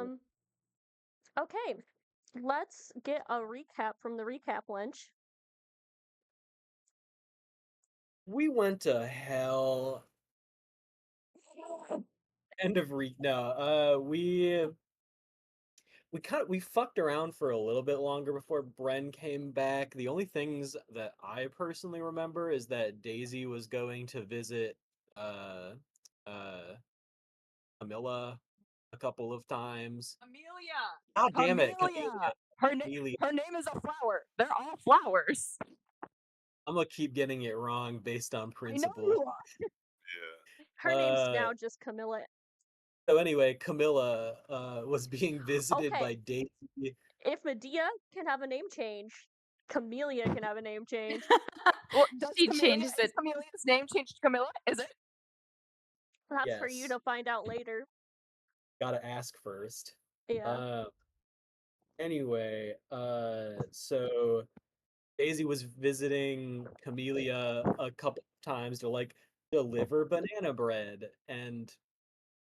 Um, okay, let's get a recap from the recap wench. We went to hell. End of no. We fucked around for a little bit longer before Bren came back. The only things that I personally remember is that Daisy was going to visit uh uh Camilla a couple of times. Amelia. God damn it, Camellia. Camellia. Her name is a flower. They're all flowers. I'm gonna keep getting it wrong based on I know principle. you are. Yeah. Her name's Uh now just Camilla. so anyway, Camilla was being visited Okay, by Daisy. if Medea can have a name change, Camellia can have a name change. Well, She changes Is it. Camelia's name changed to Camilla? Is it? That's for you Yes, to find out later. gotta ask first. Yeah. Uh, anyway, so Daisy was visiting Camellia a couple times to like deliver banana bread and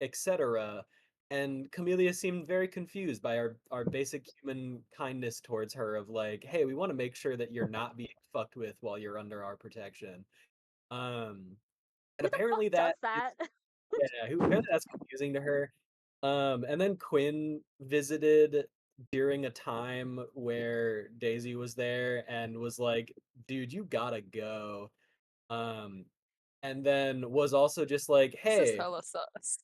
etc. And Camellia seemed very confused by our basic human kindness towards her of like, hey, we want to make sure that you're not being fucked with while you're under our protection. Um, and Who the fuck apparently does that is that? yeah, who apparently that's confusing to her. And then Quinn visited during a time where Daisy was there and was like, dude, you gotta go. Um, and then was also just like, This is hey, hella sus.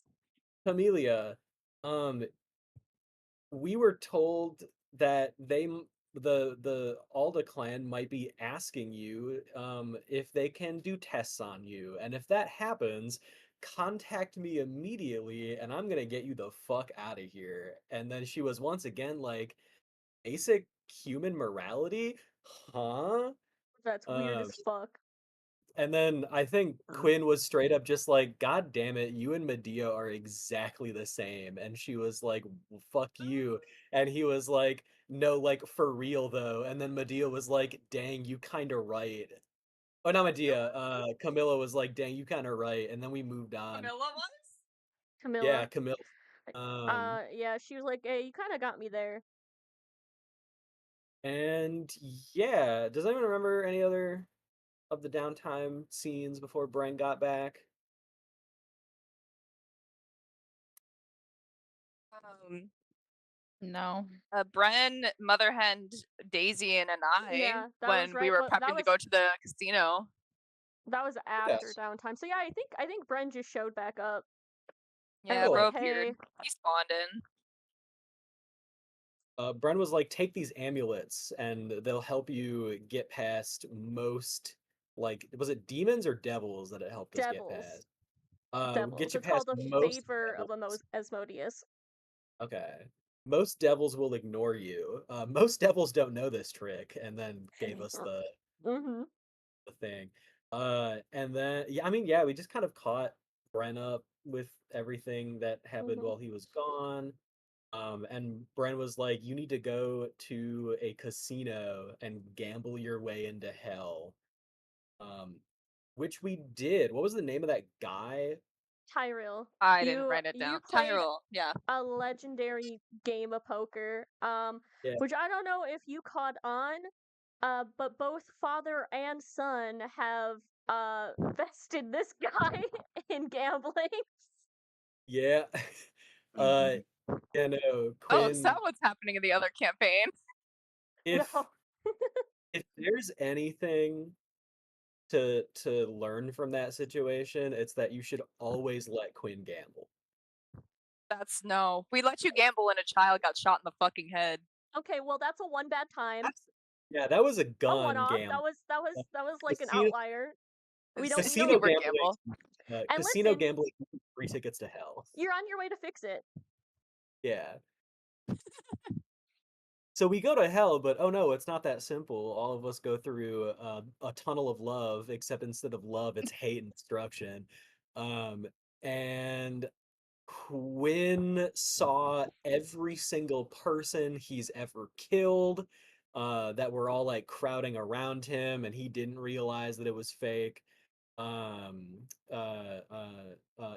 Camellia, um, we were told that the Alda clan might be asking you if they can do tests on you, and if that happens, contact me immediately, and I'm gonna get you the fuck out of here. And then she was once again like, basic human morality, huh? That's weird Um, as fuck. and then I think Quinn was straight up just like, God damn it, you and Medea are exactly the same. And she was like, fuck you. And he was like, no, like for real though. And then Medea was like, dang, you kind of right. Oh, not Medea. Camilla was like, dang, you kind of right. And then we moved on. Camilla was? Yeah, Camilla. Camilla. Yeah, she was like, hey, you kind of got me there. And yeah, does anyone remember any other of the downtime scenes before Bren got back? Um, No. Bren, Mother Hen, Daisy, and I Yeah, that was when we right. were But prepping to go to the casino. that was Okay, after downtime. So yeah, I think Bren just showed back up and Yeah, was cool. like, bro appeared. hey, He spawned in. Bren was like, take these amulets and they'll help you get past most, like, was it demons or devils that it helped us get devils, past? devils. Get you It's past called the most favor of devils. Asmodeus. Okay. Most devils will ignore you. Most devils don't know this trick, and then gave us Mm-hmm. the thing. And then yeah, I mean, yeah, we just kind of caught Bren up with everything that happened Mm-hmm. while he was gone. And Bren was like, "You need to go to a casino and gamble your way into hell." Um, which we did. What was the name of that guy? Tyrell, I didn't you write it you down. played Tyrell, yeah. a legendary game of poker, Yeah, which I don't know if you caught on, but both father and son have vested this guy in gambling. yeah. uh, yeah, no, Oh, is that Quinn. what's happening in the other campaign? If No. if there's anything to learn from that situation, it's that you should always let Quinn gamble. That's no. We let you gamble and a child got shot in the fucking head. Okay, well that's a one bad time. That's yeah, that was a A one gun off. gamble. That was like an Casino outlier. We don't casino Super do gambling. gamble. and Casino listen, gambling free tickets to hell. you're on your way to fix it. Yeah. So we go to hell, but oh no, it's not that simple. All of us go through a tunnel of love, except instead of love, it's hate and destruction. Um, and Quinn saw every single person he's ever killed, that were all like crowding around him, and he didn't realize that it was fake.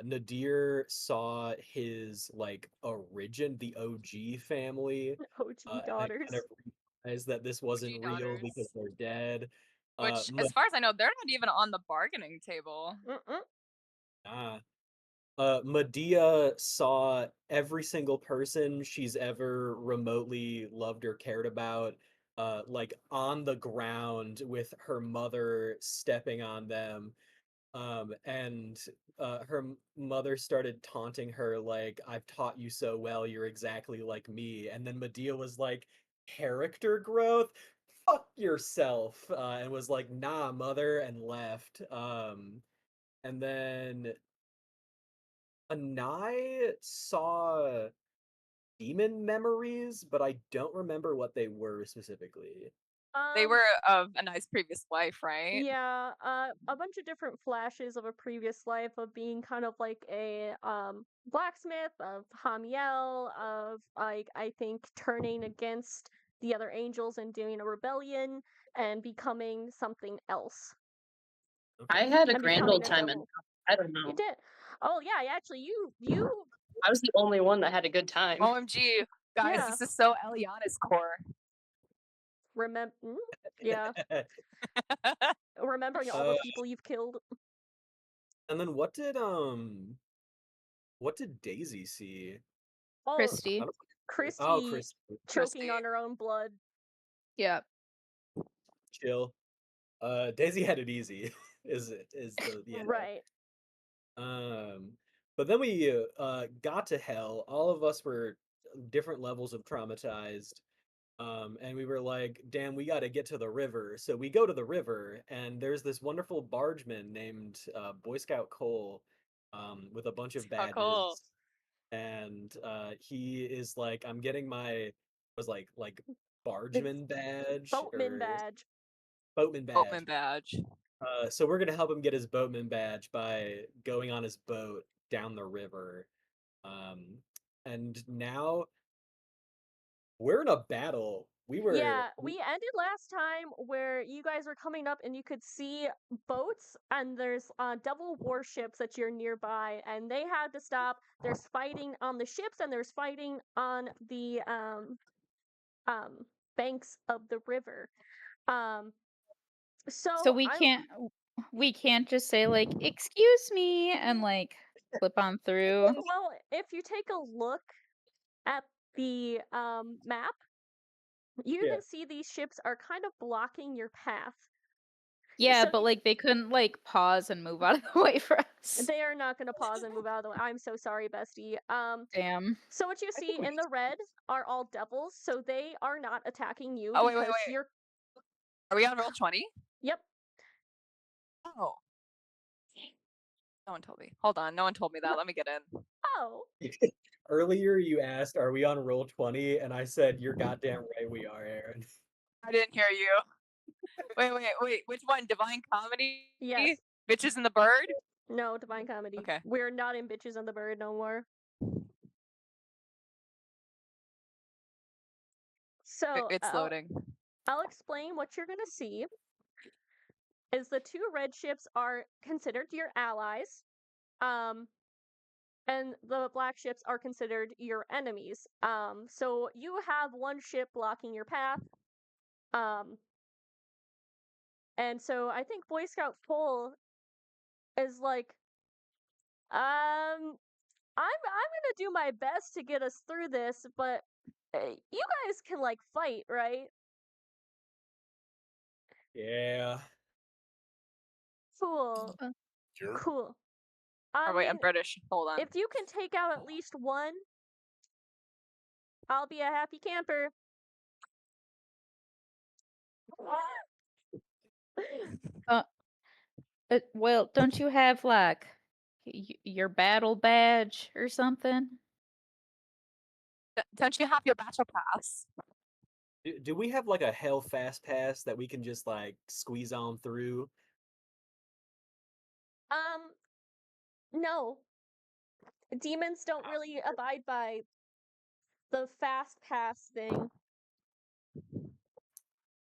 Nadir saw his like the OG family, OG and then kind of daughters. realized that this wasn't OG real daughters. because they're dead. Which, Ma- as far as I know, they're not even on the bargaining table. Mm-mm. ah, Medea saw every single person she's ever remotely loved or cared about, like on the ground with her mother stepping on them. And her mother started taunting her like, "I've taught you so well, you're exactly like me." And then Medea was like, "Character growth? Fuck yourself," and was like, "Nah, mother," and left. And then Anai saw demon memories, but I don't remember what they were specifically. They were of a nice previous life, right? Yeah, a bunch of different flashes of a previous life of being kind of like a blacksmith, of Hamiel, of like I think turning against the other angels and doing a rebellion and becoming something else I had a and grand becoming old a time in devil. I don't You know. did. Oh yeah, actually you I was the only one that had a good time. OMG, guys, Yeah. this is so Eliana's core. remember yeah, remembering all the people you've killed. And then what did Daisy see? Oh, Christy. I don't- Christy Oh, Chris, choking Christy. on her own blood. Yep. chill. Daisy had it easy. Is the end. Right. But then we got to hell. All of us were different levels of traumatized. And we were like, damn, we got to get to the river. So we go to the river, and there's this wonderful bargeman named Boy Scout Cole, with a bunch of So badges. cool. And he is like, I'm getting my bargeman badge Boatman or badge. boatman badge. Boatman badge. So we're gonna help him get his boatman badge by going on his boat down the river. And now we're in a battle. Yeah, we ended last time where you guys were coming up and you could see boats and there's devil warships that you're nearby and they had to stop. There's fighting on the ships and there's fighting on the banks of the river. So So we can't just say like, "Excuse me," and like flip on through. well, if you take a look at the map, you Yeah. can see these ships are kind of blocking your path. Yeah, So but like they couldn't like pause and move out of the way for us. they are not going to pause and move out of the way. I'm so sorry, bestie. Damn. So what you see in the red are all devils, so they are not attacking you Oh, wait, because wait. you're. Are we on roll 20? Yep. Oh. No one told me. Hold on, no one told me that. Let me get in. Oh. Earlier you asked, "Are we on roll 20?" and I said, "You're goddamn right, we are, Aaron." I didn't hear you. Wait. Which one? Divine Comedy? Yes. Bitches and the Bird? No, Divine Comedy. Okay. We're not in Bitches and the Bird no more. So It's loading. I'll explain what you're gonna see. Is the two red ships are considered your allies, and the black ships are considered your enemies. So you have one ship blocking your path, and so I think Boy Scout Cole is like, I'm gonna do my best to get us through this, but you guys can like fight, right? Yeah. Cool. Sure. Cool. Oh, wait, I'm British. Hold on. If you can take out at least one, I'll be a happy camper. Well, don't you have like your battle badge or something? Don't you have your battle pass? Do we have like a hell fast pass that we can just like squeeze on through? No. Demons don't really abide by the fast pass thing.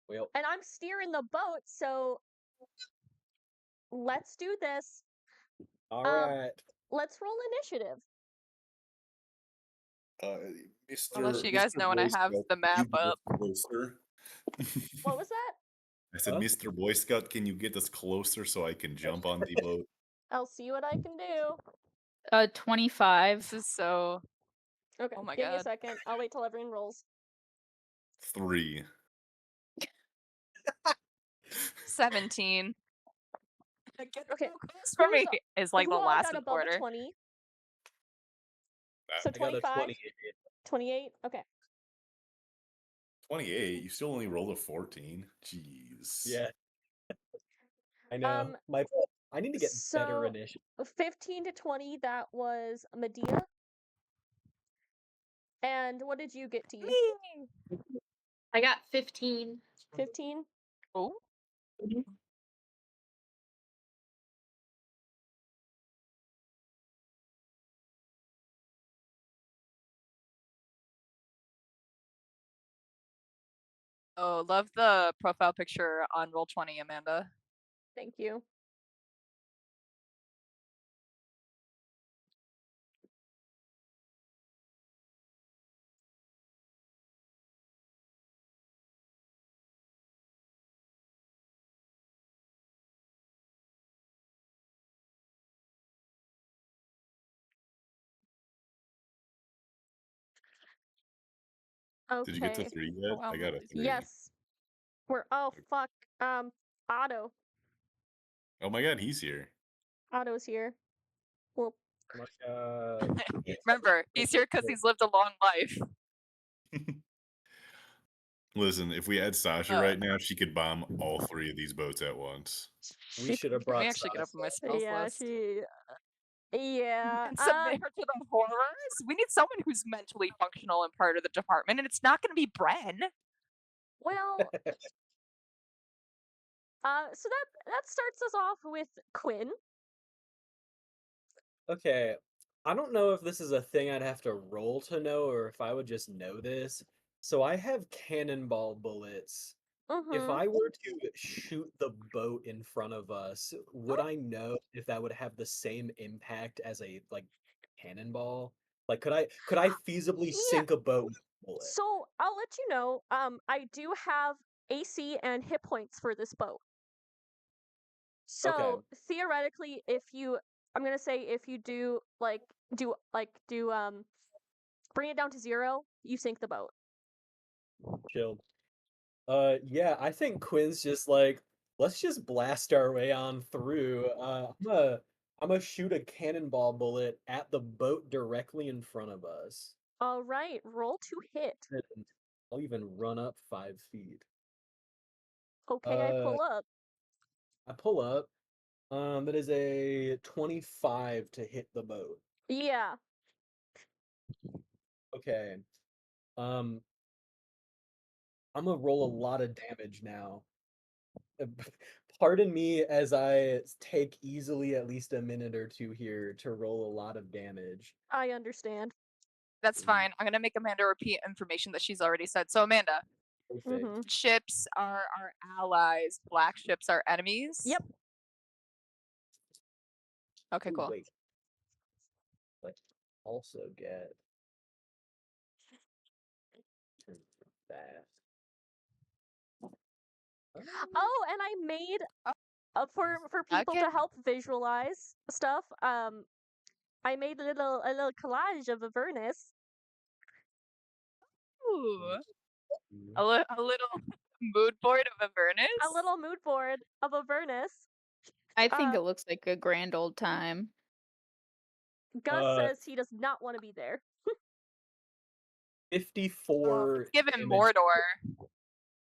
Well, And I'm steering the boat, so let's do this. All Um, right. Let's roll initiative. Mr. Unless you guys Mr. know when I Boy have Scout, the can map you get us up. closer? What was that? I said, Huh? Mr. Boy Scout, can you get us closer so I can jump on the boat? I'll see what I can do. 25. This is so. Okay, Oh my give me a God. second. I'll wait till everyone rolls. 3. 17. Get Okay, so close for me who's- is like Who the all last got above a quarter. 20? Uh, So I got a 25? 28. 28? Okay. 28. You still only rolled a 14. Jeez. Yeah. I know. Um, My fault. I need to get better so- initiative. 15 to 20, that was Medea. And what did you get, T? Me. I got 15. 15? Oh. Oh, love the profile picture on Roll20, Amanda. Thank you. Okay. Did you get to 3 yet? wow, I got a Lily's 3. Yes. Oh, fuck. Otto. Oh my god, he's here. Otto's here. Well, Oh my god. Remember, he's here because he's lived a long life. Listen, if we had Sasha Uh. right now, she could bomb all 3 of these boats at once. We should have Let brought me actually get up on my spells yeah, list. yeah. And submit her to the horrors. We need someone who's mentally functional and part of the department, and it's not going to be Bren. Well, so that starts us off with Quinn. Okay. I don't know if this is a thing I'd have to roll to know or if I would just know this. So I have cannonball bullets. If Mm-hmm. I were to shoot the boat in front of us, would I know if that would have the same impact as a like cannonball? Like could I feasibly Yeah. sink a boat with a bullet? So I'll let you know. I do have AC and hit points for this boat. So theoretically, I'm gonna say if you do bring it down to 0, you sink the boat. Chill. Yeah, I think Quinn's just like, let's just blast our way on through. I'm gonna shoot a cannonball bullet at the boat directly in front of us. All right, roll to hit. And I'll even run up 5 feet. Okay, I pull up. I pull up. That is a 25 to hit the boat. Yeah. Okay. I'm gonna roll a lot of damage now. Pardon me as I take easily at least a minute or 2 here to roll a lot of damage. I understand. That's fine. I'm going to make Amanda repeat information that she's already said. So, Amanda, Perfect. Mhm. ships are our allies, black ships are enemies? Yep. Okay, Ooh, cool. wait. Like, also get that. Oh, and I made for people to Okay. help visualize stuff. I made a little collage of Avernus. Ooh. A little mood board of Avernus? A little mood board of Avernus. I think Uh, it looks like a grand old time. Gus says he does not want to be there. 54 Give him damage. Mordor.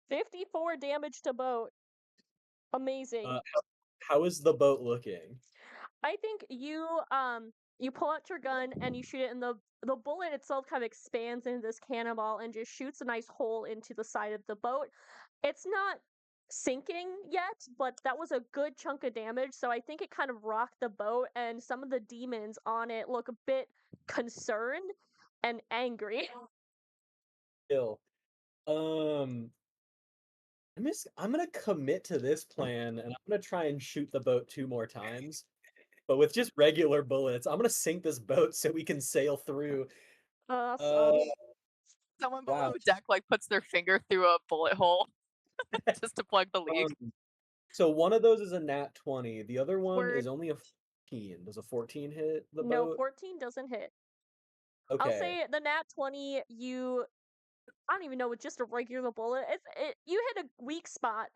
54 damage to boat. Amazing. How is the boat looking? I think you pull out your gun and you shoot it, and the bullet itself kind of expands into this cannonball and just shoots a nice hole into the side of the boat. It's not sinking yet, but that was a good chunk of damage, so I think it kind of rocked the boat, and some of the demons on it look a bit concerned and angry. Kill. I'm gonna commit to this plan, and I'm gonna try and shoot the boat 2 more times. But with just regular bullets, I'm gonna sink this boat so we can sail through. Awesome. Someone Wow. below deck like puts their finger through a bullet hole just to plug the leak. So one of those is a nat 20. The other one Word. is only a 14. Does a 14 hit the No, boat? 14 doesn't hit. Okay. I'll say the nat 20, I don't even know, with just a regular bullet, you hit a weak spot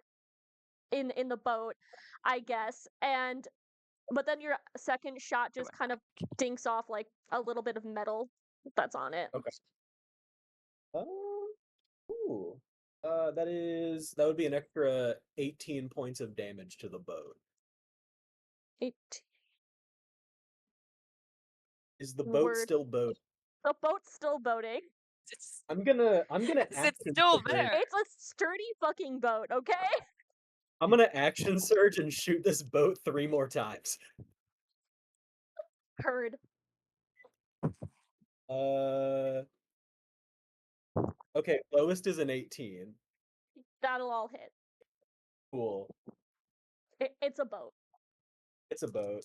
in the boat, I guess, but then your second shot just kind of dinks off like a little bit of metal that's on it. Okay. Ooh. That would be an extra 18 points of damage to the boat. 8. Is the boat Word. still boat? The boat's still boating. It's, I'm gonna it's action still surge. there. It's a sturdy fucking boat, okay? I'm gonna action surge and shoot this boat 3 more times. Heard. Okay, lowest is an 18. That'll all hit. Cool. It's a boat. It's a boat.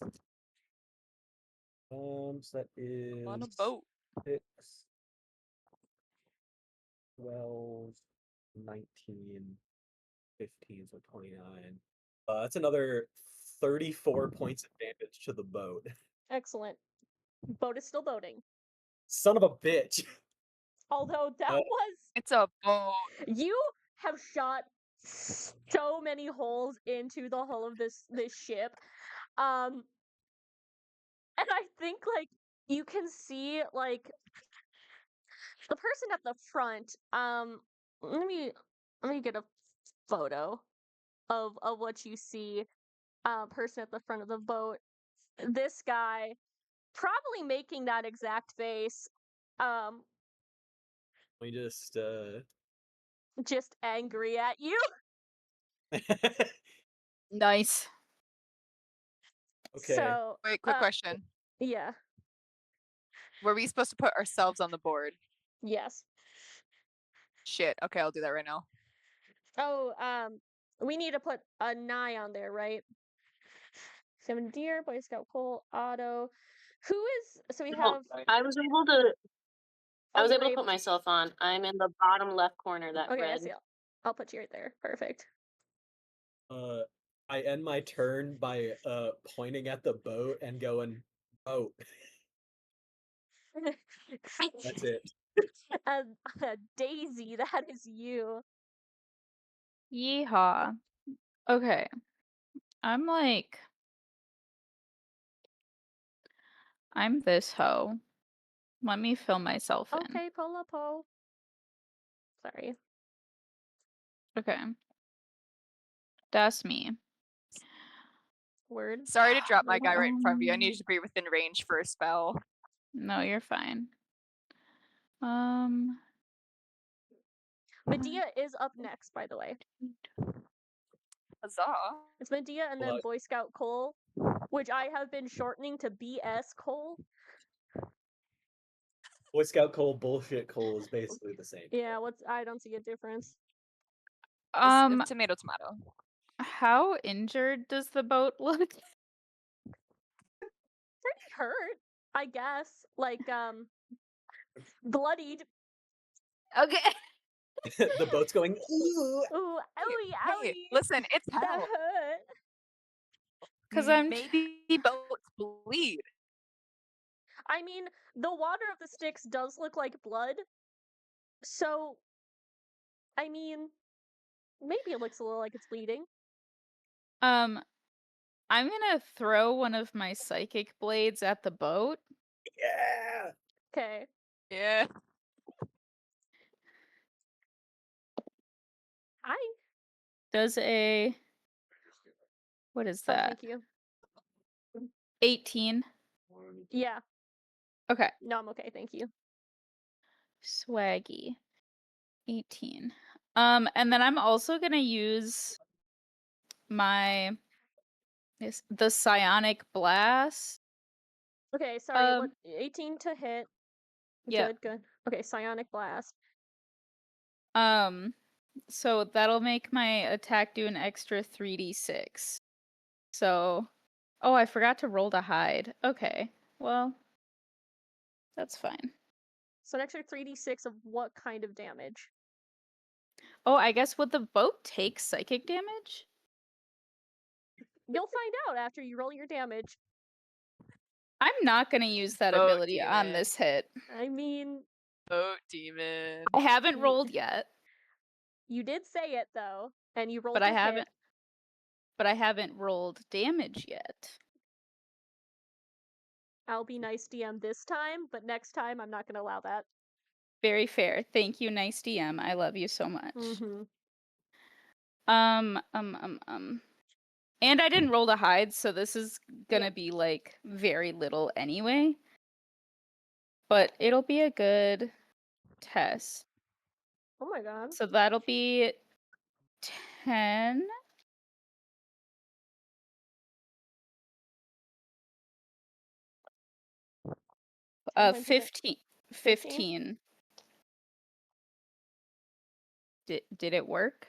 So that is On a boat. 6, 12, 19, 15, so 29. That's another 34 points of damage to the boat. Excellent. Boat is still boating. Son of a bitch. Although that Uh, was It's a boat. you have shot so many holes into the hull of this ship. And I think like you can see like the person at the front. Let me get a photo of what you see. Person at the front of the boat. This guy probably making that exact face. We just Just angry at you. Nice. Okay. So Wait, quick question. yeah. Were we supposed to put ourselves on the board? Yes. Shit. Okay, I'll do that right now. Oh, we need to put a Nye on there, right? Seven Deer, Boy Scout Cole, Otto. Who is so we No, have I was able to. I oh, was you able were to put myself on. I'm in the bottom left corner. That okay, I red. see. I'll put you right there. Perfect. I end my turn by pointing at the boat and going, boat. That's it. uh, Daisy, that is you. Yeehaw. Okay. I'm like, I'm this hoe. Let me fill myself in. Okay, Pola Po. Sorry. Okay. That's me. Word. Sorry to drop my guy right in front of you. I Um, needed to be within range for a spell. No, you're fine. Medea is up next, by the way. Huzzah. It's Medea and then Well, Boy Scout Cole, which I have been shortening to BS Cole. Boy Scout Cole, bullshit Cole is basically the same. Yeah, I don't see a difference. It's tomato, tomato. How injured does the boat look? Pretty hurt, I guess. Like, bloodied. Okay. The boat's going, ooh. Ooh, owie, Hey, owie. listen, it's That hell. hurt. Because I'm Maybe boats bleed. I mean, the water of the sticks does look like blood. So, I mean, maybe it looks a little like it's bleeding. I'm gonna throw one of my psychic blades at the boat. Yeah. Okay. Yeah. Hi. Does what is Oh, that? thank you. 18. Yeah. Okay. No, I'm okay. Thank you. Swaggy. 18. And then I'm also gonna use the psionic blast. Okay, sorry. What? 18 to hit. Yeah. Good, good. Okay, psionic blast. So that'll make my attack do an extra 3d6. So, oh, I forgot to roll to hide. Okay, well, that's fine. So an extra 3d6 of what kind of damage? Oh, I guess would the boat take psychic damage? You'll find out after you roll your damage. I'm not gonna use that Boat ability on demon. this hit. I mean, Boat demon. I haven't You- rolled yet, you did say it though, and you rolled but I to hit. haven't. But I haven't rolled damage yet. I'll be nice DM this time, but next time I'm not going to allow that. Very fair. Thank you, nice DM. I love you so much. Mm-hmm. And I didn't roll to hide, so this is gonna Yeah. be like very little anyway. But it'll be a good test. Oh my god. So that'll be 10. How much is it? 15. 15. Did it work?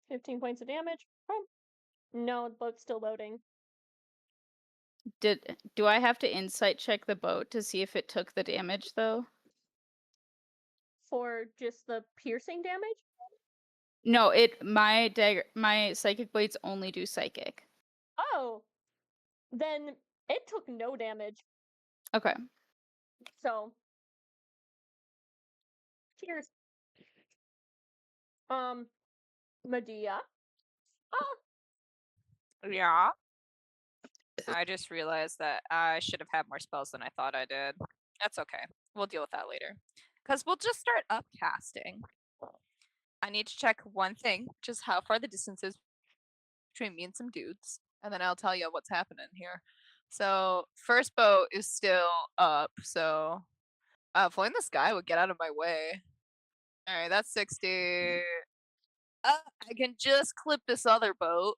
15 points of damage. Fine. No, the boat's still loading. Do I have to insight check the boat to see if it took the damage though? For just the piercing damage? No, my psychic blades only do psychic. Oh! Then it took no damage. Okay. So. Cheers. Medea? Yeah. I just realized that I should have had more spells than I thought I did. That's okay. We'll deal with that later. Because we'll just start upcasting. I need to check one thing, which is how far the distance is between me and some dudes. And then I'll tell you what's happening here. So, first boat is still up. So, flying this guy would get out of my way. Alright, that's 60. I can just clip this other boat.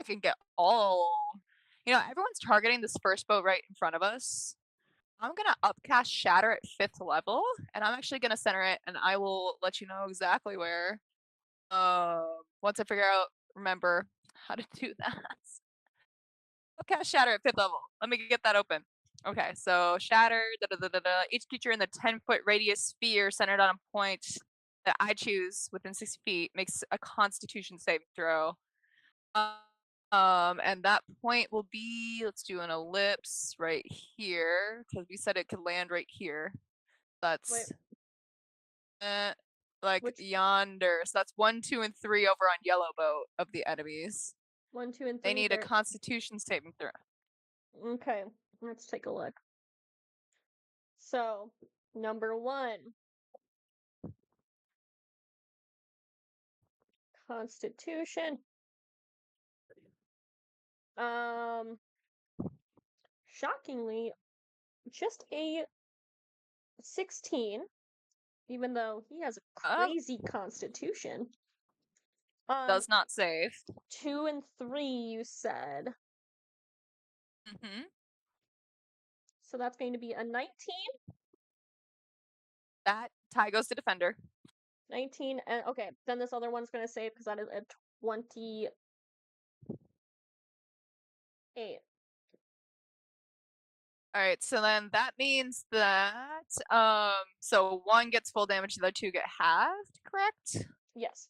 I can get all. Everyone's targeting this first boat right in front of us. I'm gonna upcast Shatter at 5th level, and I'm actually gonna center it, and I will let you know exactly where. Once I remember how to do that. Upcast Shatter at 5th level. Let me get that open. Okay, so Shatter. Each creature in the 10-foot radius sphere centered on a point that I choose within 60 feet makes a Constitution saving throw. And that point will be, let's do an ellipse right here, because we said it could land right here. That's Which- yonder. So that's 1, 2, and 3 over on yellow boat of the enemies. 1, 2, and 3. They need a they're- Constitution saving throw. Okay, let's take a look. So, number 1. Constitution. Shockingly, just a 16, even though he has a crazy constitution. Does not save. 2 and 3, you said. Mm-hmm. So that's going to be a 19. That tie goes to defender. 19, and okay, then this other one's going to save because that is a 28. All right, so then that means that so 1 gets full damage, the other 2 get halved, correct? Yes.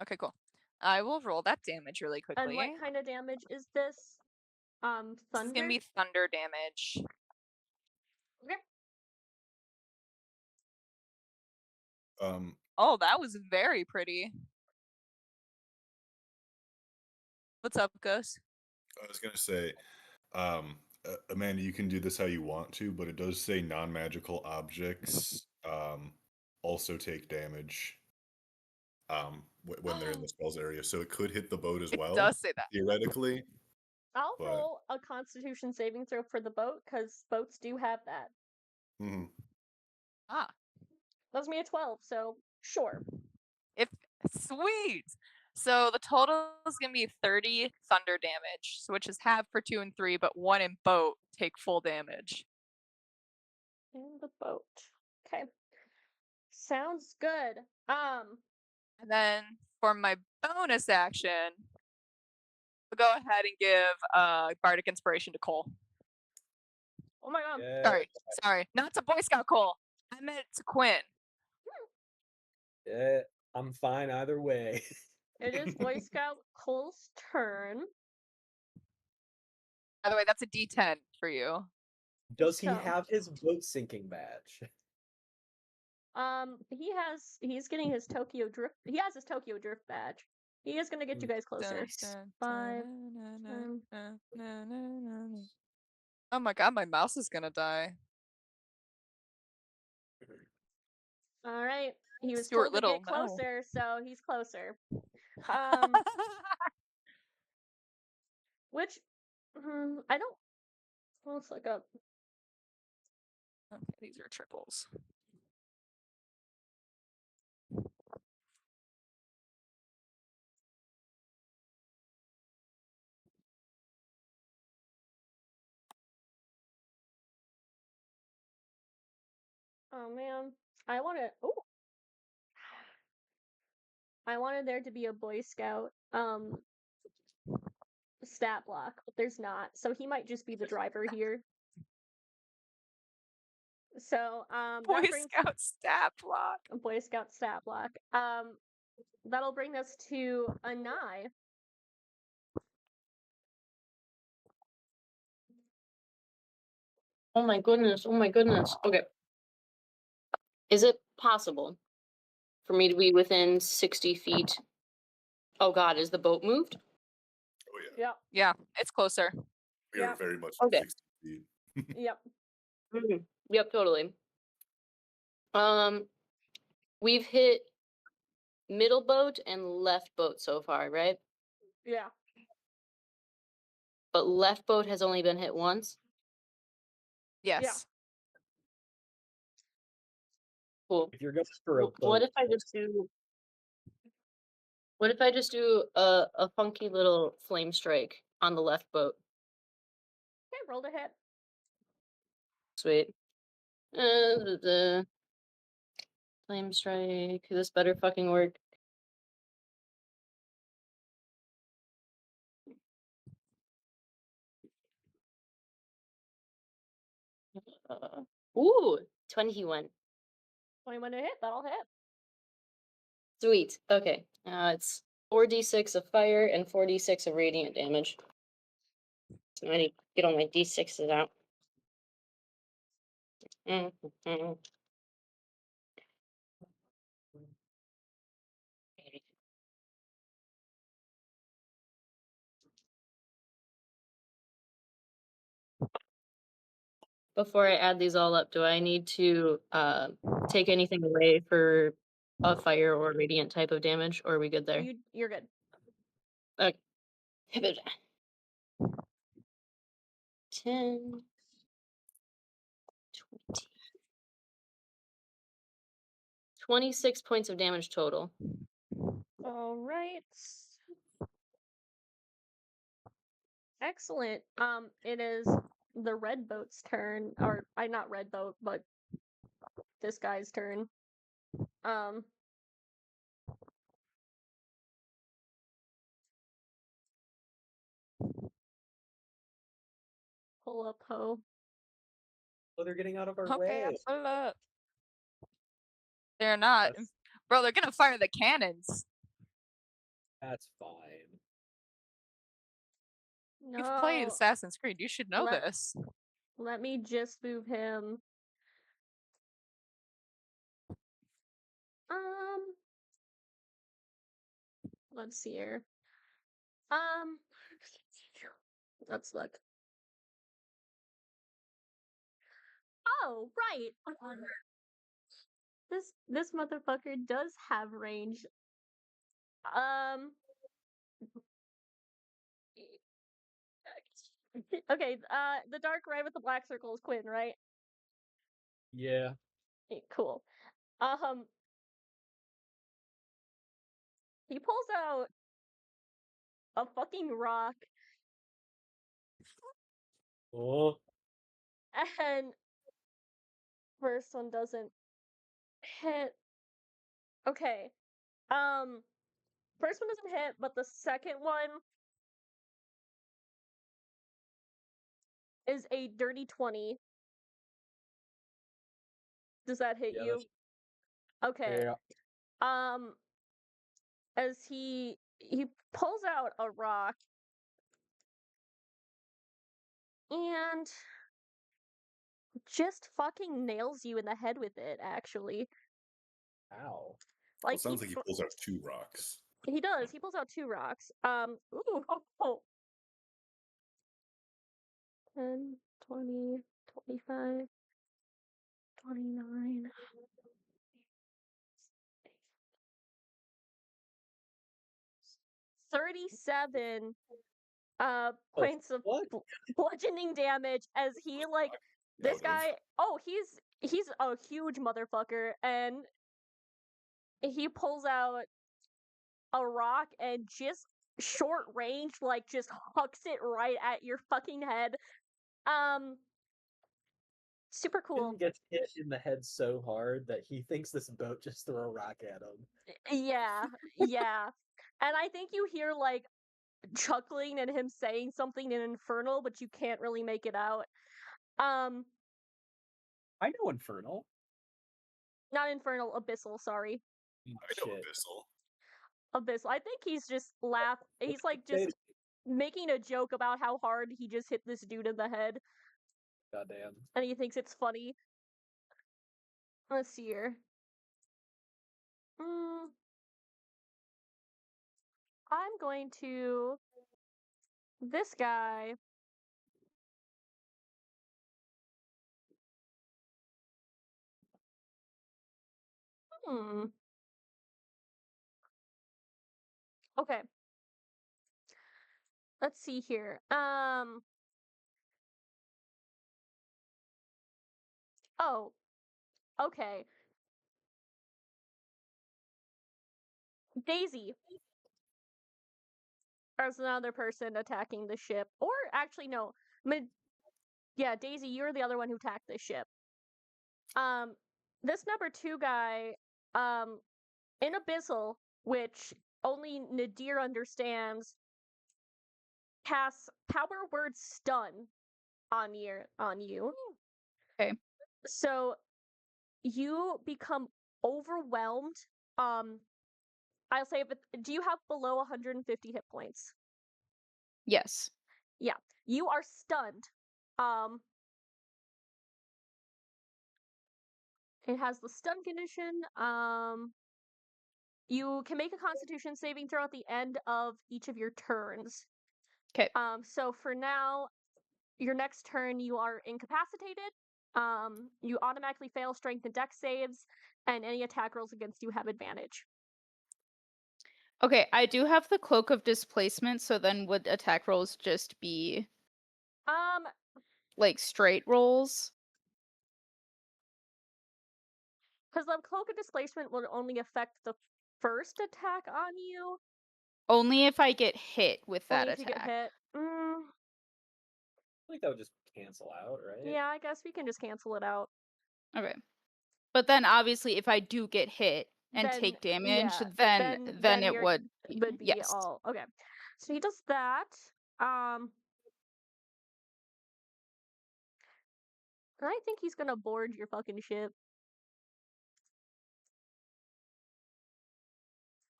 Okay, cool. I will roll that damage really quickly. And what kind of damage is this? Thunder? This is gonna be thunder damage. Okay. Oh, that was very pretty. What's up, Ghost? I was gonna say, Amanda, you can do this how you want to, but it does say non-magical objects also take damage when they're in the spells area, so it could hit the boat as well. It does say that. Theoretically. I'll but- roll a Constitution saving throw for the boat because boats do have that. Mhm. Ah, That's me a 12, so sure. sweet. So the total is gonna be 30 thunder damage, so which is half for 2 and 3, but 1 and boat take full damage. In the boat. Okay. Sounds good. And then for my bonus action, we'll go ahead and give Bardic Inspiration to Cole. Oh my god. Yeah, Sorry, not to Boy Scout Cole. I meant to Quinn. yeah, I'm fine either way. It is Boy Scout Cole's turn. By the way, that's a D10 for you. Does he So- have his boat sinking badge? He's getting his Tokyo Drift. He has his Tokyo Drift badge. He is gonna get you guys closer. 5, 10. Oh my god, my mouse is gonna die. All right. He was Stuart told Little, to get no. closer, so he's closer. Which I don't. Let's look up. Okay, these are triples. Oh man, I want to. Oh, I wanted there to be a Boy Scout stat block, but there's not. So he might just be the driver here. So Boy that brings Scout stat block. a Boy Scout stat block. That'll bring us to Anai. Oh my goodness. Oh my goodness. Okay. Is it possible for me to be within 60 feet? Oh God, is the boat moved? Oh yeah, Yep. Yeah, it's closer. we Yeah. are very much Okay. 60 feet. Yep. Yep, totally. We've hit middle boat and left boat so far, right? Yeah. But left boat has only been hit once. Yes. Cool. If you're going for a What boat, if I just do? What if I just do a funky little flame strike on the left boat? Okay, roll to hit. Sweet. The flame strike. This better fucking work. Ooh, 21. 21 to hit. That'll hit. Sweet. Okay. It's 4d6 of fire and 4d6 of radiant damage. So I need to get all my d6s out. Mhm. Before I add these all up, do I need to take anything away for a fire or radiant type of damage, or are we good there? You're good. Okay. 10, 20. 26 points of damage total. All right. Excellent. It is the red boat's turn, or not red boat, but this guy's turn. Pull up Ho. oh, they're getting out of our Okay, way. pull up. They're not. That's, Bro, they're gonna fire the cannons. that's fine. You've played No, Assassin's Creed. You should know Let- this. let me just move him. Let's see here. Let's look. Oh, right. This motherfucker does have range. Okay, the dark red with the black circle is Quinn, right? Yeah. Cool. He pulls out a fucking rock Oh, and first one doesn't hit. Okay. First one doesn't hit, but the second one is a dirty 20. Does that hit Yeah, you? Okay. yeah. As he pulls out a rock and just fucking nails you in the head with it, actually. Ow. Well, Like it sounds like he pulls out 2 rocks. he does. He pulls out 2 rocks. Ooh. 10, 20, 25, 29. 37 points of What? bludgeoning damage as he like this Out of. guy. Oh, he's a huge motherfucker, and he pulls out a rock and just short range like just hucks it right at your fucking head. Super cool. Finn gets hit in the head so hard that he thinks this boat just threw a rock at him. Yeah, yeah. And I think you hear like chuckling and him saying something in Infernal, but you can't really make it out. Um, I know Infernal. not Infernal, Abyssal, sorry. I know Shit. Abyssal. Abyssal. I think he's just he's like just making a joke about how hard he just hit this dude in the head, Goddamn. and he thinks it's funny. Let's see here. I'm going to this guy. Okay. Let's see here. Oh, okay. Daisy as another person attacking the ship. Or actually, no. Yeah, Daisy, you're the other one who attacked this ship. This number 2 guy, in Abyssal, which only Nadir understands, casts Power Word Stun on you. Okay. So you become overwhelmed. I'll say, but do you have below 150 hit points? Yes. Yeah, you are stunned. It has the stun condition. You can make a Constitution saving throw at the end of each of your turns. 'Kay. So for now, your next turn you are incapacitated. You automatically fail Strength and Dex saves, and any attack rolls against you have advantage. Okay, I do have the Cloak of Displacement, so then would attack rolls just be like straight rolls? Because the Cloak of Displacement will only affect the first attack on you. Only if I get hit with that Only if you get attack. hit. I think that would just cancel out, right? Yeah, I guess we can just cancel it out. Okay. But then obviously if I do get hit and Then, take damage, yeah, then it you're- would would be yes. all okay. So he does that. And I think he's gonna board your fucking ship.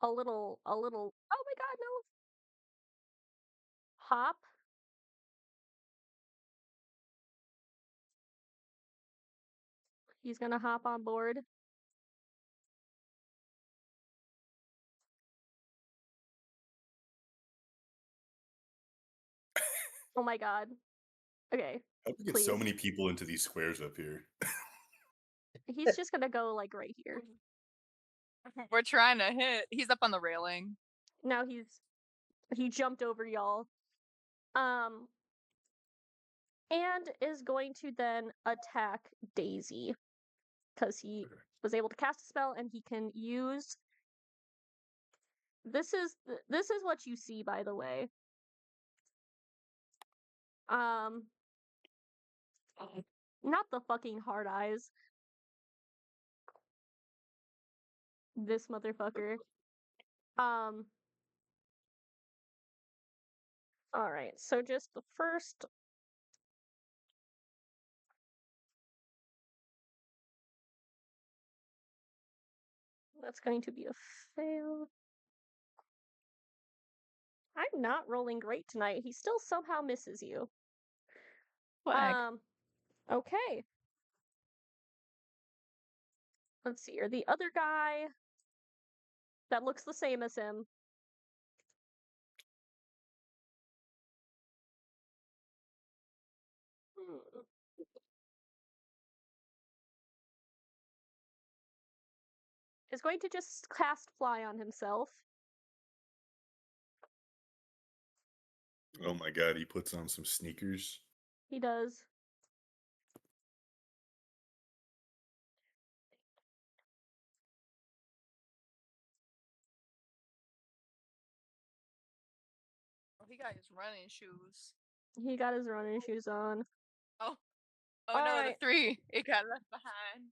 A little. Oh my god, no. Hop. He's gonna hop on board. Oh my god. Okay. How do we get so many people into these squares up here? He's just gonna go like right here. We're trying to hit. He's up on the railing. Now he jumped over y'all. And is going to then attack Daisy. Because he was able to cast a spell and he can use this is what you see, by the way. Not the fucking hard eyes. This motherfucker. All right, so just the first. That's going to be a fail. I'm not rolling great tonight. He still somehow misses you. Flag. Okay. Let's see here. The other guy that looks the same as him. Is going to just cast fly on himself. Oh my god, he puts on some sneakers. He does. Oh, he got his running shoes. He got his running shoes on. Oh All no, right. the 3. It got left behind.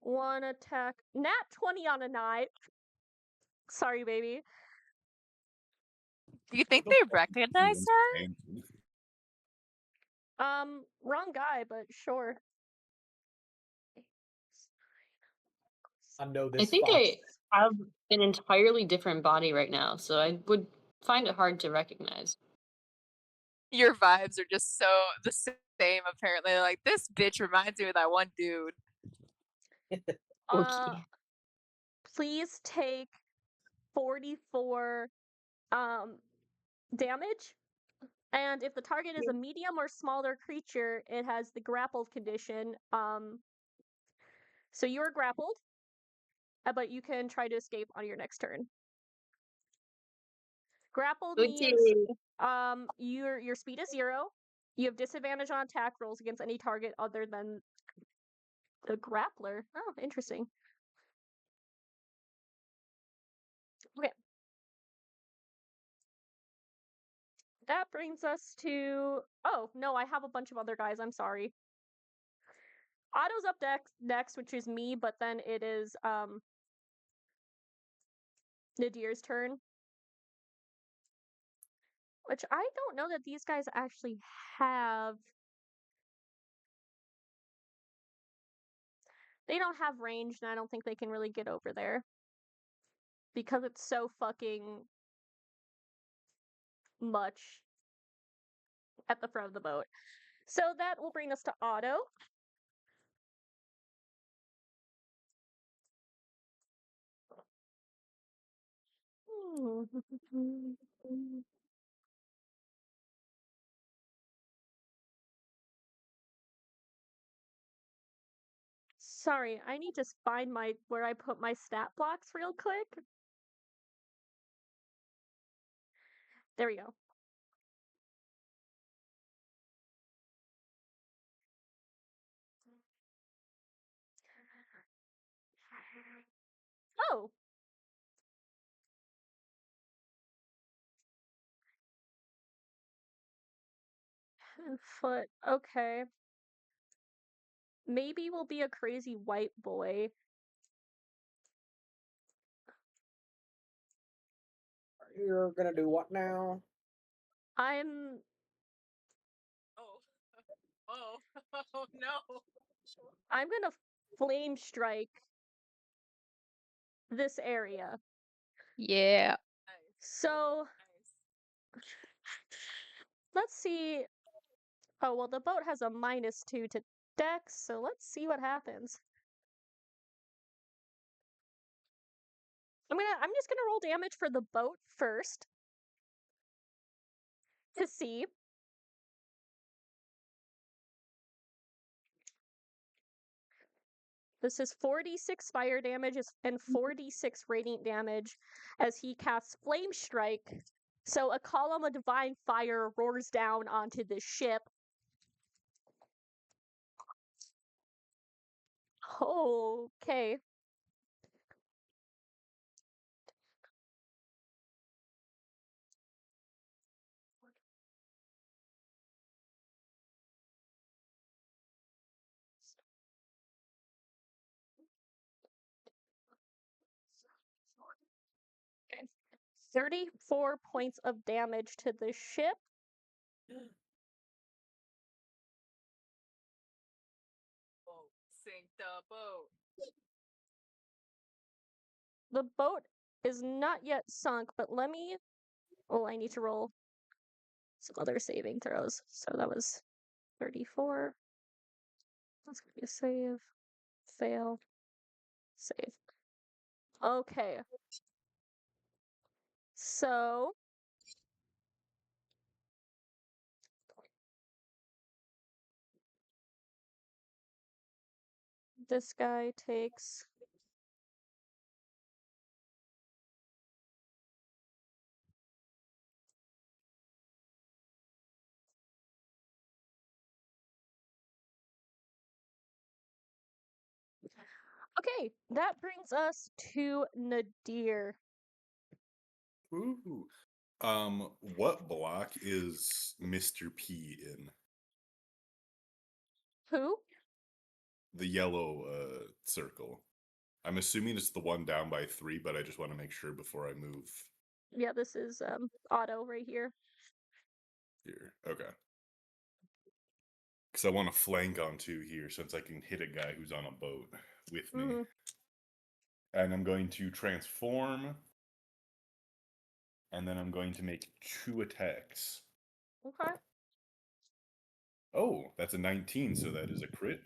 One attack. Nat 20 on a knife. Sorry, baby. Do you think The they fuck is recognize Ian's her? hand? Wrong guy, but sure. I know I this think fox. I have an entirely different body right now, so I would find it hard to recognize. Your vibes are just so the same. Apparently, like this bitch reminds me of that one dude. Okay. Please take 44 damage. And if the target is a medium or smaller creature, it has the grappled condition. So you're grappled, but you can try to escape on your next turn. Grappled means your speed is 0. You have disadvantage on attack rolls against any target other than the grappler. Oh, interesting. Okay. That brings us to... Oh, no, I have a bunch of other guys. I'm sorry. Otto's up next, which is me, but then it is Nadir's turn. Which I don't know that these guys actually have... They don't have range, and I don't think they can really get over there. Because it's so fucking much at the front of the boat. So that will bring us to Otto. Sorry, I need to find where I put my stat blocks real quick. There we go. Oh. Foot. Okay. Maybe we'll be a crazy white boy. You're gonna do what now? I'm Oh oh no. gonna flame strike this area. Yeah. So let's see. Oh, well, the boat has a -2 to dex, so let's see what happens. I'm just gonna roll damage for the boat first to see. This is 4d6 fire damage and 4d6 radiant damage as he casts Flame Strike. So a column of divine fire roars down onto the ship. Okay. 34 points of damage to the ship. Boat. Sink the boat. The boat is not yet sunk, but let me. Oh, I need to roll some other saving throws. So that was 34. That's gonna be a save. Fail. Save. Okay. So. This guy takes. Okay, that brings us to Nadir. Ooh. What block is Mr. P in? Who? The yellow circle. I'm assuming it's the one down by 3, but I just want to make sure before I move Yeah, this is Otto right here. here. Okay. Because I want to flank on 2 here since I can hit a guy who's on a boat with me. Mhm. And I'm going to transform. And then I'm going to make 2 attacks. Okay. Oh, that's a 19, so that is a crit.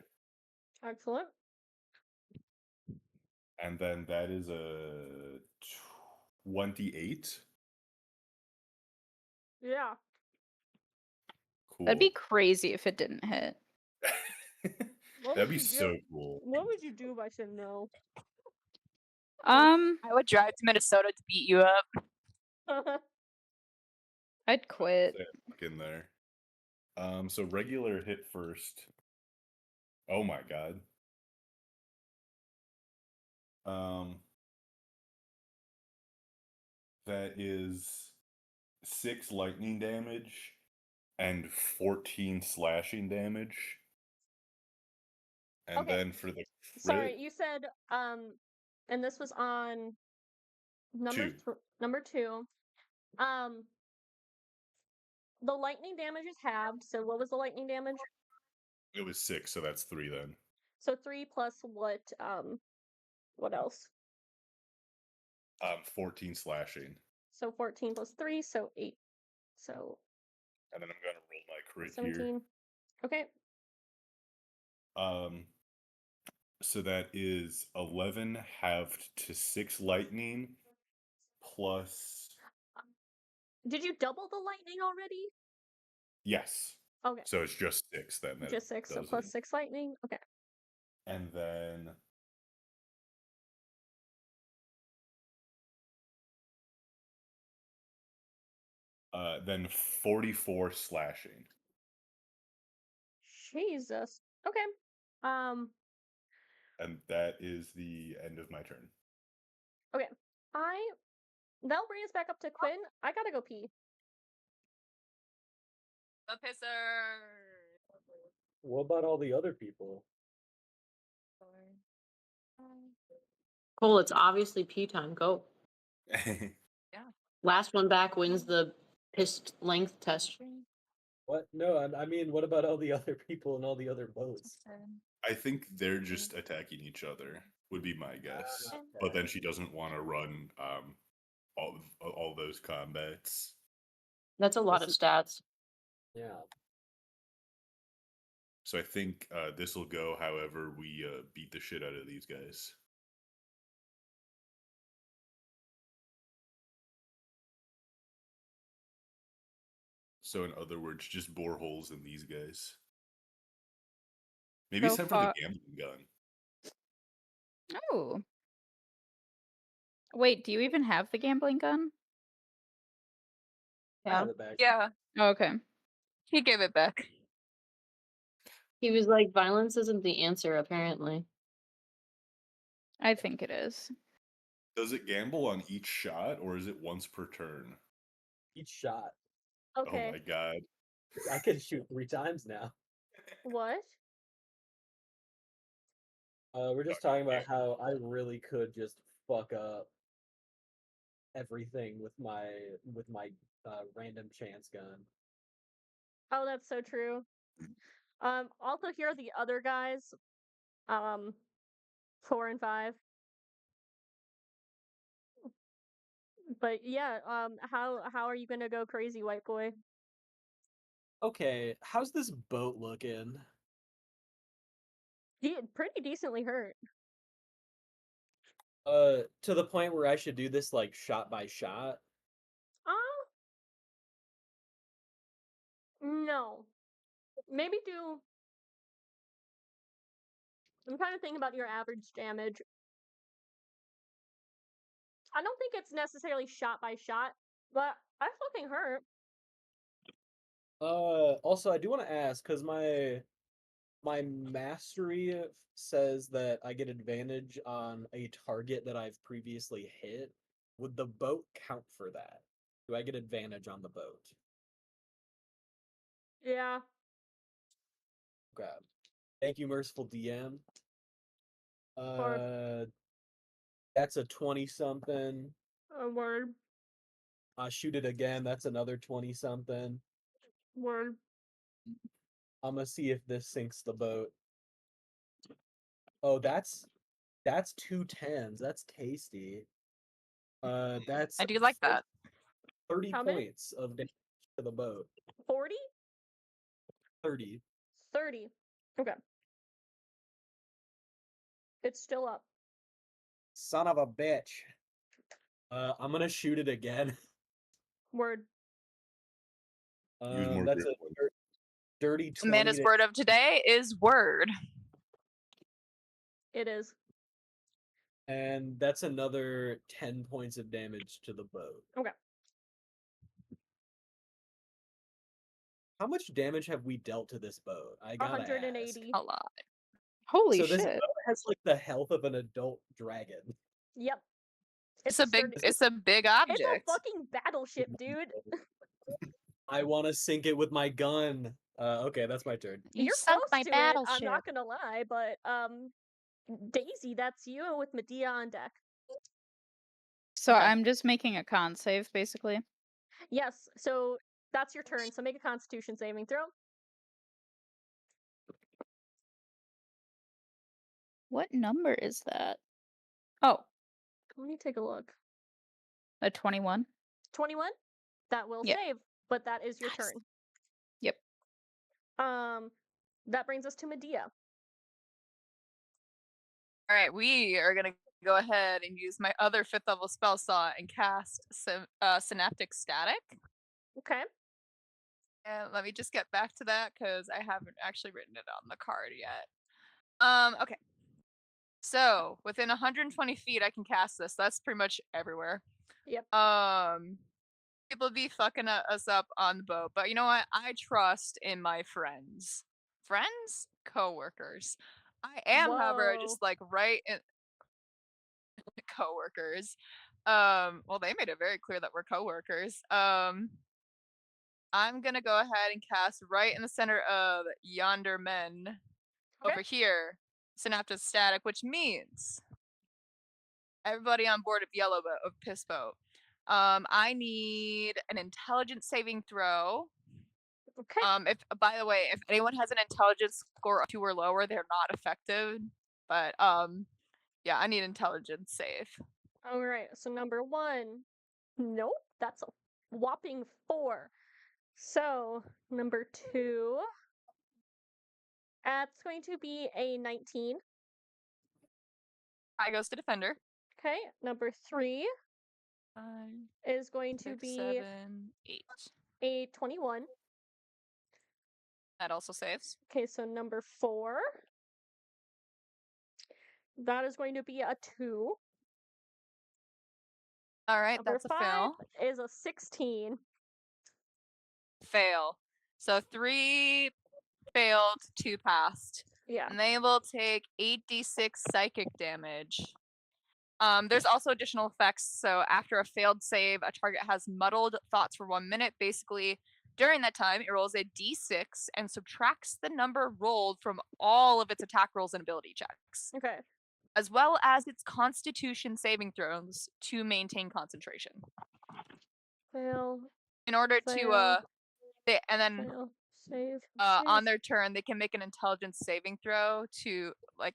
Excellent. And then that is a 28. Yeah. Cool. That'd be crazy if it didn't hit. What That'd would be you do? so cool. What would you do if I said no? Um, I would drive to Minnesota to beat you up. I'd quit. Say fuck in there. So regular hit first. Oh my god. That is 6 lightning damage and 14 slashing damage. And Okay. then for the Sorry, crit, you said and this was on number 2. number 2. Um the lightning damage is halved, so what was the lightning damage? It was 6, so that's 3 then. So 3 plus what else? 14 slashing. So 14 plus 3, so 8. So And then I'm gonna roll my crit 17. Okay. here. So that is 11 halved to 6 lightning plus. Did you double the lightning already? Yes. Okay. So it's just 6 then. That Just 6, so does plus it. 6 lightning. Okay. And then then 44 slashing. Jesus. Okay. And that is the end of my turn. Okay. That'll bring us back up to Quinn. I gotta go pee. The pisser. What about all the other people? Cole, it's obviously pee time. Go. Last one back wins the pissed length test. What? No, I mean, what about all the other people and all the other boats? I think they're just attacking each other, would be my guess. But then she doesn't want to run all those combats. That's a lot of This stats. Yeah. So I think this will go however we beat the shit out of these guys. So in other words, just bore holes in these guys. Maybe it's So time for the far- gambling gun. Oh. Wait, do you even have the gambling gun? I Yeah. have it back. Yeah, Oh, okay. he gave it back. He was like, violence isn't the answer, apparently. I think it is. Does it gamble on each shot or is it once per turn? Each shot. Okay. Oh my god. I can shoot 3 times now. What? We're just talking about how I really could just fuck up. everything with my random chance gun. Oh, that's so true. Also here are the other guys. 4 and 5. But yeah, how are you gonna go crazy, white boy? Okay, how's this boat looking? Pretty decently hurt. To the point where I should do this like shot by shot. No. Maybe do. I'm trying to think about your average damage. I don't think it's necessarily shot by shot, but I fucking hurt. Also, I do want to ask because my mastery says that I get advantage on a target that I've previously hit. Would the boat count for that? Do I get advantage on the boat? Yeah. Okay. Thank you, merciful DM. That's a 20 something. A word. Shoot it again. That's another 20 something. Word. I'm gonna see if this sinks the boat. Oh, that's 2 10s. That's tasty. That's I do like that. 30 How many? points of damage to the boat. 40? 30. 30. Okay. It's still up. Son of a bitch. I'm gonna shoot it again. Word. Use more That's grip a wood. dirty 20. Amanda's word of today is word. It is. And that's another 10 points of damage to the boat. Okay. How much damage have we dealt to this boat? I gotta 180. A lot. Holy ask. So this shit. boat has like the health of an adult dragon. Yep. It's a big sturdy- it's a big It's object. a fucking battleship, dude. I want to sink it with my gun. Okay, that's my turn. You You're sunk close my to battleship. it. I'm not gonna lie, but Daisy, that's you with Medea on deck. So Okay. I'm just making a con save, basically. Yes. So that's your turn. So make a Constitution saving throw. What number is that? Oh, Let me take a look. a 21. 21. That will Yep. save, but that is your Nice. turn. Yep. That brings us to Medea. All right, we are gonna go ahead and use my other 5th level spell slot and cast Synaptic Static. Okay. And let me just get back to that because I haven't actually written it on the card yet. Okay. So within 120 feet, I can cast this. That's pretty much everywhere. Yep. People be fucking us up on the boat, but you know what? I trust in my friends. Friends? Co-workers. I am, however, Whoa. just like right in co-workers. Well, they made it very clear that we're co-workers. I'm gonna go ahead and cast right in the center of yonder men over here, Synaptic Static, which means everybody on board of Yellow Boat, of Piss Boat. I need an intelligence saving throw. Okay. If by the way, if anyone has an intelligence score of 2 or lower, they're not affected. But yeah, I need intelligence save. All right. So number 1. Nope. That's a whopping 4. So number 2. That's going to be a 19. I goes to defender. Okay. Number 3 5, is going to 6, be 7, 8. a 21. That also saves. Okay, so number 4. That is going to be a 2. All right, Number that's a 5 fail. is a 16. Fail. So 3 failed, 2 passed. Yeah. And they will take 8d6 psychic damage. There's also additional effects. So after a failed save, a target has muddled thoughts for 1 minute. Basically, during that time, it rolls a d6 and subtracts the number rolled from all of its attack rolls and ability checks. Okay. as well as its Constitution saving throws to maintain concentration. Fail, In order to fail, and then fail, save, on save. their turn, they can make an intelligence saving throw to, like,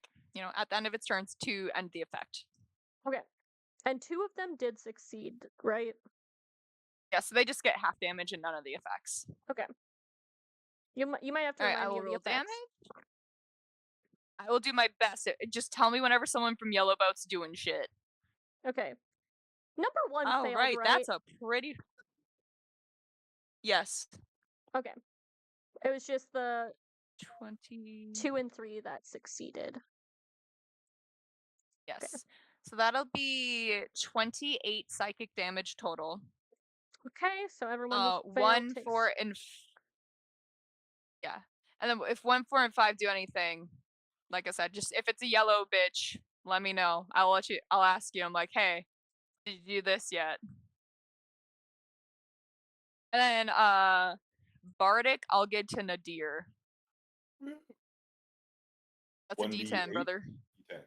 at the end of its turns to end the effect. Okay. And 2 of them did succeed, right? Yeah, so they just get half damage and none of the effects. Okay. You might have to All right, remind I me will of the roll effects. damage. I will do my best. Just tell me whenever someone from Yellow Boat's doing shit. Okay. Number 1 Oh, failed, right. right? That's a pretty. Yes. Okay. It was just the 20. 2 and 3 that succeeded. Yes. So that'll be 28 psychic damage total. Okay, so everyone who failed 1, takes... 4, and yeah. And then if 1, 4, and 5 do anything, like I said, just if it's a yellow bitch, let me know. I'll ask you. I'm like, hey, did you do this yet? And then Bardic, I'll get to Nadir. That's a 1d8? D10, brother. D10, okay.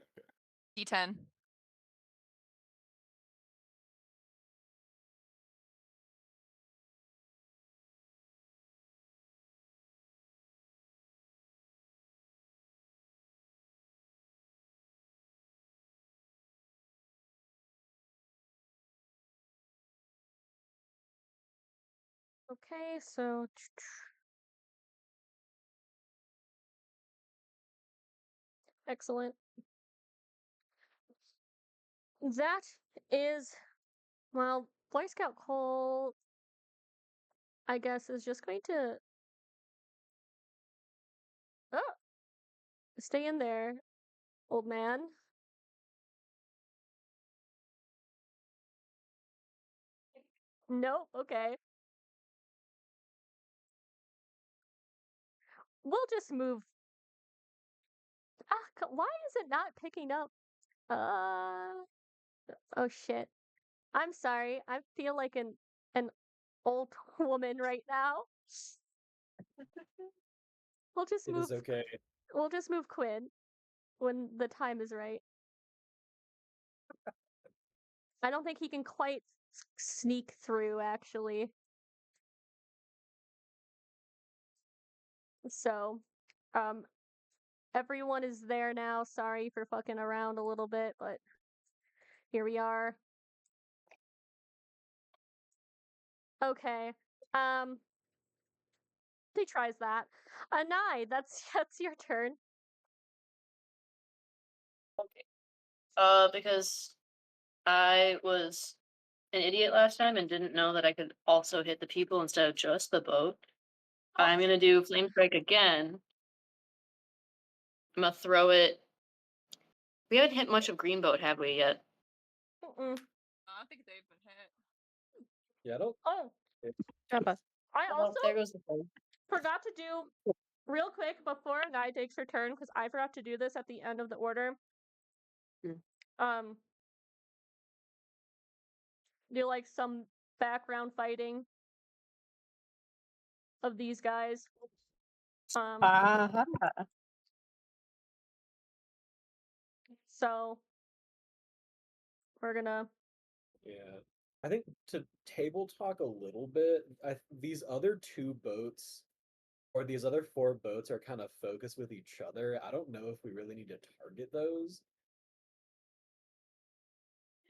D10. Okay, so... Excellent. That is... Well, Boy Scout Cole, I guess, is just going to... Oh! Stay in there, old man. Nope, okay. We'll just move... why is it not picking up? Oh shit. I'm sorry. I feel like an old woman right now. We'll just It move is okay. we'll just move Quinn when the time is right. I don't think he can quite sneak through, actually. So, everyone is there now. Sorry for fucking around a little bit, but here we are. Okay. He tries that. Anai, that's your turn. Because I was an idiot last time and didn't know that I could also hit the people instead of just the boat. I'm gonna do Flame Strike again. I'm gonna throw it. We haven't hit much of Green Boat, have we yet? Mm-mm. I think they've been hit. Yeah, I don't. Oh, Drop us. I Oh, also there goes the phone. forgot to do real quick before Anai takes her turn, because I forgot to do this at the end of the order. Do like some background fighting of these guys. So we're gonna... Yeah. I think to table talk a little bit, these other 2 boats or these other 4 boats are kind of focused with each other. I don't know if we really need to target those.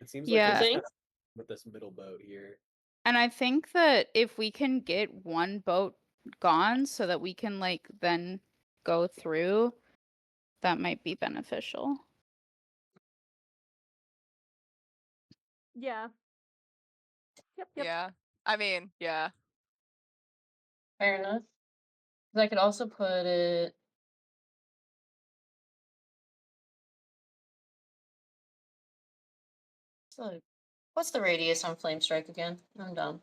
It seems like Yeah. it's Think? kind of with this middle boat here. And I think that if we can get one boat gone so that we can like then go through, that might be beneficial. Yeah. Yep. Yeah. I mean, yeah. Fair enough. 'Cause I could also put it. So, what's the radius on Flame Strike again? I'm dumb.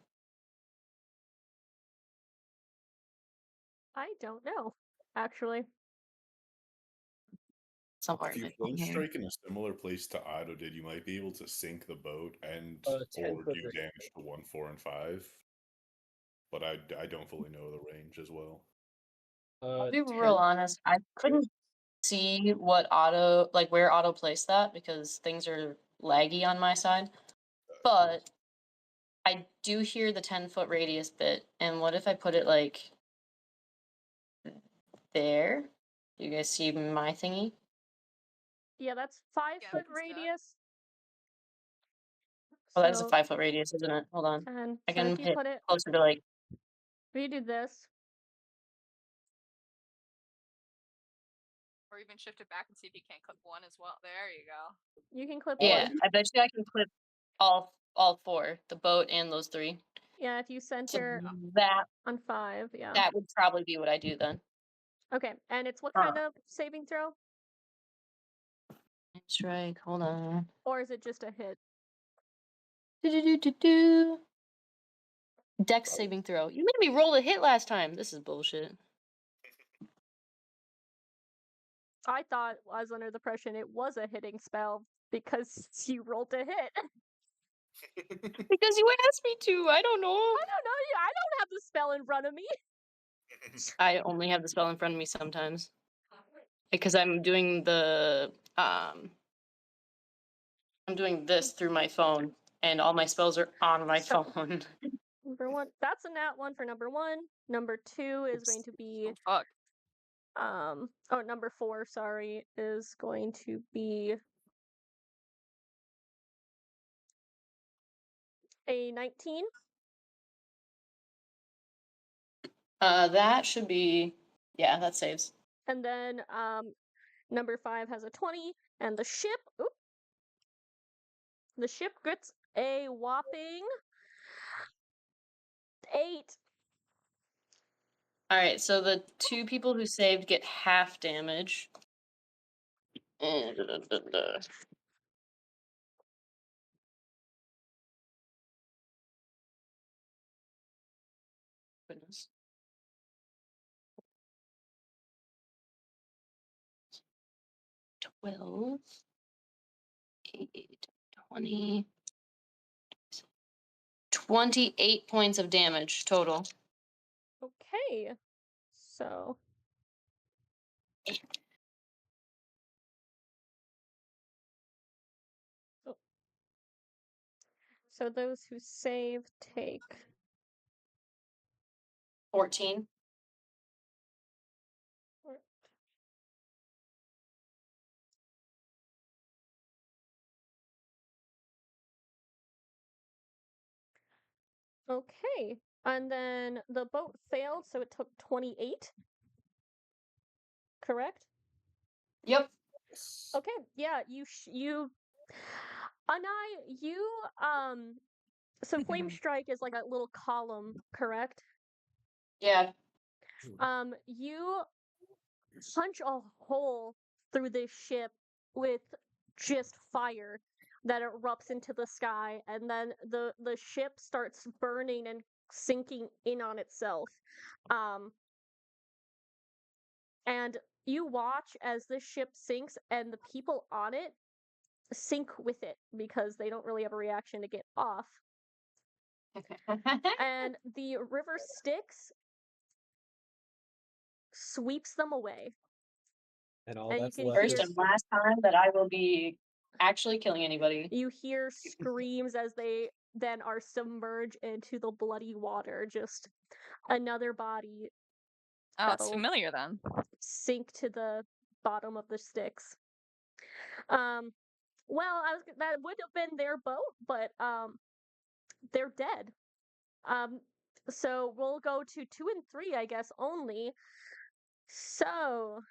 I don't know, actually. Somewhere If in you it. flame Okay. strike in a similar place to Otto did, you might be able to sink the boat and 10 or foot do range. damage to 1, 4, and 5. But I don't fully know the range as well. I'll be 10 real honest. I couldn't see what where auto placed that because things are laggy on my side. But I do hear the 10-foot radius bit, and what if I put it like there? Do you guys see my thingy? Yeah, that's 5 Yeah, foot we can see that. radius. Oh, that is a So 5-foot radius, isn't it? Hold on. 10. I So can if you hit put it, closer to like if you do this, Or even shift it back and see if you can't clip one as well. There you go. you can clip yeah. one. I bet you I can clip all 4, the boat and those 3. Yeah, if you So center that on 5, yeah. that would probably be what I do then. Okay, and it's what Huh. kind of saving throw? Strike. Hold on. Or is it just a hit? Do. Dex saving throw. You made me roll a hit last time. This is bullshit. I thought I was under the impression it was a hitting spell because you rolled a hit. Because you asked me to. I don't know. I don't know. I don't have the spell in front of me. I only have the spell in front of me sometimes. Because I'm doing the I'm doing this through my phone and all my spells are on my So- phone. Number 1. That's a nat 1 for number 1. Number 2 is going to be Oh, fuck. number 4, sorry, is going to be a 19. That should be that saves. And then number 5 has a 20, and the ship gets a whopping 8. Alright, so the 2 people who saved get half damage. Goodness. 12, 8, 20, 28 points of damage total. Okay. So So those who save take 14. Okay. And then the boat failed, so it took 28. Correct? Yep. Yes. Okay. Yeah, you Anai, you so flame strike is like a little column, correct? Yeah. You punch a hole through this ship with just fire that erupts into the sky, and then the ship starts burning and sinking in on itself. And you watch as this ship sinks and the people on it sink with it because they don't really have a reaction to get off. And the river Styx sweeps them away. And all And you that's can left First hear is and last time that I will be actually killing anybody. you hear screams as they then are submerged into the bloody water. Just another body Oh, it's that'll familiar then. sink to the bottom of the Styx. Well, that would have been their boat, but they're dead. So we'll go to 2 and 3, I guess, only. So,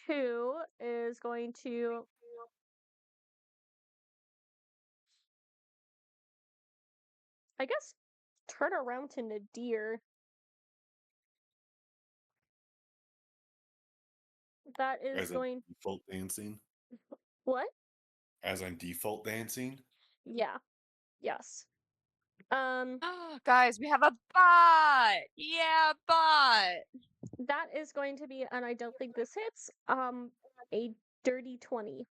2 is going to I guess turn around to Nadir. That is As I'm going default dancing. what? As I'm default dancing. Yeah. Yes. Guys, we have a bot! Yeah, bot! That is going to be, and I don't think this hits, a dirty 20.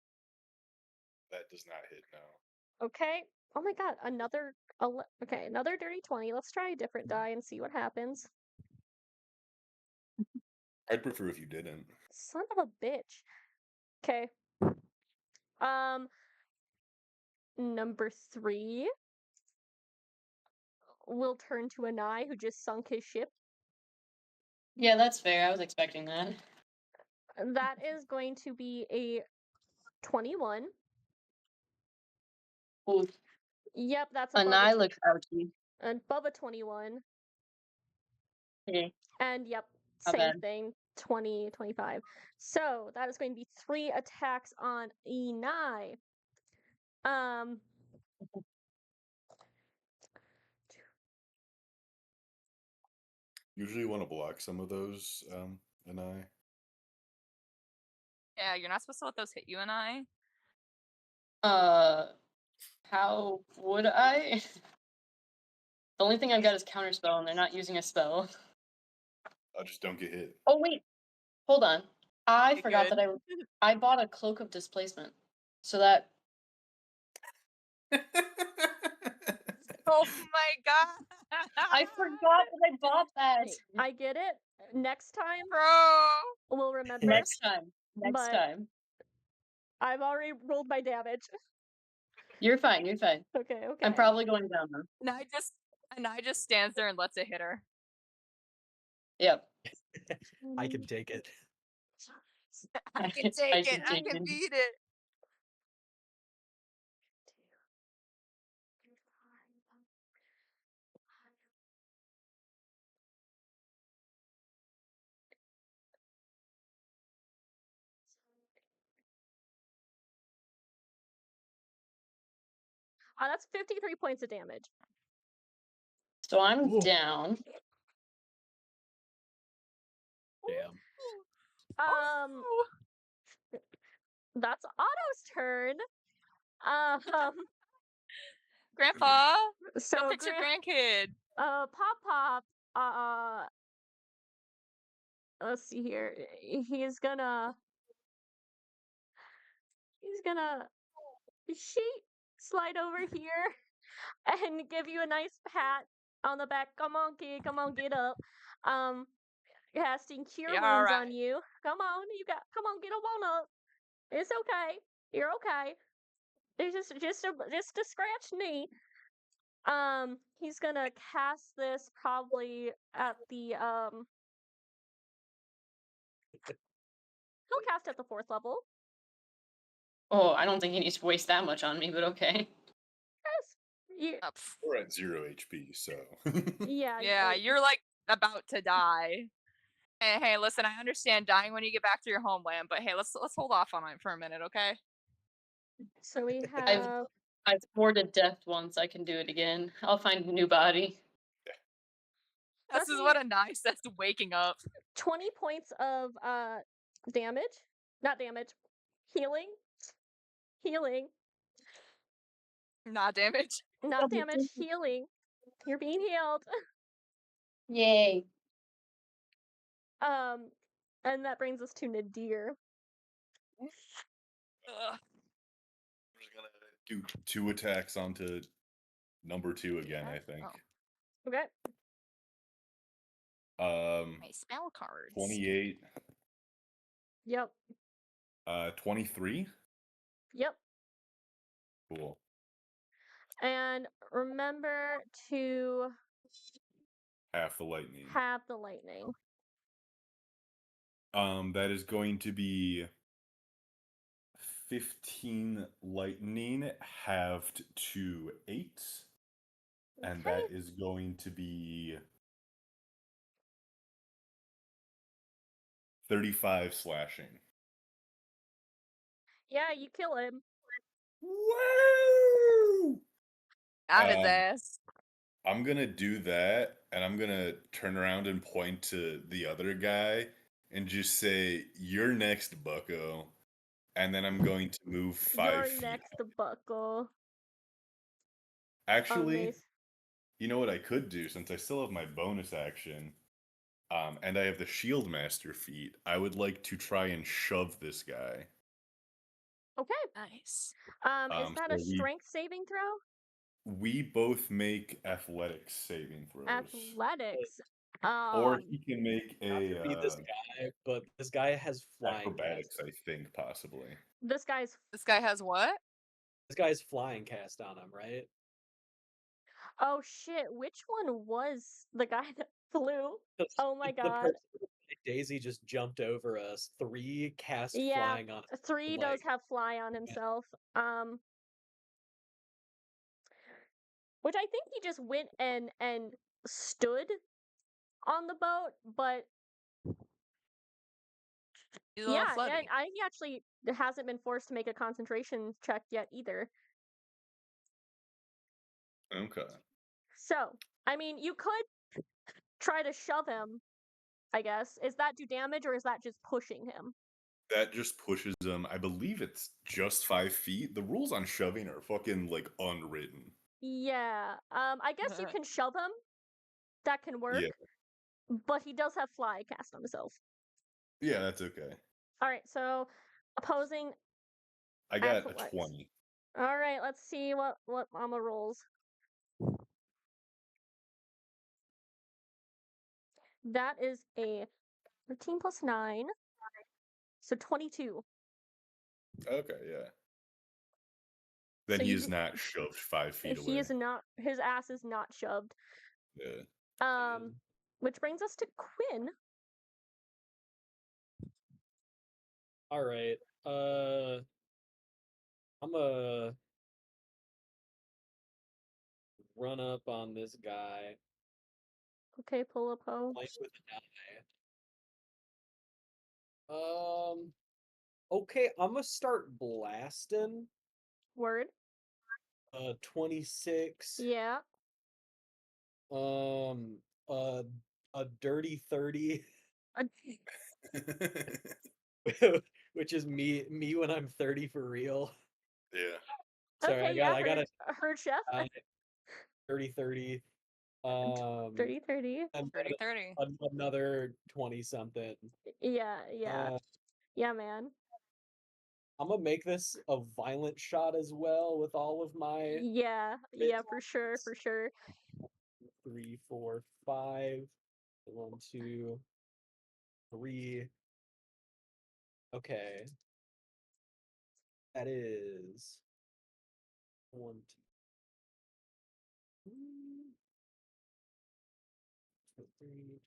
That does not hit now. Okay. Oh my god, okay, another dirty 20. Let's try a different die and see what happens. I'd prefer if you didn't. Son of a bitch. Okay. Number 3 will turn to Anai, who just sunk his ship. Yeah, that's fair. I was expecting that. That is going to be a 21. Ooh, Yep, that's Anai looks ouchy. above a 21. Okay, And yep, not same bad. thing, 20, 25. So that is going to be 3 attacks on Enai. Usually you want to block some of those, and I. Yeah, you're not supposed to let those hit you and I. How would I? The only thing I've got is counterspell, and they're not using a spell. I just don't get hit. Oh wait, hold on. I Okay, forgot good. that I bought a cloak of displacement, so that Oh my god! I forgot that I bought that. I get it. Next time, Bro! we'll remember. Next time. Next But- time. I've already rolled my damage. You're fine. You're fine. Okay. I'm probably going down though. And I just stands there and lets it hit her. Yep. I can take it. I can I take should it. I take can it. beat it. That's 53 points of damage. So I'm Ooh. down. Damn. Ooh. That's Otto's turn. Grandpa, So go fix your grandkid. Pop, let's see here. He's gonna slide over here and give you a nice pat on the back. Come on, kid. Come on, get up. Casting Cure Yeah, Wounds alright. on you. Come on, come on, get on up. It's okay. You're okay. It's just a scratch knee. He's gonna cast this probably at the He'll cast at the 4th level. Oh, I don't think he needs to waste that much on me, but okay. Yes. Oh, pff. We're at 0 HP, so. Yeah. Yeah, you're like about to die. Hey, listen, I understand dying when you get back to your homeland, but hey, let's hold off on it for a minute, okay? So we have I've thwarted death once. I can do it again. I'll find a new body. This is what a nice that's waking up. 20 points of damage. Not damage. Healing. Not damage. Not damage. Healing. You're being healed. Yay. And that brings us to Nadir. Ugh. We're just gonna do 2 attacks onto number 2 again, I think. Okay. My spell cards. 28. Yep. 23. Yep. Cool. And remember to Half the lightning. have the lightning. That is going to be 15 lightning halved to 8. And that Okay. is going to be 35 slashing. Yeah, you kill him. Woo! Out his Um, ass. I'm gonna do that, and I'm gonna turn around and point to the other guy and just say, "You're next, bucko." And then I'm going to move 5 You're feet. next, buckle. Actually, Amazing. you know what I could do, since I still have my bonus action, and I have the Shield Master feat, I would like to try and shove this guy. Okay. Nice. Is that a so we- strength saving throw? we both make athletics saving throws. Athletics. Or he can make Not to be this a guy, but this guy has flying acrobatics, cast. I think, possibly. This guy's This guy has what? This guy's flying cast on him, right? oh shit, which one was the guy that flew? The- Oh my the god. person who played Daisy just jumped over us. 3 cast Yeah, flying on him. 3 does like- have fly on himself. Which I think he just went and stood on the boat, but He's a little yeah, floaty. and he actually hasn't been forced to make a concentration check yet either. Okay. So, I mean, you could try to shove him, I guess. Is that do damage or is that just pushing him? That just pushes him. I believe it's just 5 feet. The rules on shoving are fucking like unwritten. Yeah. I guess you can shove him. That can work. Yeah. But he does have fly cast on himself. Yeah, that's okay. All right, so opposing. I got Athletics. a 20. All right, let's see what Mama rolls. That is a 13 plus 9, so 22. Okay, yeah. Then So he you is can- not shoved 5 feet away. He is not. His ass is not shoved. Yeah. Which brings us to Quinn. All right. I'm gonna run up on this guy. Okay, pull up hoe. Fight with a die. Okay, I'm gonna start blasting. Word. 26. Yeah. A dirty 30, Uh, which is me when I'm 30 for real. Yeah. Sorry, okay, I got a Herd chef. 30. 30-30. And 30-30. another 20 something. Yeah. Yeah, man. I'm gonna make this a violent shot as well with all of my Yeah, for sure. 3, 4, 5. 1, 2, 3. Okay. That is 1, 2, 3,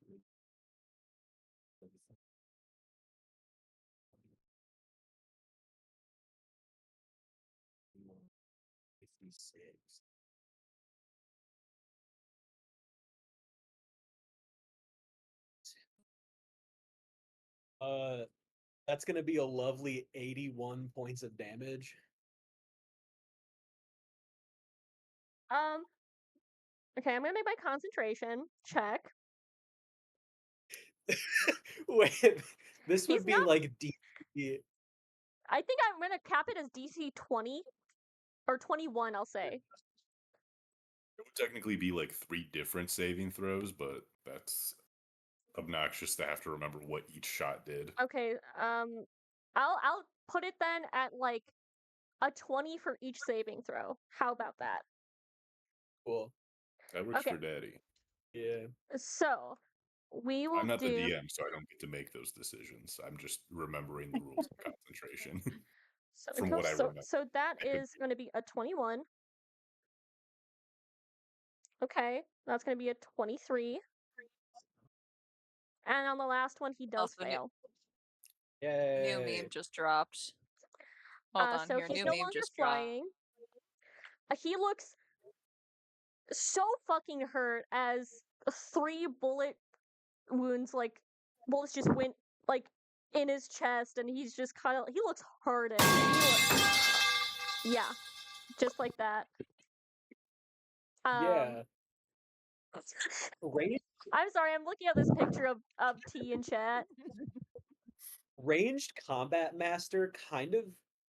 56. That's gonna be a lovely 81 points of damage. Okay, I'm gonna make my concentration check. Wait, this would He's be not- like I think I'm gonna cap it as DC 20 or 21. I'll say. It would technically be like 3 different saving throws, but that's obnoxious to have to remember what each shot did. Okay. I'll put it then at like a 20 for each saving throw. How about that? cool. That works Okay. for Daddy. Yeah. So we will I'm not do. the DM, so I don't get to make those decisions. I'm just remembering the rules of concentration. So, from what I remember. so that is going to be a 21. Okay, that's going to be a 23. And on the last one, he does Also, fail. Yay. New meme just dropped. Hold on So here. he's New no meme longer just dropped. flying. He looks so fucking hurt as 3 bullet wounds, like bullets just went like in his chest, and he's just kind of he looks hurted. Yeah, just like that. Yeah. Ranged, I'm sorry, I'm looking at this picture of T in chat. ranged combat master kind of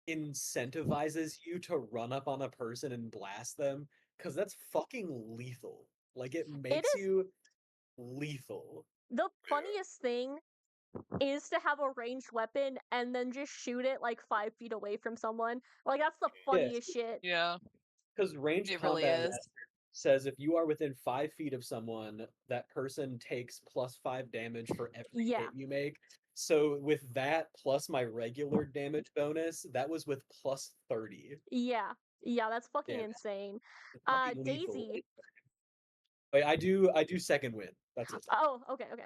incentivizes you to run up on a person and blast them because that's fucking lethal. Like it makes is- you lethal. The funniest thing is to have a ranged weapon and then just shoot it like 5 feet away from someone. Like that's the funniest shit. Yeah. Because ranged It really combat is. master says if you are within 5 feet of someone, that person takes +5 damage for every Yeah. hit you make. So with that plus my regular damage bonus, that was with +30. Yeah. Yeah, that's fucking Damn it. insane. Fucking lethal. Daisy. Wait, I do second wind. That's it. Oh, okay, okay.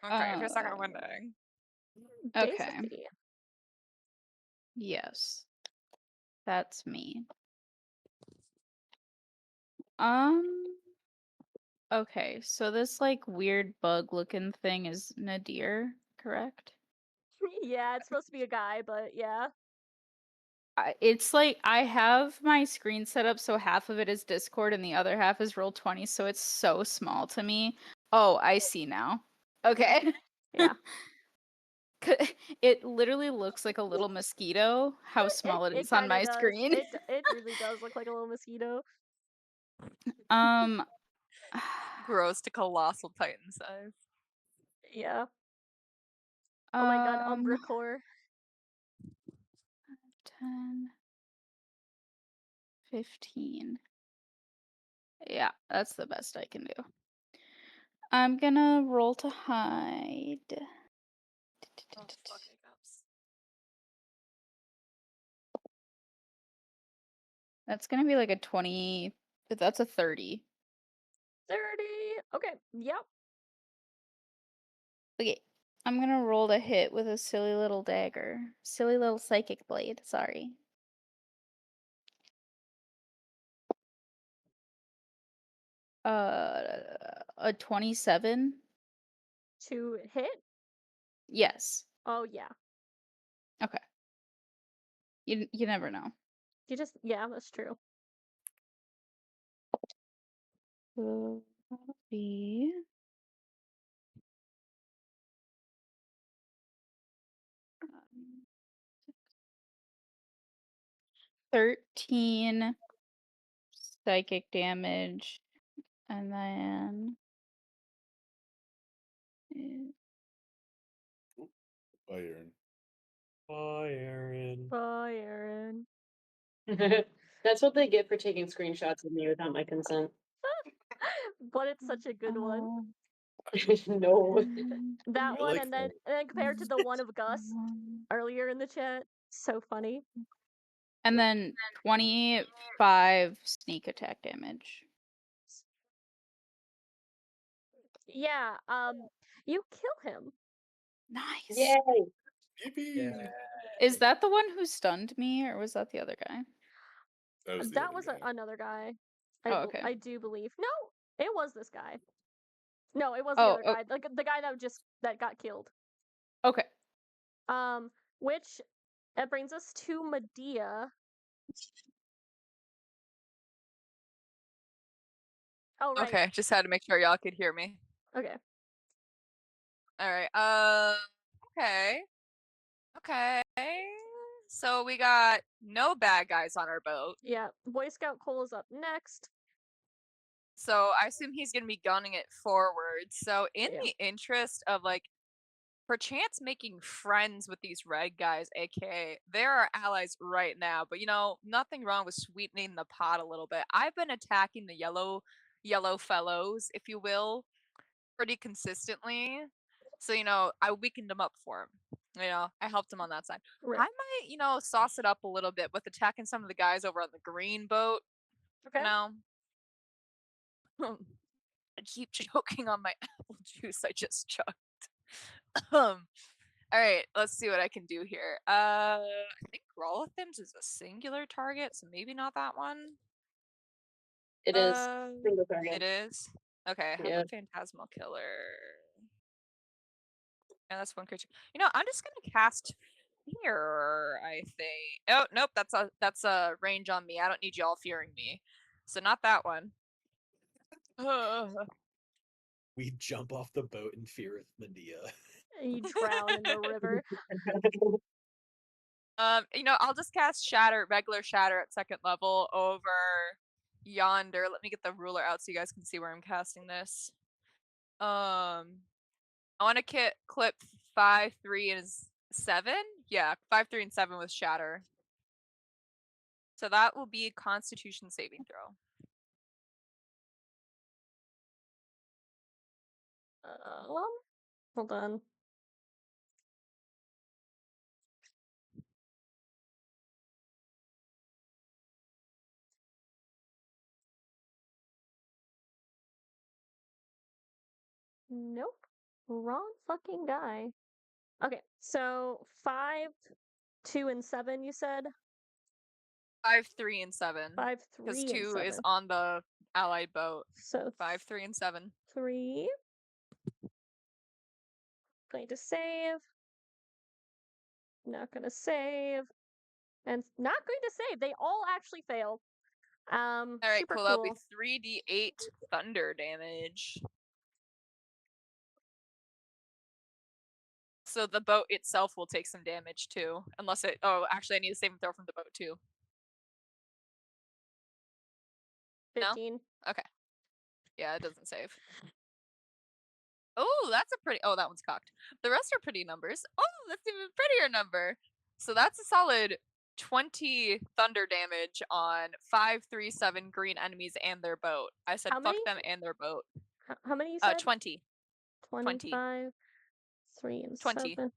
Okay, if you're second winding. Okay. Daisy. Yes. That's me. Okay, so this like weird bug looking thing is Nadir, correct? Yeah, it's supposed to be a guy, but yeah. It's like I have my screen set up so half of it is Discord and the other half is Roll20, so it's so small to me. Oh, I see now. Okay. Yeah. It literally looks like a little mosquito, how small it is on kinda my does. screen. It really does look like a little mosquito. Grows to colossal titan size. Yeah. Oh my god, Umbra Core. 10, 15. Yeah, that's the best I can do. I'm gonna roll to hide. Oh, fuck, hiccups. That's gonna be like a 20. That's a 30. 30. Okay. Yep. Okay, I'm gonna roll to hit with a silly little dagger. Silly little psychic blade, sorry. A 27? To hit? Yes. Oh yeah. Okay. You never know. Yeah, that's true. So that'll be 13 psychic damage, and then Bye, Aaron. Bye, Aaron. Bye, Aaron. That's what they get for taking screenshots of me without my consent. But it's such a good one. No. That I one, like and then compared to the one of Gus earlier in the chat, so funny. And then 25 sneak attack damage. Yeah. You kill him. Nice. Yay! Yeah. Is that the one who stunned me, or was that the other guy? That was another guy. Oh, okay. I do believe. No, it was this guy. No, it was the Oh, other guy. Like the guy that got killed. Okay. Which that brings us to Medea. Oh right. Okay, just had to make sure y'all could hear me. Okay. Alright, okay. Okay. So we got no bad guys on our boat. Yeah. Boy Scout Cole is up next. So I assume he's gonna be gunning it forward. So in Yeah. the interest of like perchance making friends with these red guys, aka they're our allies right now, but you know, nothing wrong with sweetening the pot a little bit. I've been attacking the yellow fellows, if you will, pretty consistently. So, you know, I weakened them up for him. You know, I helped him on that side. Right. I might, you know, sauce it up a little bit with attacking some of the guys over on the green boat. Okay. You know, I keep choking on my apple juice I just chugged. All right, let's see what I can do here. I think Rolothims is a singular target, so maybe not that one. It is single target. It is. Okay, how Yeah. about Phantasmal Killer? Yeah, that's one creature. You know, I'm just gonna cast Fear, I think. Oh nope, that's a range on me. I don't need y'all fearing me. So not that one. We jump off the boat in fear of Medea. And you drown in the river. You know, I'll just cast regular shatter at second level over yonder. Let me get the ruler out so you guys can see where I'm casting this. I want to clip 5, 3, and 7. Yeah, 5, 3, and 7 with shatter. So that will be a Constitution saving throw. Hold on. Nope. Wrong fucking guy. Okay, so 5, 2, and 7, you said? 5, 3, and 7. 5, Because 3, and 2 7. is on the allied boat. So 5, 3, and 7. 3. Going to save. Not gonna save. And not going to save. They all actually failed. Alright, Super cool. cool. That'll be 3d8 thunder damage. So the boat itself will take some damage too. Unless it. Oh, actually, I need a saving throw from the boat too. No? 15. Yeah, it doesn't save. Oh, that's a pretty. Oh, that one's cocked. The rest are pretty numbers. Oh, that's even prettier number. So that's a solid 20 thunder damage on 5, 3, 7 green enemies and their boat. I said How fuck many? them and their boat. How many you said? 20. 25, 3, and 20. 7.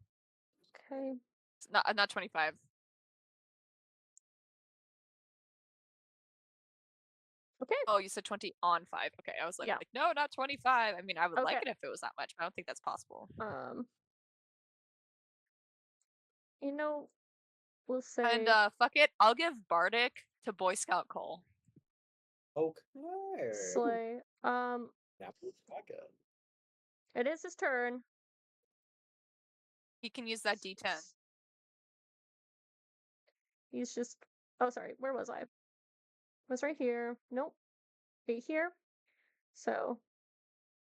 Okay. Not 25. Okay. Oh, you said 20 on 5. Okay, I was like, Yeah. no, not 25. I mean, I would like Okay. it if it was that much, but I don't think that's possible. You know, we'll say And fuck it, I'll give Bardic to Boy Scout Cole. Okay. Slay. Now put back up. It is his turn. He can use that D10. He's just. Oh, sorry. Where was I? Was right here. Nope. Right here. So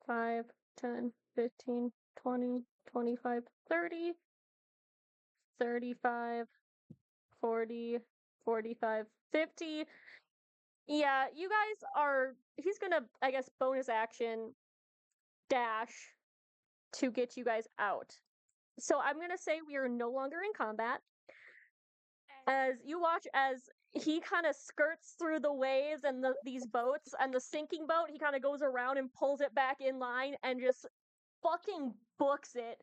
5, 10, 15, 20, 25, 30, 35, 40, 45, 50. Yeah, you guys are. He's gonna, I guess, bonus action dash to get you guys out. So I'm gonna say we are no longer in combat. As you watch as he kind of skirts through the waves and these boats and the sinking boat, he kind of goes around and pulls it back in line and just fucking books it.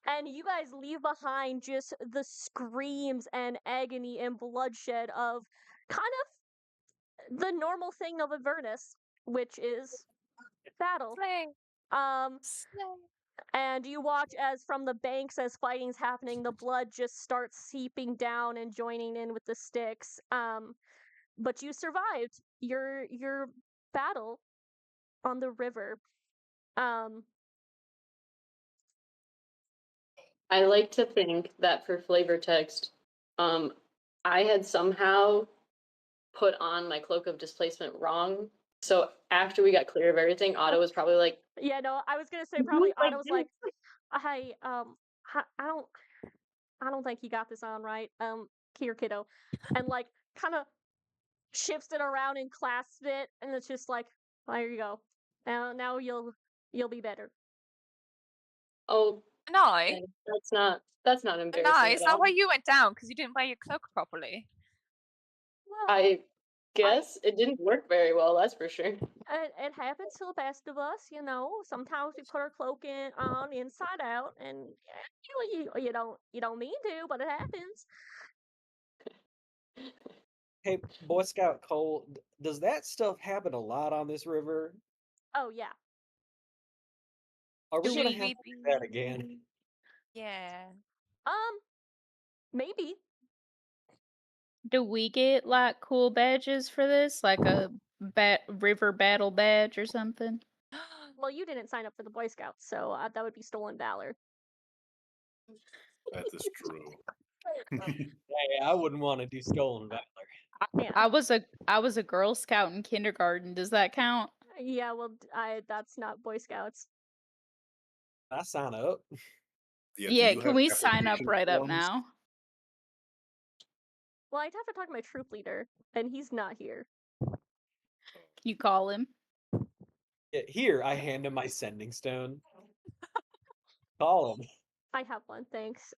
And you guys leave behind just the screams and agony and bloodshed of kind of the normal thing of Avernus, which is battle. Slay. Slay. And you watch as from the banks, as fighting's happening, the blood just starts seeping down and joining in with the sticks. But you survived your battle on the river. I like to think that for flavor text, I had somehow put on my cloak of displacement wrong. So after we got clear of everything, Otto was probably like, Yeah, no, I was gonna say "You probably like Otto's this?" like, "Hey, I don't think you got this on right, here, kiddo," and like kind of shifts it around and clasps it, and it's just like, there you go. Now you'll be better. Oh, Nice. okay, that's not embarrassing Nice. at That's all. why you went down, because you didn't wear your cloak properly. Well, I guess it didn't work very well, that's for sure. it happens to the best of us, you know. Sometimes we put our cloak on inside out, and you don't mean to, but it happens. Hey, Boy Scout Cole, does that stuff happen a lot on this river? Oh yeah. Are we Should gonna we have to do that again? Yeah. Maybe. Do we get like cool badges for this, like a river battle badge or something? Well, you didn't sign up for the Boy Scouts, so that would be stolen valor. That is true. Hey, I wouldn't want to do stolen valor. Yeah. I was a Girl Scout in kindergarten. Does that count? Yeah, well, that's not Boy Scouts. I sign up. Yeah, Yeah, do you can have we sign up application right up forms? now? Well, I'd have to talk to my troop leader, and he's not here. You call him. Yeah, here, I hand him my sending stone. Call him. I have one, thanks.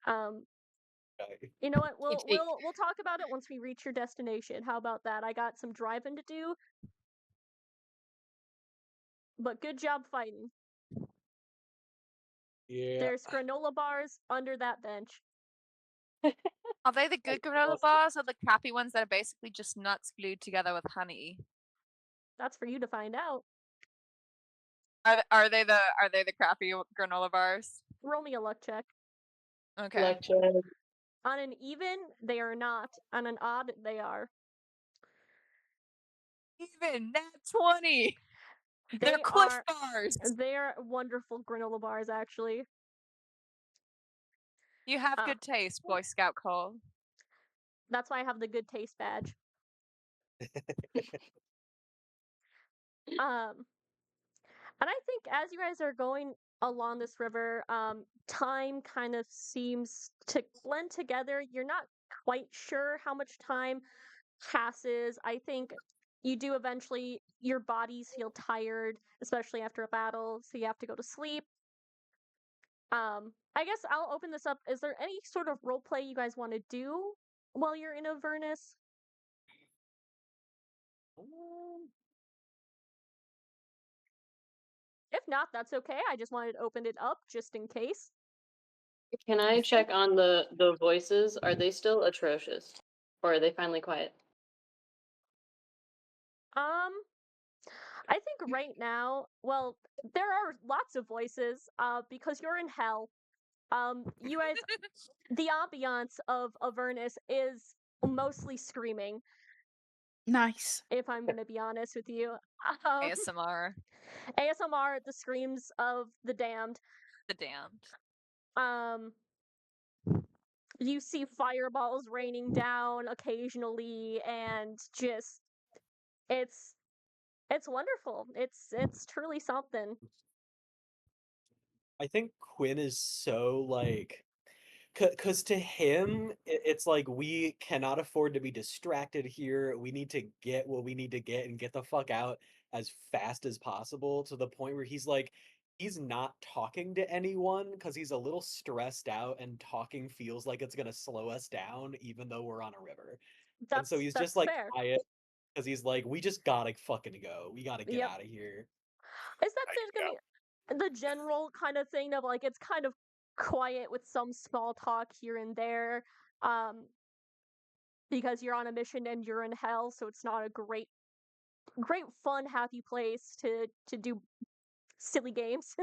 Okay. You know what? We'll It- we'll talk about it once we reach your destination. How about that? I got some driving to do, but good job fighting. Yeah. There's granola bars under that bench. Are they the good granola also- bars or the crappy ones that are basically just nuts glued together with honey? That's for you to find out. Are they the crappy granola bars? Roll me a luck check. Okay. Lecture. On an even, they are not. On an odd, they are. Even nat 20. They They're Cliff are. bars. They're wonderful granola bars, actually. You have Uh, good taste, Boy Scout Cole. That's why I have the good taste badge. And I think as you guys are going along this river, time kind of seems to blend together. You're not quite sure how much time passes. I think you do eventually, your bodies feel tired, especially after a battle, so you have to go to sleep. I guess I'll open this up. Is there any sort of role play you guys want to do while you're in Avernus? If not, that's okay. I just wanted to open it up just in case. Can I check on the voices? Are they still atrocious, or are they finally quiet? I think right now, well, there are lots of voices, because you're in hell. You guys, the ambiance of Avernus is mostly screaming, Nice. if I'm gonna be honest with you. Um, ASMR. ASMR, the screams of the damned. The damned. Um, you see fireballs raining down occasionally, and just it's wonderful. It's truly something. I think Quinn is so like, because to him, it's like we cannot afford to be distracted here. We need to get what we need to get and get the fuck out as fast as possible, to the point where he's like, he's not talking to anyone because he's a little stressed out, and talking feels like it's gonna slow us down, even though we're on a river. And so he's That's just like fair. quiet because he's like, we just gotta fucking go. We gotta get Yep. out of here. Is that there's gonna be the general kind of thing of like it's kind of quiet with some small talk here and there, because you're on a mission and you're in hell, so it's not a great fun happy place to do silly games.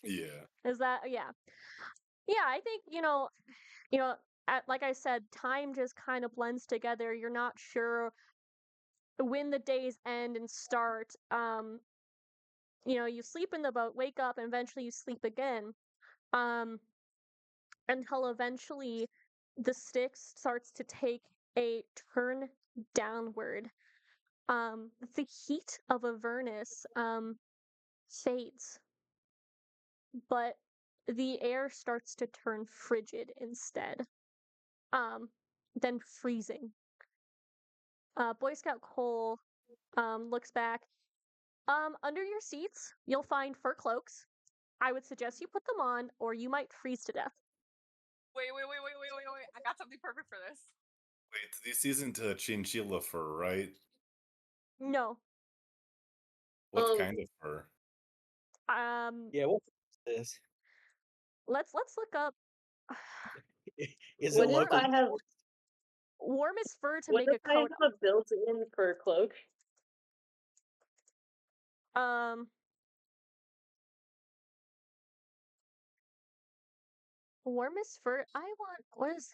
Yeah. Is that yeah, I think like I said, time just kind of blends together. You're not sure when the days end and start. You sleep in the boat, wake up, and eventually you sleep again. Um, until eventually the stick starts to take a turn downward. The heat of Avernus fades, but the air starts to turn frigid instead. Then freezing. Boy Scout Cole looks back. Under your seats, you'll find fur cloaks. I would suggest you put them on, or you might freeze to death. Wait. I got something perfect for this. Wait, this isn't a chinchilla fur, right? No. What kind of fur? Yeah, what's this? Let's look up. Is What it if local? I have Warmest fur to what make if a I coat. have a built-in fur cloak? Warmest fur. I want. What is?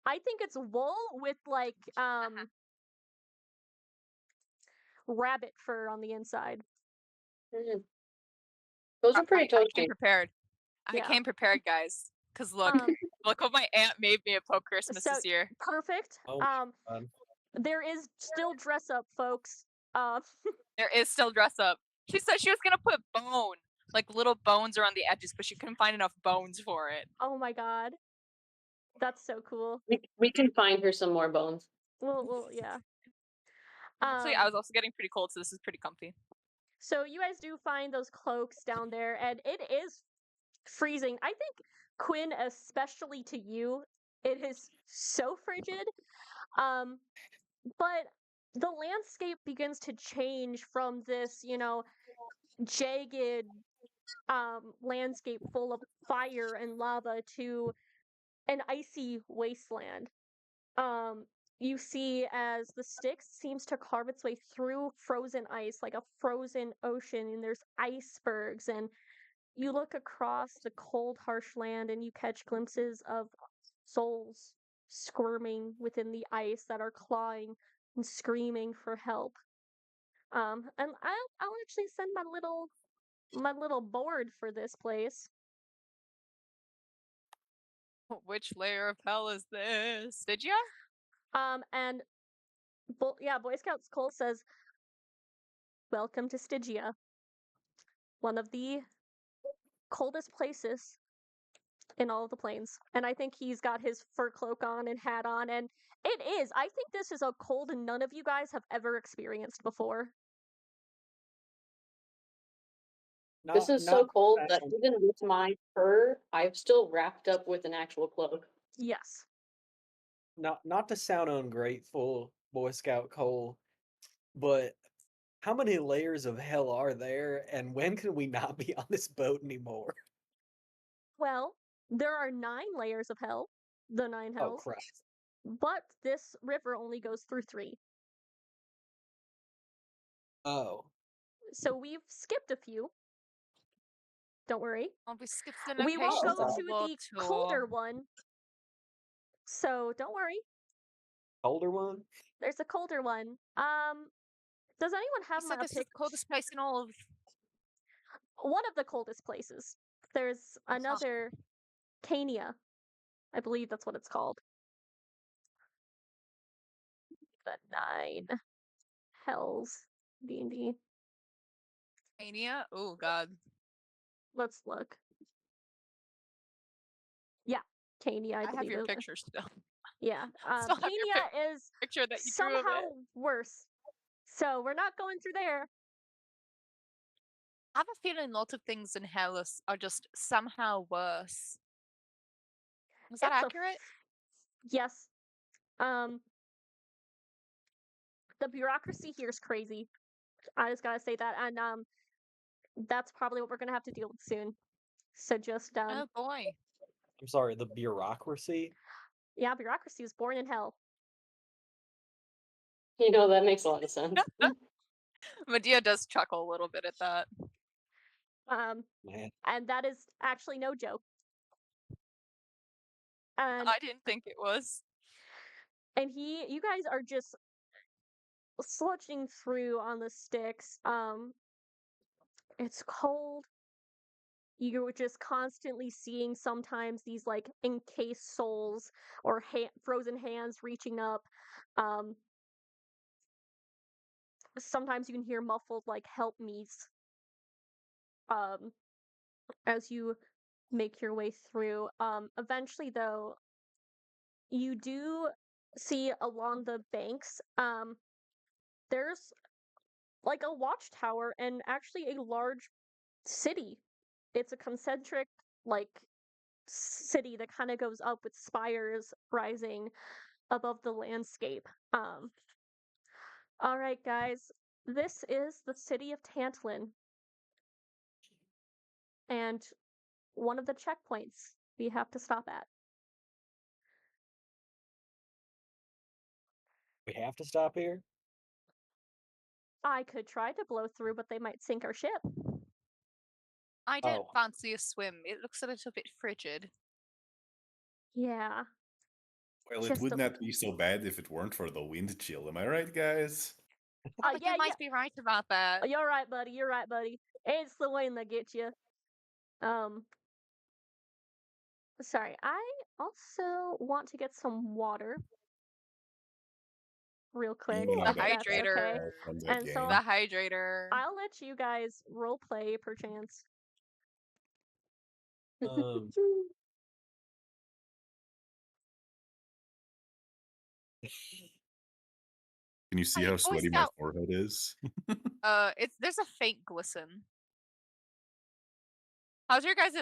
I think it's wool with like rabbit fur on the inside. Those are pretty I toasty. came prepared. I Yeah. came prepared, guys. Cause look, Um, look what my aunt made me at Poke Christmas so this year. perfect. Oh my God. There is still dress up, folks. There is still dress up. She said she was gonna put bone, like little bones around the edges, but she couldn't find enough bones for it. Oh my god, that's so cool. We can find her some more bones. Well, yeah. Actually, I was also getting pretty cold, so this is pretty comfy. So you guys do find those cloaks down there, and it is freezing. I think Quinn, especially to you, it is so frigid. Um, but the landscape begins to change from this, jagged landscape full of fire and lava to an icy wasteland. You see as the Styx seems to carve its way through frozen ice like a frozen ocean, and there's icebergs, and you look across the cold, harsh land and you catch glimpses of souls squirming within the ice that are clawing and screaming for help. And I'll actually send my little board for this place. Which layer of hell is this? Did ya? And Boy Scouts Cole says, "Welcome to Stygia, one of the coldest places in all of the plains." And I think he's got his fur cloak on and hat on, and it is. I think this is a cold none of you guys have ever experienced before. This Not is so not cold that sound- even with my fur, I'm still wrapped up with an actual cloak. Yes. not to sound ungrateful, Boy Scout Cole, but how many layers of hell are there, and when can we not be on this boat anymore? Well, there are 9 layers of hell, the 9 Oh hells, crap! but this river only goes through 3. Oh, So we've skipped a few. Don't worry. Oh, we skipped the We will locations go on to the world the tour. colder one. So don't worry. colder one. There's a colder one. Does anyone You have said this is the coldest place in all of. one of the coldest places? There's another Cania. I believe that's what it's called. The 9 hells D&D. Mania? Oh god. Let's look. Yeah, Cania, I I have believe your it. picture still. Yeah, Still have your Cania is picture that you drew of somehow it. worse. So we're not going through there. I have a feeling lots of things in hell are just somehow worse. Is that It's a accurate? Yes. The bureaucracy here is crazy. I just gotta say that, and that's probably what we're gonna have to deal with soon. So just Oh boy. I'm sorry, the bureaucracy. yeah, bureaucracy was born in hell. You know, that makes a lot of sense. Medea does chuckle a little bit at that. Man, And that is actually no joke. And I didn't think it was. you guys are just sludging through on the Styx. It's cold. You're just constantly seeing sometimes these like encased souls or frozen hands reaching up. Sometimes you can hear muffled like "help me's" as you make your way through. Eventually, though, you do see along the banks. There's like a watchtower and actually a large city. It's a concentric like city that kind of goes up with spires rising above the landscape. All right, guys, this is the city of Tantalin, and one of the checkpoints we have to stop at. we have to stop here. I could try to blow through, but they might sink our ship. I don't Oh. fancy a swim. It looks a little bit frigid. Yeah. Well, Just it would not be so bad if it weren't for the wind chill. Am I right, guys? Oh, yeah, you might be right about that. You're right, buddy. You're right, buddy. It's the wind that gets you. Sorry. I also want to get some water, real quick. Hang on, The I got hydrator. all from that And so game. The hydrator. I'll let you guys role play, perchance. Um, Can you see Hi, how Boy sweaty my Scout. forehead is? There's a faint glisten. How's your guys'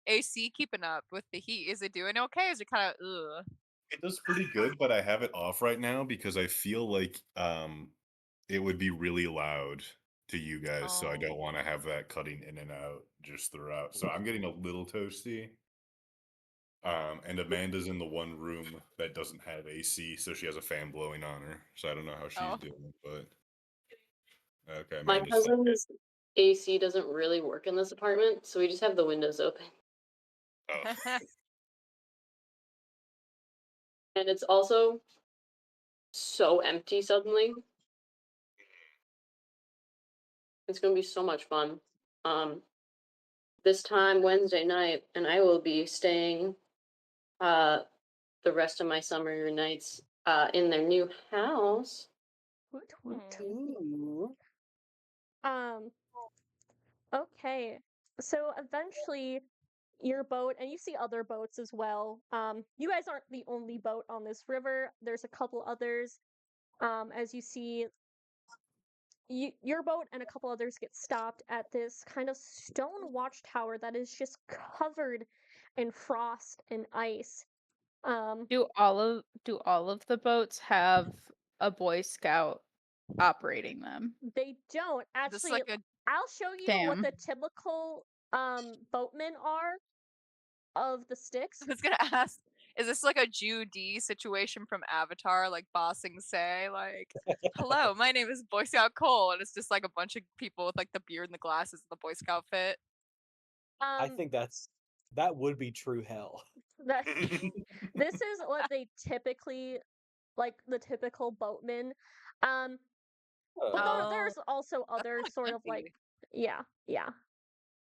AC keeping up with the heat? Is it doing okay? Is it kind of ugh? It does pretty good, but I have it off right now because I feel like it would be really loud to you guys, so I don't want to have that cutting in and out just throughout. So I'm getting a little toasty. And Amanda's in the one room that doesn't have AC, so she has a fan blowing on her. So I don't know how she's Oh. doing, but okay, My Amanda's cousin's AC doesn't really work in this apartment, so we just have the windows open. oh. And it's also so empty suddenly. It's gonna be so much fun. This time Wednesday night, and I will be staying the rest of my summer nights in their new house. Woot woot. Ooh. Okay. So eventually your boat, and you see other boats as well. You guys aren't the only boat on this river. There's a couple others. As you see, your boat and a couple others get stopped at this kind of stone watchtower that is just covered in frost and ice. Do all of the boats have a Boy Scout operating them? They don't Just actually. like a I'll show you what Damn. the typical boatmen are of the sticks. I was gonna ask, is this like a Judy situation from Avatar, like Bossing Say, like, hello, my name is Boy Scout Cole, and it's just like a bunch of people with like the beard and the glasses and the Boy Scout fit. I think that would be true hell. That this is what they typically like the typical boatman. But Oh. there's also other kinda sort of like creepy. yeah.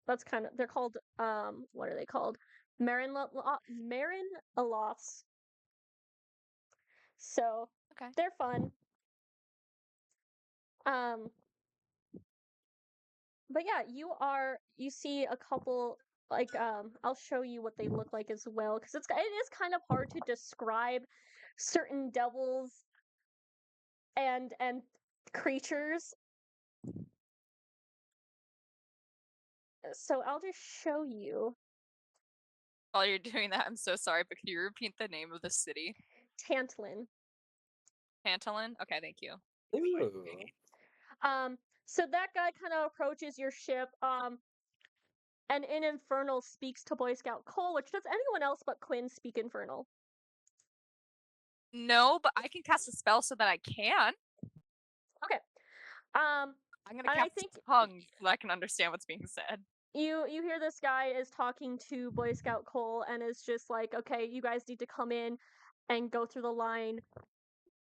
That's kind of they're called what are they called? Marin Alofs. So Okay. they're fun. But yeah, you see a couple like I'll show you what they look like as well because it is kind of hard to describe certain devils and creatures. So I'll just show you While you're doing that, I'm so sorry, but can you repeat the name of the city? Tantalin. Tantalin? Okay, thank you. Ooh. So that guy kind of approaches your ship. And in Infernal speaks to Boy Scout Cole, which does anyone else but Quinn speak Infernal? No, but I can cast a spell so that I can. Okay. I'm gonna and I cast think tongue so that I can understand what's being said. you hear this guy is talking to Boy Scout Cole and is just like, okay, you guys need to come in and go through the line.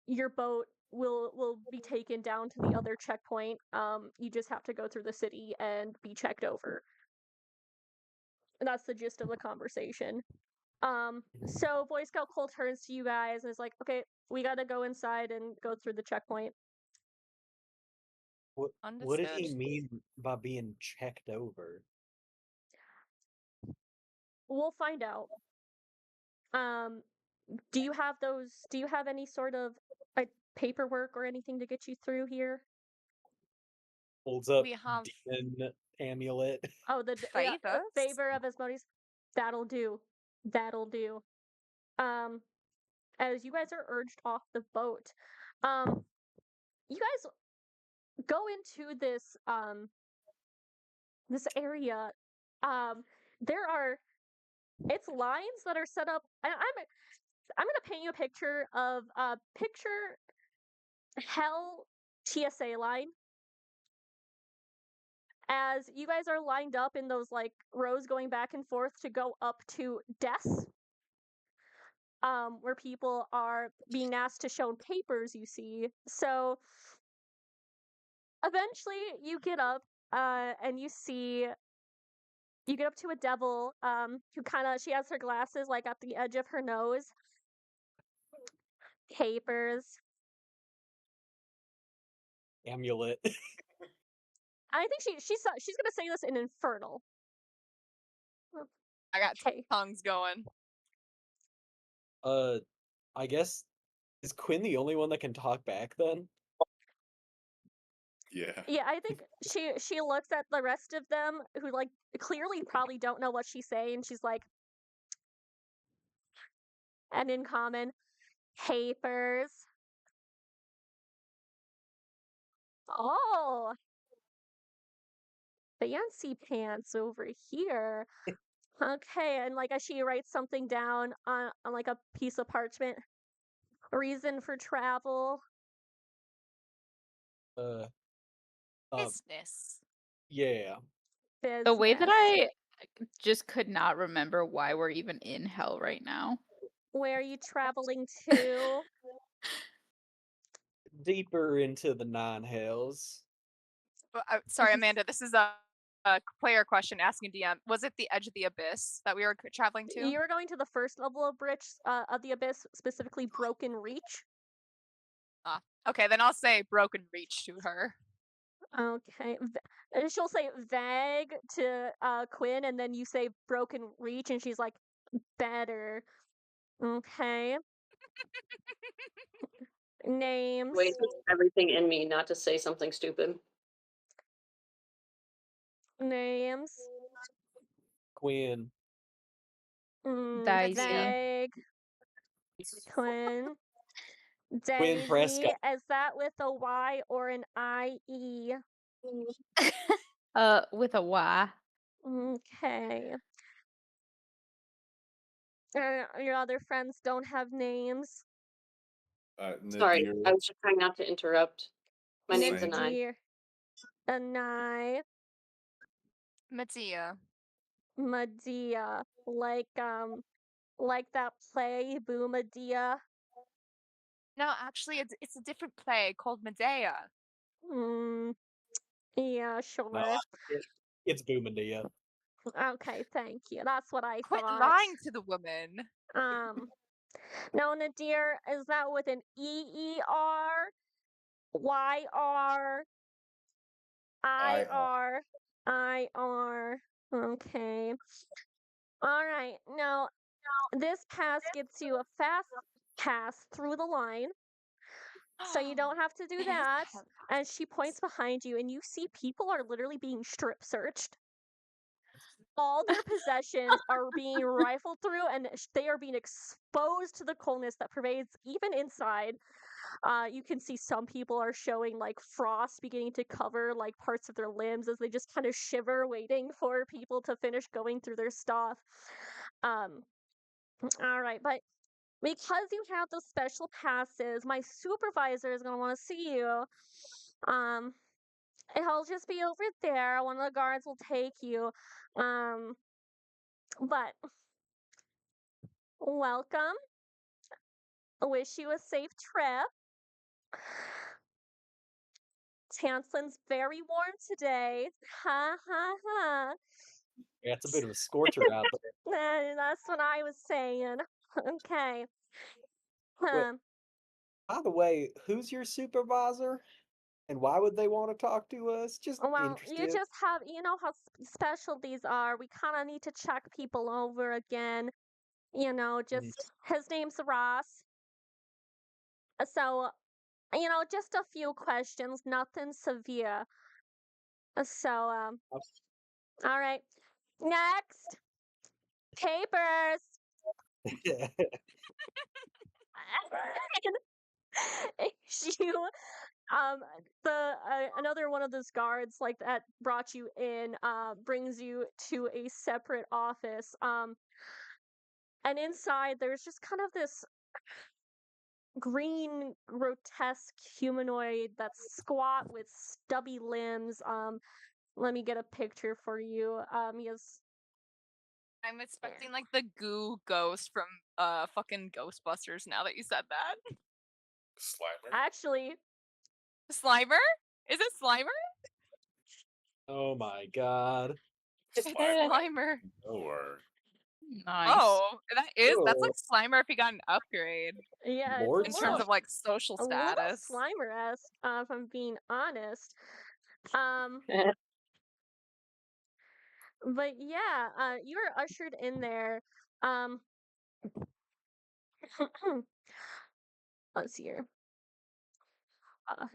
Your boat will be taken down to the other checkpoint. You just have to go through the city and be checked over. And that's the gist of the conversation. So Boy Scout Cole turns to you guys and is like, okay, we gotta go inside and go through the checkpoint. What did he Understood. mean by being checked over? We'll find out. Do you have any sort of like paperwork or anything to get you through here? Holds up We have demon amulet. Oh, the favors. favor of Asmodeus. That'll do. That'll do. As you guys are urged off the boat, you guys go into this area. There are it's lines that are set up. I'm gonna paint you a picture of picture hell TSA line. As you guys are lined up in those like rows going back and forth to go up to desks, where people are being asked to show papers, you see. So eventually you get up and you get up to a devil who she has her glasses like at the edge of her nose. Papers. Amulet. I think she's gonna say this in Infernal. I got Okay. tongues going. I guess is Quinn the only one that can talk back then? Yeah. Yeah, I think she looks at the rest of them who like clearly probably don't know what she's saying. She's like, and in common, papers. Oh, fancy pants over here. Okay, and like as she writes something down on like a piece of parchment, reason for travel. Uh, Business. yeah. The way that Business. I just could not remember why we're even in hell right now. Where are you traveling to? Deeper into the nine hells. Sorry, Amanda. This is a player question asking DM. Was it the edge of the abyss that we were traveling to? You're going to the first level of bridge of the abyss, specifically Broken Reach. Okay, then I'll say broken reach to her. Okay, and she'll say vague to Quinn, and then you say Broken Reach, and she's like, better. Okay. Names. Wait, it's everything in me not to say something stupid. Names. Quinn. Daisy. Vague. Quinn. Quinn Daisy. Prescott. Is that with a Y or an IE? With a Y. Okay. Your other friends don't have names. Sorry, Nadir, I was just trying not to interrupt. My name's Same. Anai. Nadir. Anai. Medea. Medea. Like that play, Boo Medea. No, actually, it's a different play called Medea. Yeah, sure. No, it's Boomadia. Okay, thank you. That's what I Quit thought. lying to the woman. No, Nadir, is that with an EER, YR, IR, IR? Okay. All right. Now, this pass gets you a fast pass through the line, so you don't have to do that. And she points behind you, and you see people are literally being strip searched. All their possessions are being rifled through, and they are being exposed to the coldness that pervades even inside. You can see some people are showing like frost beginning to cover like parts of their limbs as they just kind of shiver, waiting for people to finish going through their stuff. All right, but because you have those special passes, my supervisor is gonna want to see you. He'll just be over there. One of the guards will take you. But welcome. I wish you a safe trip. Tanslin's very warm today. Ha ha ha. Yeah, it's a bit of a scorcher out there. That's what I was saying. Okay. Wait, by the way, who's your supervisor? And why would they want to talk to us? Just Well, you interested. just have, you know how special these are. We kind of need to check people over again. You know, just his name's Ross. So, you know, just a few questions, nothing severe. So, all right. Next, papers. You, the another one of those guards like that brought you in, brings you to a separate office. And inside there's just kind of this green, grotesque humanoid that's squat with stubby limbs. Let me get a picture for you. He has I'm expecting like the goo ghost from fucking Ghostbusters now that you said that. Slimer. actually Slimer? Is it Slimer? Oh my god. Slimer. Or Nice. Oh, that's like Oh. Slimer if he got an upgrade yeah, it's Lord in a terms little, of like social a little status. Slimer-esque, if I'm being honest. But yeah, you were ushered in there. Let's see here.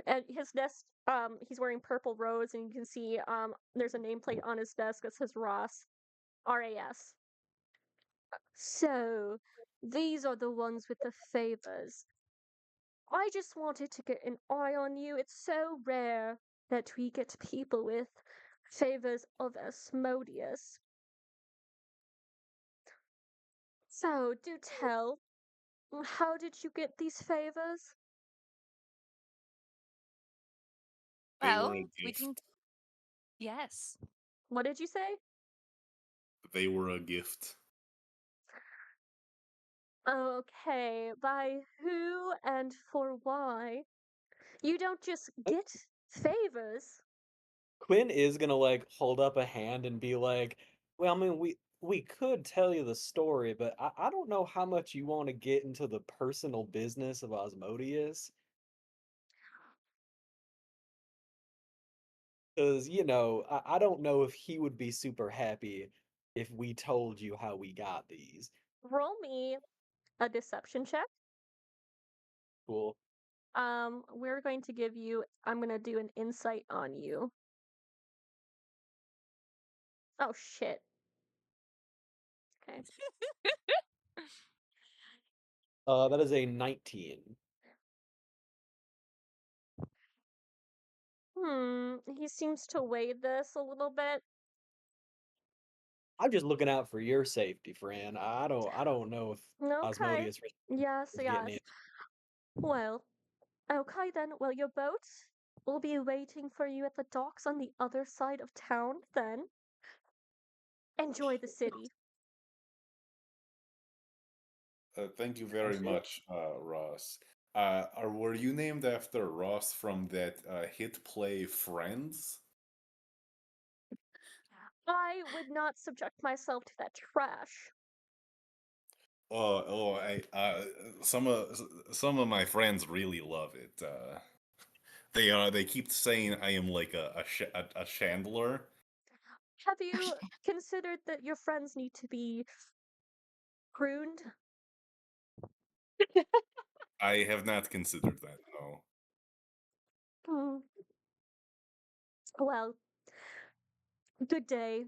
And his desk, he's wearing purple robes, and you can see there's a nameplate on his desk that says Ross, RAS. So, these are the ones with the favors. I just wanted to get an eye on you. It's so rare that we get people with favors of Asmodeus. So, do tell, how did you get these favors? They were Well, a we gift. can. Yes. What did you say? They were a gift. Okay, by who and for why? You don't just get favors. Quinn is gonna like hold up a hand and be like, "Well, I mean, we could tell you the story, but I don't know how much you want to get into the personal business of Asmodeus, because I don't know if he would be super happy if we told you how we got these." Roll me a deception check. Cool. We're going to give you, I'm gonna do an insight on you. Oh shit. Okay. That is a 19. He seems to weigh this a little bit. I'm just looking out for your safety, Fran. I don't know if Okay. Asmodeus Yes, is getting yes. it. Well, okay then. Well, your boat will be waiting for you at the docks on the other side of town then. Enjoy the city. Thank you very much, Ross. Were you named after Ross from that hit play Friends? I would not subject myself to that trash. Some of my friends really love it. They keep saying I am like a chandler. Have you considered that your friends need to be pruned? I have not considered that. No. Hmm. Well, good day.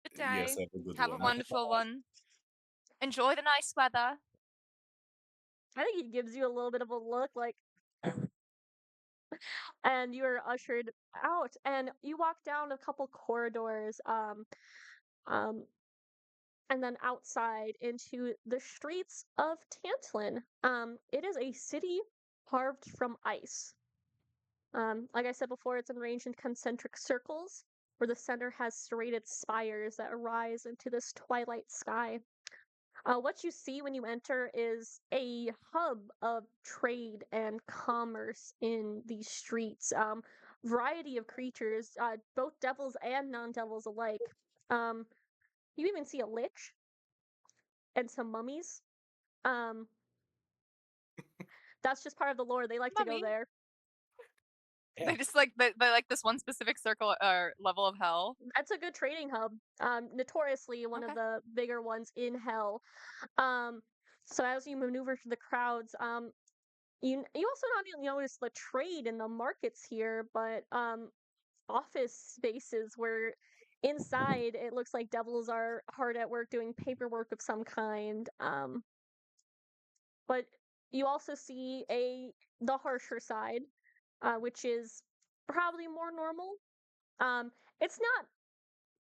Good Yes, day. have a good Have a one. wonderful one. Enjoy the nice weather. I think he gives you a little bit of a look like, and you're ushered out, and you walk down a couple corridors, um, and then outside into the streets of Tantlin. It is a city carved from ice. Like I said before, it's arranged in concentric circles, where the center has serrated spires that arise into this twilight sky. What you see when you enter is a hub of trade and commerce in these streets. Variety of creatures, both devils and non-devils alike. Um, you even see a lich and some mummies. Um, that's just part of the lore. They like to go Mummy. there. Yeah. They just like they like this one specific circle or level of hell. That's a good trading hub. Notoriously one of Okay. the bigger ones in hell. Um, so as you maneuver through the crowds, you also not only notice the trade in the markets here, but office spaces where inside it looks like devils are hard at work doing paperwork of some kind. But you also see the harsher side, which is probably more normal. It's not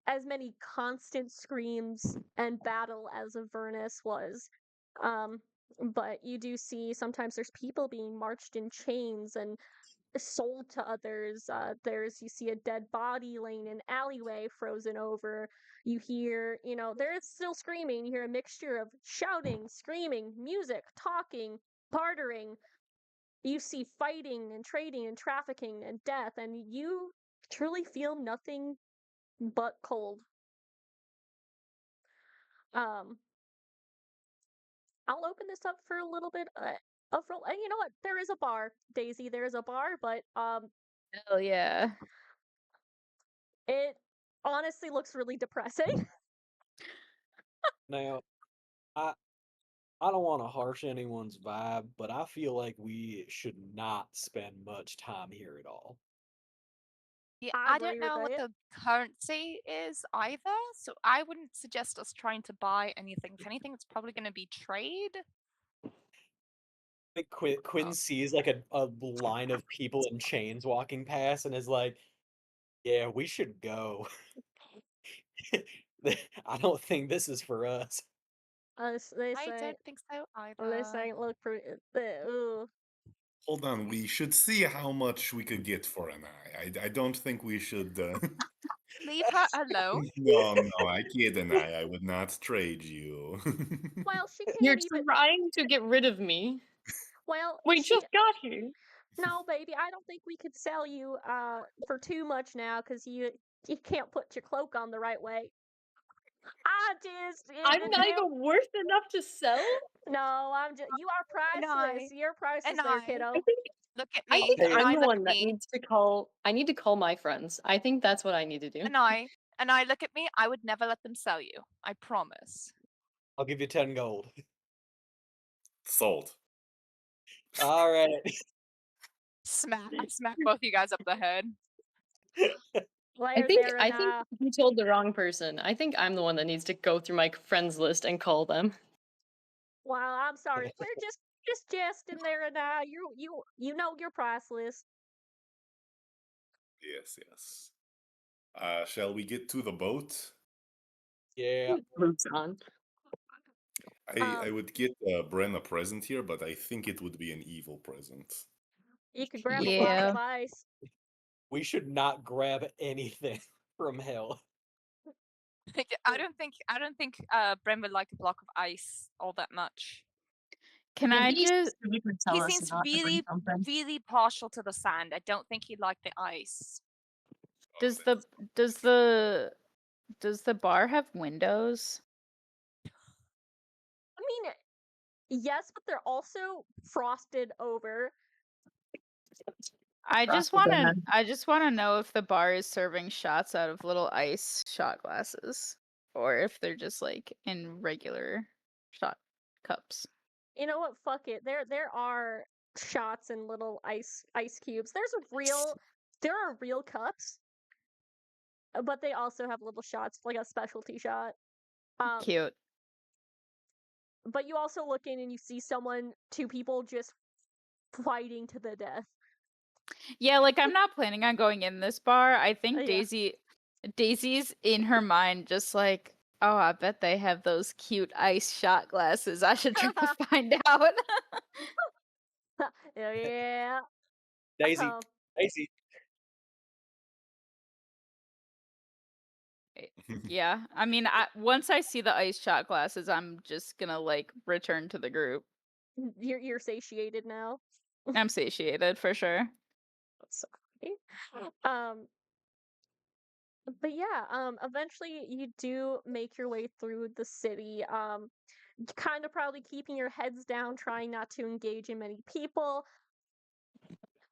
as many constant screams and battle as Avernus was. Um, but you do see sometimes there's people being marched in chains and sold to others. You see a dead body laying in an alleyway, frozen over. You hear, there is still screaming. You hear a mixture of shouting, screaming, music, talking, bartering. You see fighting and trading and trafficking and death, and you truly feel nothing but cold. Um, I'll open this up for a little bit of roll. And you know what? There is a bar, Daisy. There is a bar, but Hell yeah. it honestly looks really depressing. Now, I I don't want to harsh anyone's vibe, but I feel like we should not spend much time here at all. Yeah, I I don't agree with know what that. the currency is either, so I wouldn't suggest us trying to buy anything. If anything, it's probably going to be trade. I think Quinn sees like a line of people in chains walking past and is like, "Yeah, we should go." I don't think this is for us. They I say don't think so this either. ain't look pretty. Ooh. Hold on, we should see how much we could get for an eye. I don't think we should. Leave her alone. No, I kid an eye. I would not trade you. Well, she You're can't even. trying to get rid of me. Well, We she. just got here. No, baby, I don't think we could sell you for too much now because you can't put your cloak on the right way. I just I'm not even worth enough to sell. No, I'm just you are priceless. You're priceless And there, I- kiddo. Look at I me. think Hey. And I'm I the look one at that me. needs to call. I need to call my friends. I think that's what I need to do. And I look at me. I would never let them sell you. I promise. I'll give you 10 gold. Sold. All right. I smack both you guys up the head. I think you told the wrong person. I think I'm the one that needs to go through my friends list and call them. Well, I'm sorry. We're just jesting there, and you know you're priceless. Yes, yes. Shall we get to the boat? Yeah. Boots on. I would get Bren a present here, but I think it would be an evil present. You could grab a block Yeah. of ice. We should not grab anything from hell. I don't think Bren would like a block of ice all that much. Can I just He seems really partial to the sand. I don't think he'd like the ice. does the bar have windows? I mean, yes, but they're also frosted over. I just Frosted want to banana. I just want to know if the bar is serving shots out of little ice shot glasses or if they're just like in regular shot cups. You know what? Fuck it. There are shots and little ice cubes. There are real cups, but they also have little shots, like a specialty shot. Cute. But you also look in and you see two people just fighting to the death. Yeah, like I'm not planning on going in this bar. I think Yeah. Daisy's in her mind just like, oh, I bet they have those cute ice shot glasses. I should try to find out. Yeah. Daisy. Um, Daisy. Yeah, I mean, once I see the ice shot glasses, I'm just gonna like return to the group. you're satiated now. I'm satiated for sure. That's so funny. But yeah, eventually you do make your way through the city. Kind of probably keeping your heads down, trying not to engage in many people.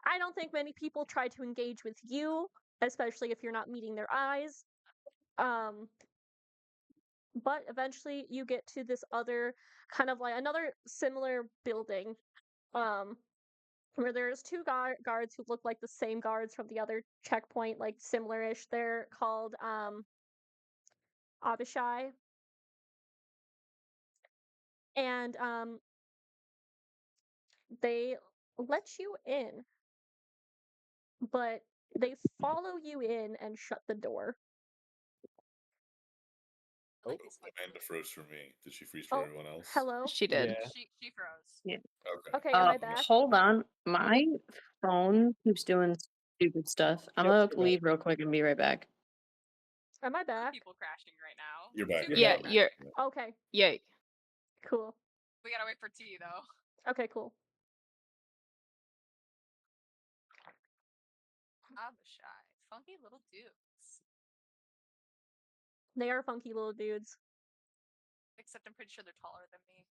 I don't think many people try to engage with you, especially if you're not meeting their eyes. But eventually you get to this other kind of like another similar building, where there's two guards who look like the same guards from the other checkpoint, like similar-ish. They're called Abishai. And they let you in, but they follow you in and shut the door. Oh, Amanda froze for me. Did she freeze for Oh, everyone else? hello. She did. Yeah. She froze. Okay. Okay, am I back? Hold on. My phone keeps doing stupid stuff. I'm Yep, gonna you're back. leave real quick and be right back. Am I back? People crashing right now. You're back. Two Yeah, people you're. crashing. Okay, Yeah. cool. We gotta wait for tea though. Okay, cool. Abishai, funky little dudes. They are funky little dudes. Except I'm pretty sure they're taller than me.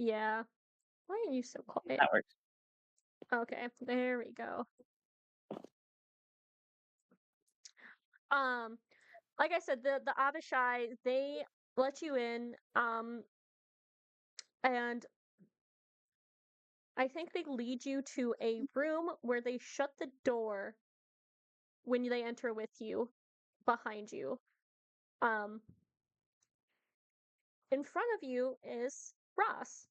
Yeah. Why are you so quiet? That works. Okay, there we go. Like I said, the Abishai, they let you in. and I think they lead you to a room where they shut the door when they enter with you behind you. Um, in front of you is Ross,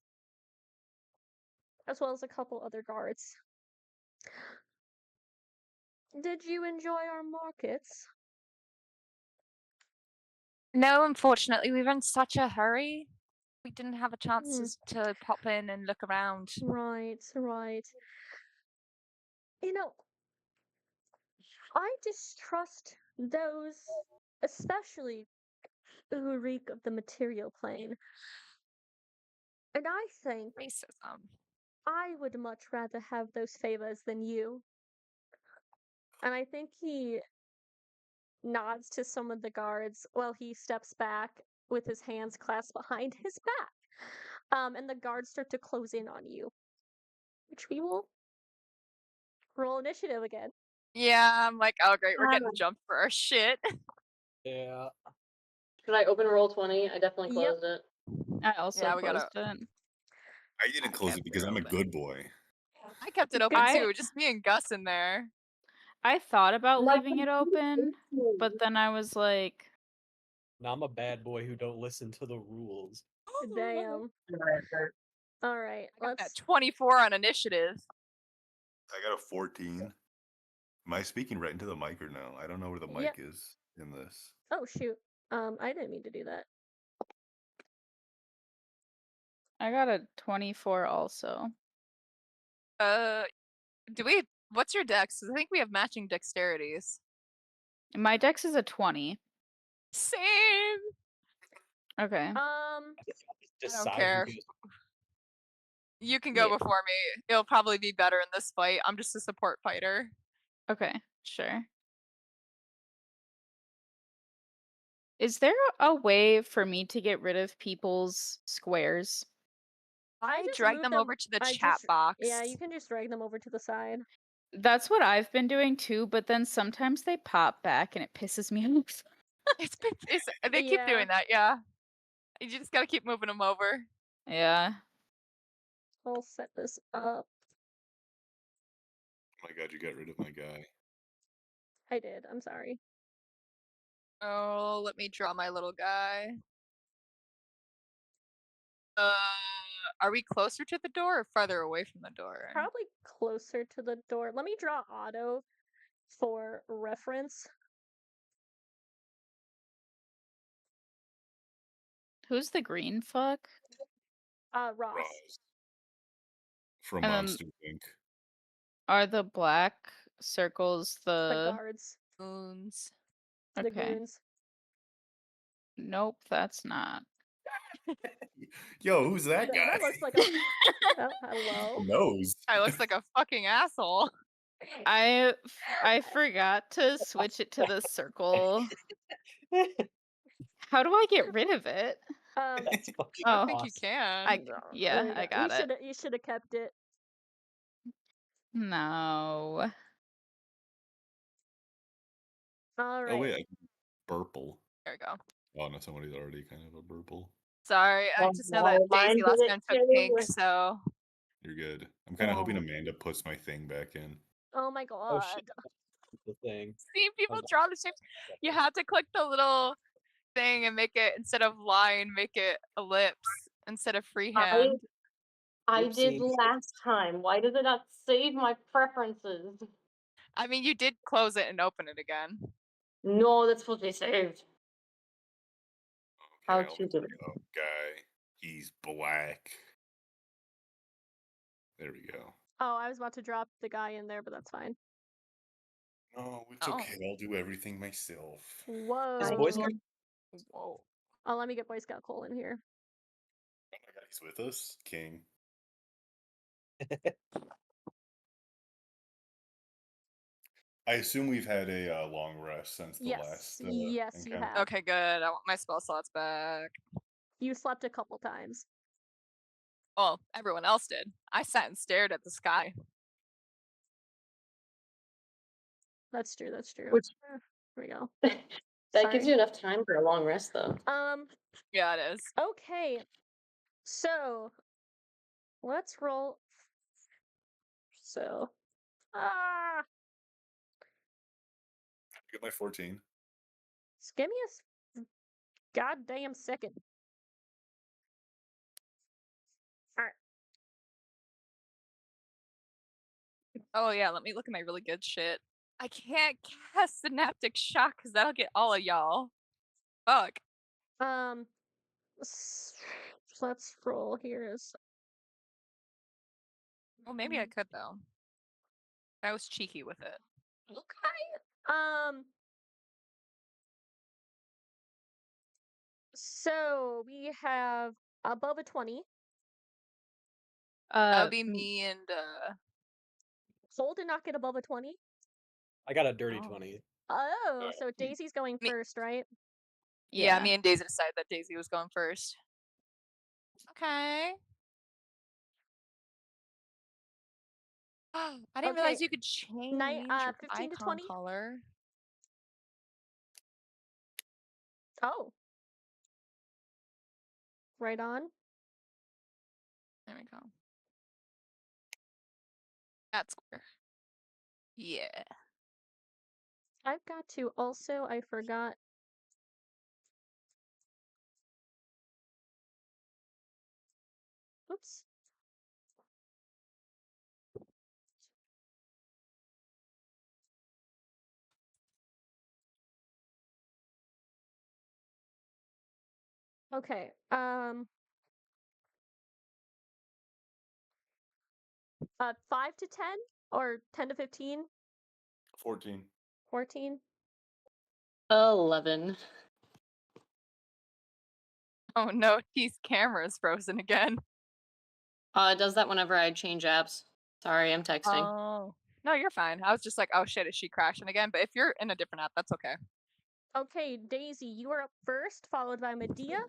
as well as a couple other guards. Did you enjoy our markets? No, unfortunately, we were in such a hurry. We didn't have a chance Hmm. to pop in and look around. Right, right. You know, I distrust those, especially who reek of the material plane. And I think Racism. I would much rather have those favors than you. And I think he nods to some of the guards while he steps back with his hands clasped behind his back. And the guards start to close in on you, which we will roll initiative again. Yeah, I'm like, oh great, we're getting jumped for our shit. Yeah. Should I open roll 20? I definitely Yep. closed it. I also Yeah, we closed gotta. it. I didn't close kept it because it I'm a open. good boy. I kept it open I- too, just me and Gus in there. I thought about My leaving it open, but then I was like, Now I'm a bad boy who don't listen to the rules. Damn. All right, I got that let's. 24 on initiative. I got a 14. Am I speaking right into the mic or no? I don't know where the mic Yep. is in this. Oh shoot. I didn't mean to do that. I got a 24 also. What's your dex? 'Cause I think we have matching dexterities. My dex is a 20. Same. Okay. I don't Decide who care. goes- You can go Yeah. before me. It'll probably be better in this fight. I'm just a support fighter. Okay, sure. Is there a way for me to get rid of people's squares? I just drag moved them over to the I chat just- box. Yeah, you can just drag them over to the side. That's what I've been doing too, but then sometimes they pop back and it pisses me off. They keep Yeah. doing that, yeah. You just gotta keep moving them over. Yeah. I'll set this up. Oh my god, you got rid of my guy. I did. I'm sorry. Oh, let me draw my little guy. Are we closer to the door or farther away from the door? Probably closer to the door. Let me draw Otto for reference. Who's the green fuck? Ross. Roz. From And then- Monster Inc. Are the black circles The the guards. Goons. The okay? goons. Nope, that's not. Yo, who's that guy? That looks like a. Oh, hello. Nose. Guy looks like a fucking asshole. I forgot to switch it to the circle. How do I get rid of it? That's fucking I Oh. think you awesome. can. Yeah, There you I go. got it. You should have kept it. No. All right. Oh wait, I can Burple. There we go. Oh no, somebody's already kind of a Burple. Sorry, I Oh, just know that no, mine Daisy last did it time took too. pink, so You're good. I'm kind of hoping Oh. Amanda puts my thing back in. Oh my god. Oh shit. The thing. seeing people Okay. draw the shapes. You have to click the little thing and make it instead of line, make it ellipse instead of freehand. I did Oopsie. last time. Why does it not save my preferences? I mean, you did close it and open it again. No, that's supposed to be saved. Okay, How'd I'll you do it? Oh, guy. He's black. There we go. Oh, I was about to drop the guy in there, but that's fine. Oh, it's Oh. okay. I'll do everything myself. Whoa. Is Boy Scout Whoa. Oh, let me get Boy Scout Cole in here. Oh my god, he's with us? King. I assume we've had a long rest since the Yes, last yes, you encounter. have. Okay, good. I want my spell slots back. You slept a couple times. Well, everyone else did. I sat and stared at the sky. That's true. That's true. Which- Here we go. That gives Sorry. you enough time for a long rest, though. Yeah, it is. Okay. So let's roll. So, Get my 14. just give me a goddamn second. Alright. Oh yeah, let me look at my really good shit. I can't cast Synaptic Shock because that'll get all of y'all. Fuck. Let's roll here. Well, maybe I could though. I was cheeky with it. Okay. So we have above a 20. That would be me and Soul did not get above a 20. I got a dirty Oh. 20. Oh, so Daisy's going Me- first, right? yeah, me and Daisy decided that Daisy was going first. Okay. I didn't realize Okay, you could change your 15 to icon 20? color. Oh. Right on. There we go. That's square. Yeah. I've got to also, I forgot. Oops. Okay. 5 to 10 or 10 to 15? 14. 14? 11. Oh no, T's camera's frozen again. It does that whenever I change apps. Sorry, I'm texting. Oh. No, you're fine. I was just like, oh shit, is she crashing again? But if you're in a different app, that's okay. Okay, Daisy, you are up first, followed by Medea.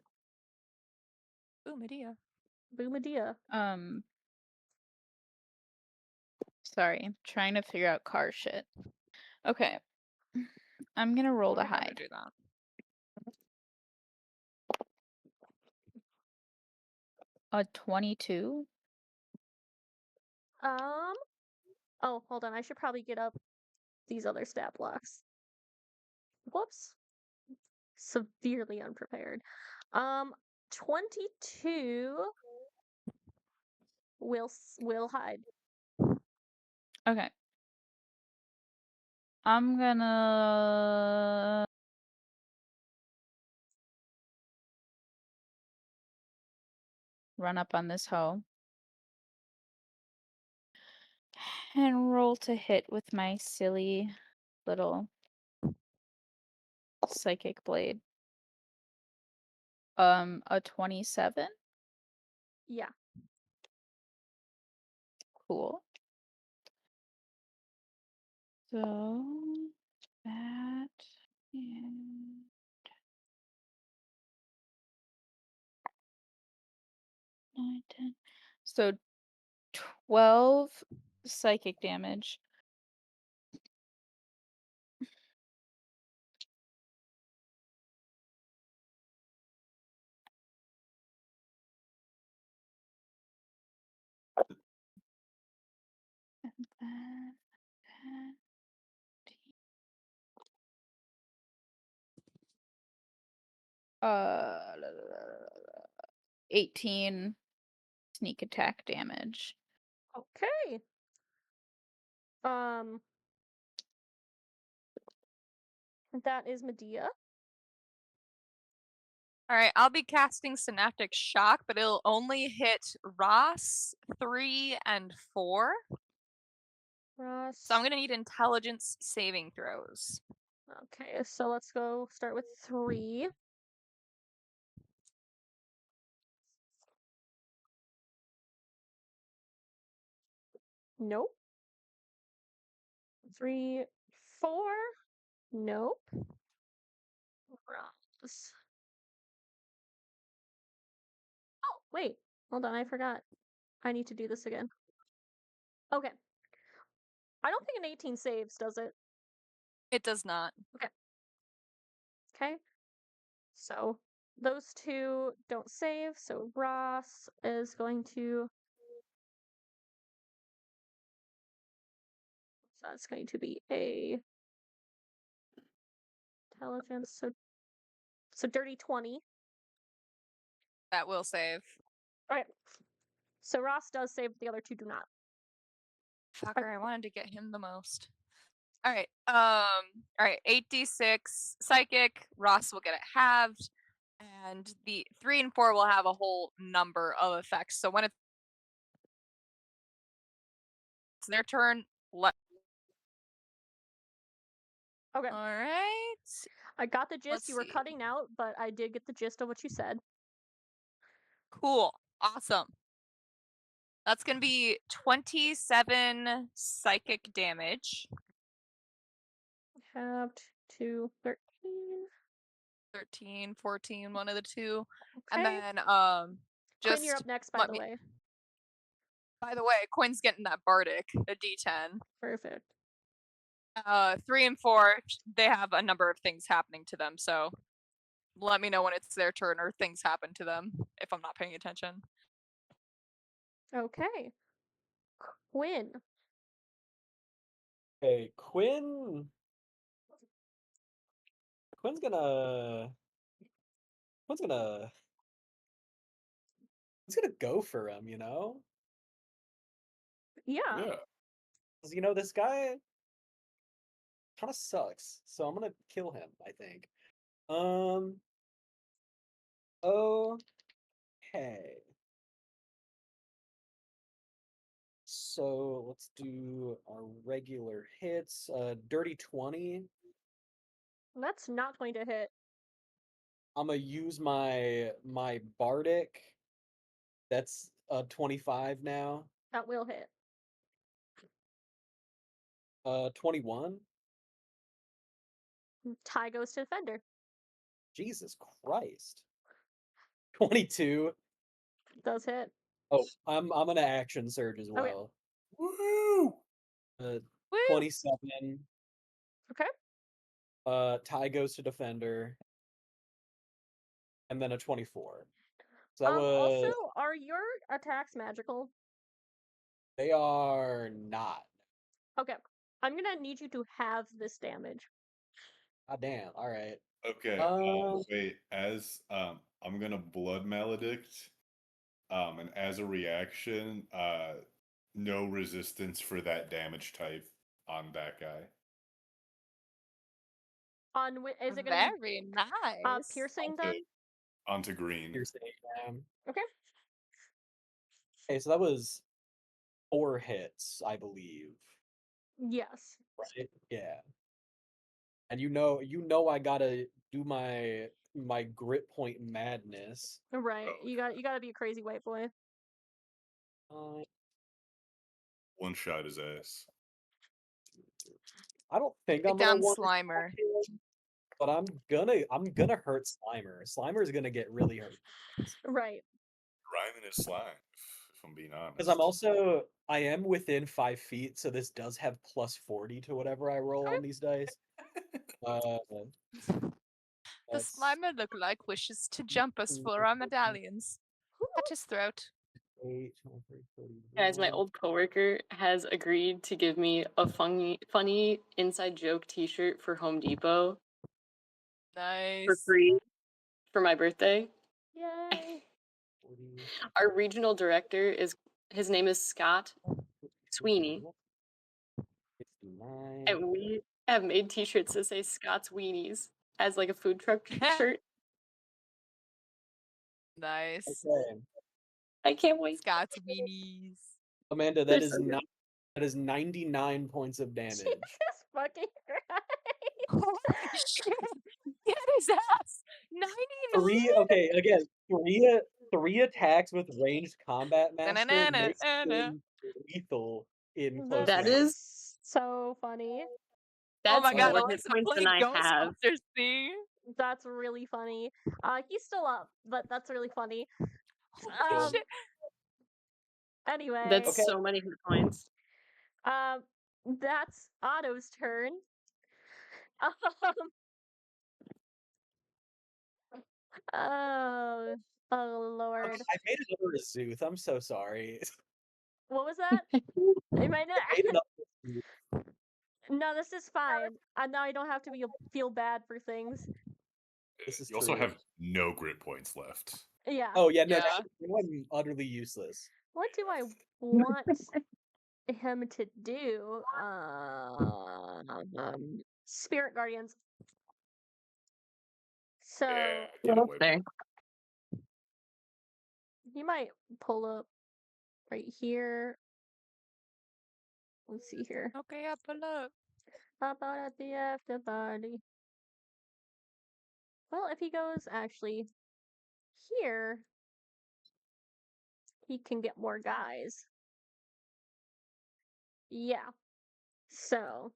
Ooh, Medea. Boo Medea. Sorry, I'm trying to figure out car shit. Okay. I'm gonna roll to We're gonna hide. do that. A 22. Oh, hold on. I should probably get up these other stat blocks. Whoops. Severely unprepared. 22 will hide. Okay. I'm gonna run up on this hoe and roll to hit with my silly little psychic blade. A 27. Yeah. Cool. So that and 9, 10. So 12 psychic damage. And then 10, 18 sneak attack damage. Okay. That is Medea. Alright, I'll be casting Synaptic Shock, but it'll only hit Ross, 3, and 4. Ross. So I'm gonna need intelligence saving throws. Okay, so let's go start with 3. Nope. 3, 4. Nope. Ross. Oh, wait. Hold on, I forgot. I need to do this again. Okay. I don't think an 18 saves, does it? It does not. Okay. So those two don't save, so Ross is going to That's going to be a intelligence. So dirty 20. That will save. All right. So Ross does save, but the other two do not. Fucker, I wanted to get him the most. Alright, alright, 8d6 psychic, Ross will get it halved, and the 3 and 4 will have a whole number of effects. So when it's their turn, Okay. Alright. I got the gist. Let's You were see. cutting out, but I did get the gist of what you said. Cool. Awesome. That's gonna be 27 psychic damage. Halved to 13. 13, 14, one of the two. Okay. And then Quinn, you're just up next, by let the me way. by the way, Quinn's getting that bardic, a d10. Perfect. 3 and 4, they have a number of things happening to them, so let me know when it's their turn or things happen to them if I'm not paying attention. Okay. Quinn. Okay, Quinn's gonna go for him, you know? Yeah. Yeah. 'Cause, this guy kind of sucks, so I'm gonna kill him, I think. Okay. So let's do our regular hits. Dirty 20. That's not going to hit. I'm gonna use my bardic. That's 25 now. That will hit. 21. Tie goes to defender. Jesus Christ. 22. Does hit. Oh, I'm gonna action surge as Okay. well. Woo! Woo! 27. Okay. Tie goes to defender. And then a 24. So that was Also, are your attacks magical? they are not. Okay. I'm gonna need you to have this damage. God damn. All right. Okay. Wait. As I'm gonna blood maledict. And as a reaction, no resistance for that damage type on that guy. Is it gonna be Very nice. piercing Onto, then? onto green. Piercing. Okay. Okay, so that was 4 hits, I believe. Yes. Right? Yeah. And I gotta do my grit point madness. Right. Oh. You gotta be a crazy white boy. One shot his ass. I don't think Take I'm gonna down want Slimer. but I'm gonna hurt Slimer. Slimer's gonna get really hurt. Right. Rhyming is slime, if I'm being honest. Because I am within 5 feet, so this does have plus 40 to whatever I roll on these dice. The Slimer look like wishes to jump us for our medallions. At his throat. 8, Guys, my old coworker has agreed to give me a funny inside joke T-shirt for Home Depot Nice. for free for my birthday. Yay. Our regional director his name is Scott Sweeney, 69. and we have made T-shirts that say Scott's Weenies as like a food truck shirt. Nice. Okay. I can't wait. Scott's weenies. Amanda, They're that is so good. that is 99 points of damage. Jesus fucking Christ. Holy shit! Get his ass! 99! Okay, again, three attacks with ranged combat master makes him lethal in close That range. is so funny. That's Oh my god, more hit Alyssa points than played I have. Ghostbusters thing. That's really funny. He's still up, but that's really funny. Holy shit. Anyway. That's Okay. so many hit points. That's Otto's turn. Oh Lord. I made another Azuth. I'm so sorry. What was that? Am I I made another Azuth. No, this is fine. Now I don't have to feel bad for things. This is You also true. have no grit points left. Yeah. Oh yeah, no, Yeah. I'm utterly useless. What do I want him to do? Spirit Guardians. So Yeah, get Well, away. there. he might pull up right here. Let's see here. Okay, I pull up. How about at the after party? Well, if he goes actually here, he can get more guys. Yeah. So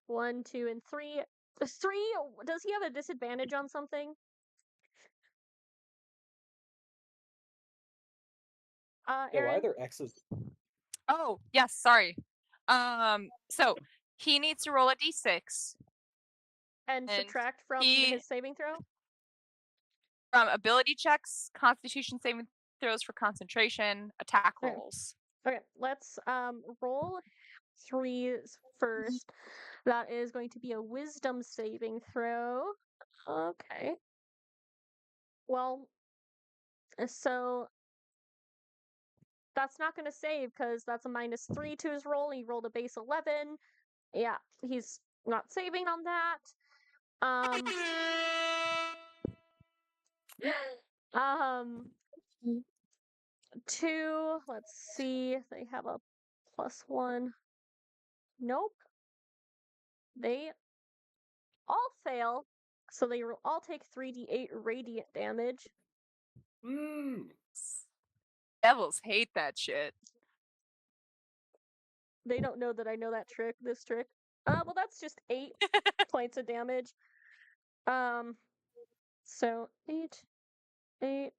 1, 2, and 3. 3. Does he have a disadvantage on something? Yeah, why Aaron. are there X's? Oh, yes, sorry. So he needs to roll a d6 And and subtract from he- his saving throw. from ability checks, constitution saving throws for concentration, attack Okay. rolls. Okay, let's roll 3s first. That is going to be a wisdom saving throw. Okay. Well, so that's not going to save because that's a -3 to his roll. He rolled a base 11. Yeah, he's not saving on that. Um 2, let's see. They have a +1. Nope. They all fail. So they will all take 3d8 radiant damage. Woo! Devils hate that shit. They don't know that I know that trick, this trick. Well, that's just 8 points of damage. So 8, 8.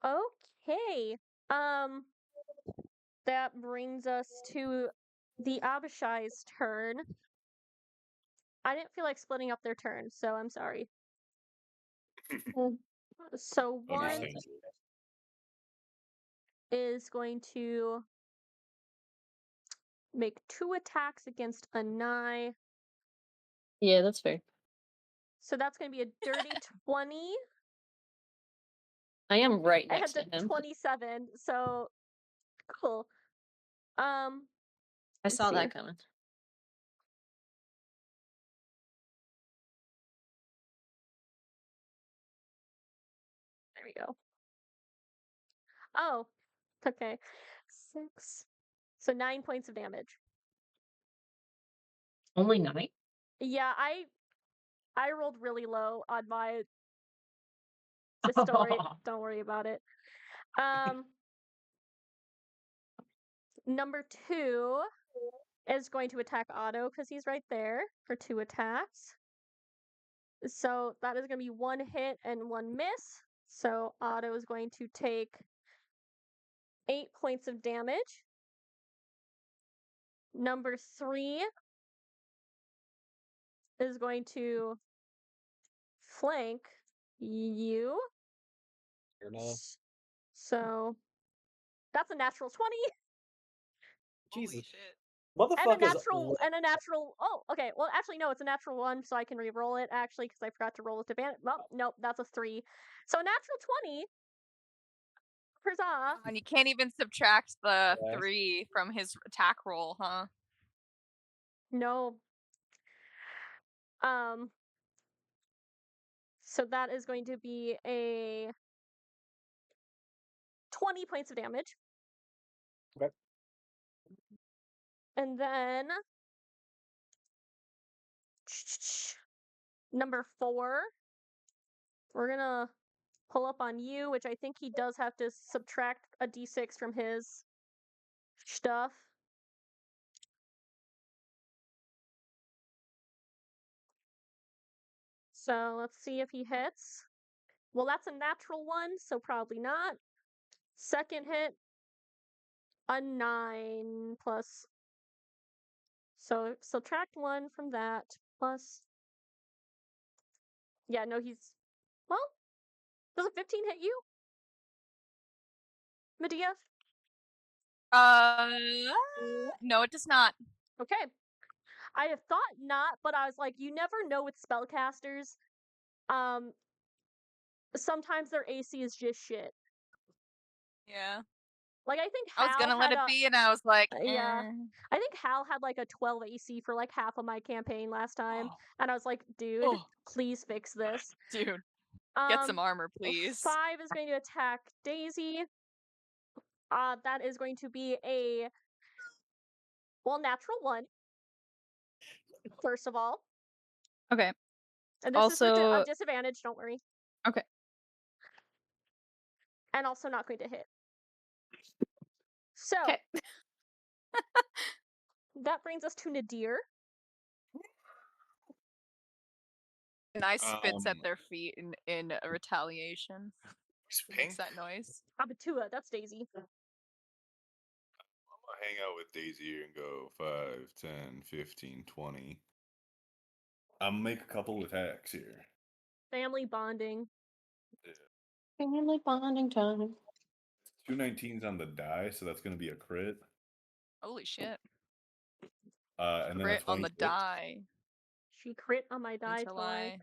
Okay. That brings us to the Abishai's turn. I didn't feel like splitting up their turn, so I'm sorry. So 1 Understand. is going to make 2 attacks against Anai. Yeah, that's fair. So that's going to be a dirty 20 I am right and next to a him. 27. So cool. I let's saw see. that coming. There we go. Oh, okay. 6. So 9 points of damage. Only 9? Yeah, I rolled really low on my story. Don't worry about it. Number 2 is going to attack Otto because he's right there for 2 attacks. So that is going to be 1 hit and 1 miss. So Otto is going to take 8 points of damage. Number 3 is going to flank you. Fair enough. So that's a natural 20 Holy Jesus. shit. and a Motherfuckers. natural. Oh, okay. Well, actually, no, it's a natural 1, so I can re-roll it actually because I forgot to roll with advantage. Well, nope, that's a 3. So a natural 20. Huzzah! And you can't even subtract the Yeah. 3 from his attack roll, huh? No. So that is going to be a 20 points of damage. Okay. And then number 4, we're gonna pull up on you, which I think he does have to subtract a d6 from his stuff. So let's see if he hits. Well, that's a natural 1, so probably not. Second hit, a 9 plus. So subtract 1 from that plus. Yeah, no, he's. Well, does a 15 hit you? Medea? No, it does not. Okay. I have thought not, but I was like, you never know with spellcasters. Sometimes their AC is just shit. Yeah. Like I think I was Hal gonna let had it a be, and I was like, yeah. eh. I think Hal had like a 12 AC for like half of my campaign last time, and I was like, dude, Oh, please fix this. dude, get some armor, please. 5 is going to attack Daisy. That is going to be a natural 1. First of all, Okay. and this is with Also- a disadvantage. Don't worry. Okay. And also not going to hit. So Okay. that brings us to Nadir. And I spits at Um, their feet in a retaliation. Makes that noise. Abatua, that's Daisy. I'm gonna hang out with Daisy here and go 5, 10, 15, 20. I'm gonna make a couple attacks here. Family bonding. Family bonding time. 2 19s on the die, so that's gonna be a crit. Holy shit. And then a Crit on the 26. die. She crit on my die Until toy. I.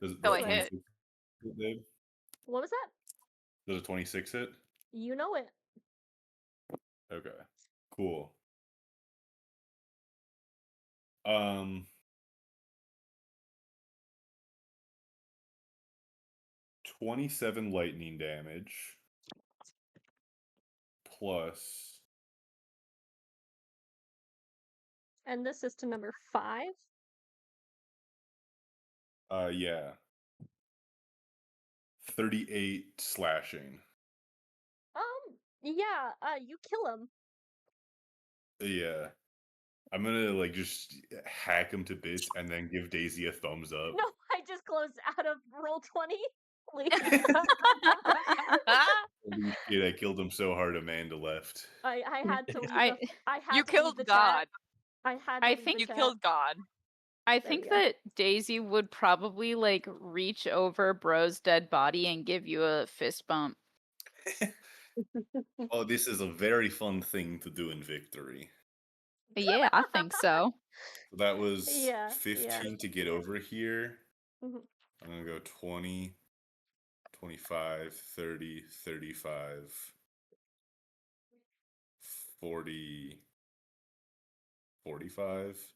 Does Till a I hit. 26 hit, Dave? What was that? Does a 26 hit? You know it. Okay. Cool. Um 27 lightning damage plus And this is to number 5. yeah. 38 slashing. Yeah, you kill him. Yeah. I'm gonna like just hack him to bits and then give Daisy a thumbs up. No, I just closed out of roll 20. Please. Holy shit, I killed him so hard Amanda left. I had to leave. I- I had You to leave killed the God. chat. I had to I leave think the You chat. killed God. I There we think go. that Daisy would probably like reach over Bro's dead body and give you a fist bump. Oh, this is a very fun thing to do in victory. Yeah, I think so. So that was Yeah, 15 to get over here. Mhm. I'm gonna go 20, 25, 30, 35, 40, 45.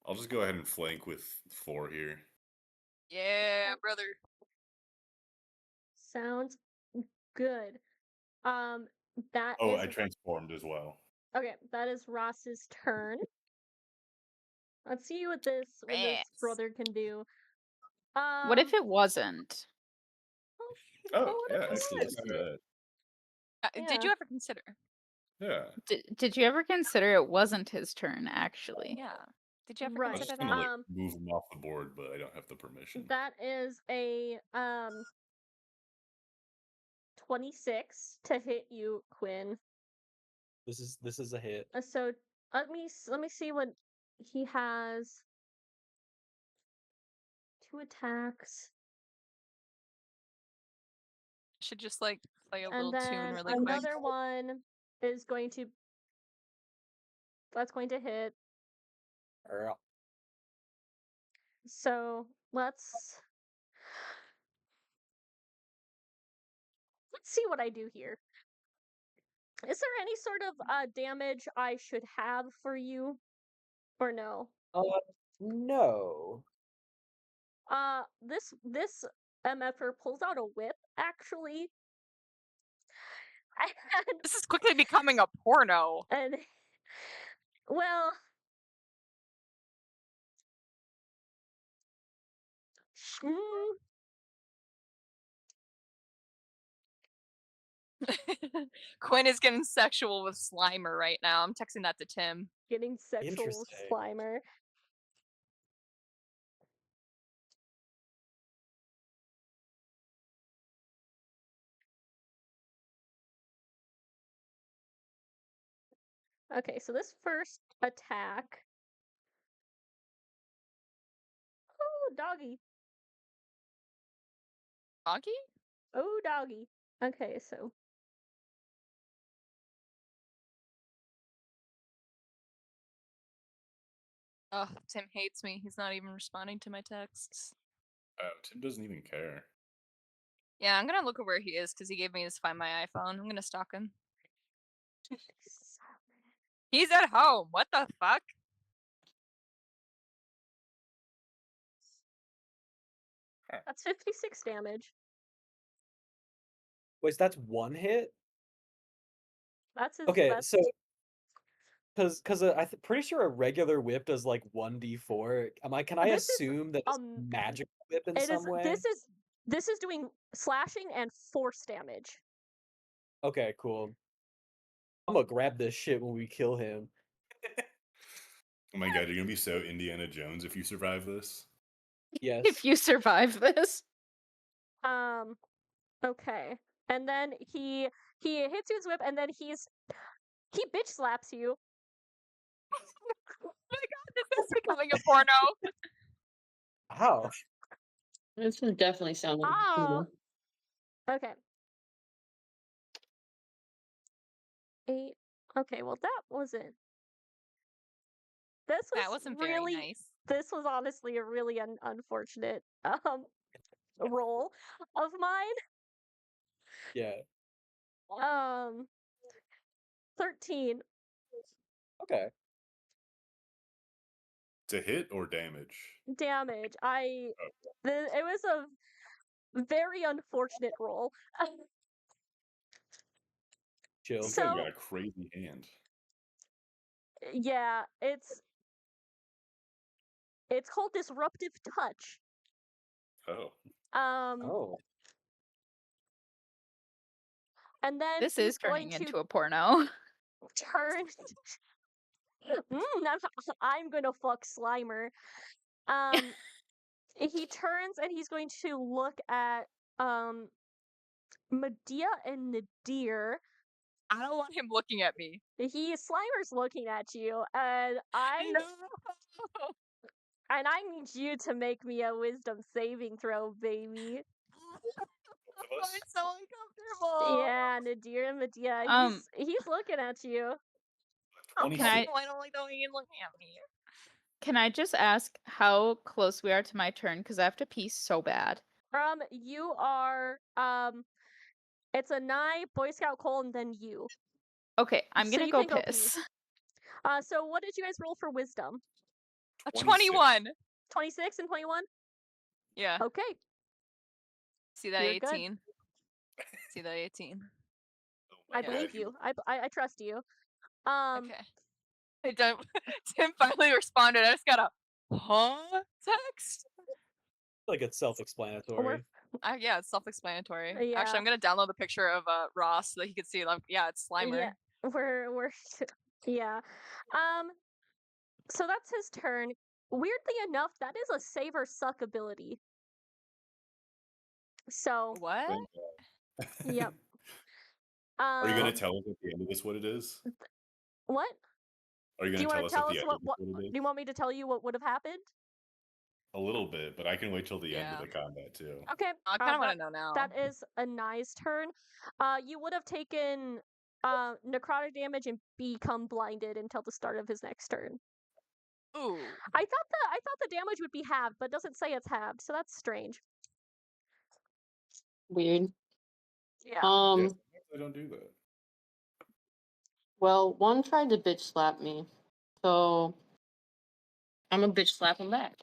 I'll just go ahead and flank with 4 here. Yeah, brother. Sounds good. That Oh, is I transformed as well. okay. That is Ross's turn. Let's see what this Yes. brother can do. What if it wasn't? Oh, what yeah, if it actually, let's was? do that. Yeah. Did you ever consider? Yeah. Did you ever consider it wasn't his turn, actually? Yeah. Did you ever Right. I was consider just gonna that? like move him off the board, but I don't have the permission. That is a 26 to hit you, Quinn. This is a hit. So let me see what he has. 2 attacks, Should just like play a and little tune then really quick. another one is going to. That's going to hit. Or- So let's see what I do here. Is there any sort of damage I should have for you, or no? No. This MFer pulls out a whip, actually. This is quickly becoming a porno. And well, Quinn is getting sexual with Slimer right now. I'm texting that to Tim. getting sexual with Interesting. Slimer. Okay, so this first attack. Oh, doggy. Doggy? Oh, doggy. Okay, so Oh, Tim hates me. He's not even responding to my texts. Oh, Tim doesn't even care. Yeah, I'm gonna look at where he is because he gave me his Find My iPhone. I'm gonna stalk him. He's at home. What the fuck? that's 56 damage. Wait, that's one hit? That's his. Okay, That's so because pretty sure a regular whip does like 1d4. Can I This is, assume that it's um, magical whip in it is. some way? This is doing slashing and force damage. Okay, cool. I'm gonna grab this shit when we kill him. Oh my god, you're gonna be so Indiana Jones if you survive this. Yes. If you survive this. Okay. And then he hits you with his whip, and then he bitch slaps you. Oh my god, this is becoming a porno. How? This would definitely sound like Ah. cheating. Okay. 8. Okay, well that wasn't. This was That wasn't really very nice. This was honestly a really unfortunate roll of mine. Yeah. 13. Okay. To hit or damage? Damage. It was a very unfortunate roll. Chill. This guy's So- got a crazy hand. Yeah, it's called Disruptive Touch. Oh. Oh. And then This he's is turning going to into a porno. turn. I'm gonna fuck Slimer. He turns and he's going to look at Medea and Nadir. I don't want him looking at me. Slimer's looking at you, and I need you to make me a wisdom saving throw, baby. It's so uncomfortable. Yeah, Nadir and Medea. He's looking at you. Can I- I don't like the way you're looking at me. Can I just ask how close we are to my turn? Because I have to pee so bad. You are it's a Nye, Boy Scout Cole, and then you. Okay, I'm So gonna you go can go pee. piss. So what did you guys roll for wisdom? A 26. 21. 26 and 21? Yeah. Okay. See that You're good. 18? See that 18? Oh my I God, believe you. I trust you. Okay. I don't. Tim finally responded. I just got a text. Like it's self-explanatory. Yeah, it's self-explanatory. Yeah. Actually, I'm gonna download the picture of Ross so that he can see. Yeah, it's Slimer. Yeah. We're yeah. So that's his turn. Weirdly enough, that is a save or suck ability. So What? Thank God. Yep. Are you gonna tell us at the end of this what it is? What? Are you Do you gonna want tell to us tell at us the end of this what it do is? you want me to tell you what would have happened? A little bit, but I can wait till the end of Yeah. the combat too. Okay. I kind of want that- to know now. That is a nice turn. You would have taken necrotic damage and become blinded until the start of his next turn. Ooh. I thought the damage would be halved, but it doesn't say it's halved, so that's strange. Weird. Yeah. Yeah, sometimes I don't do that. Well, one tried to bitch slap me, so I'm gonna bitch slap him back.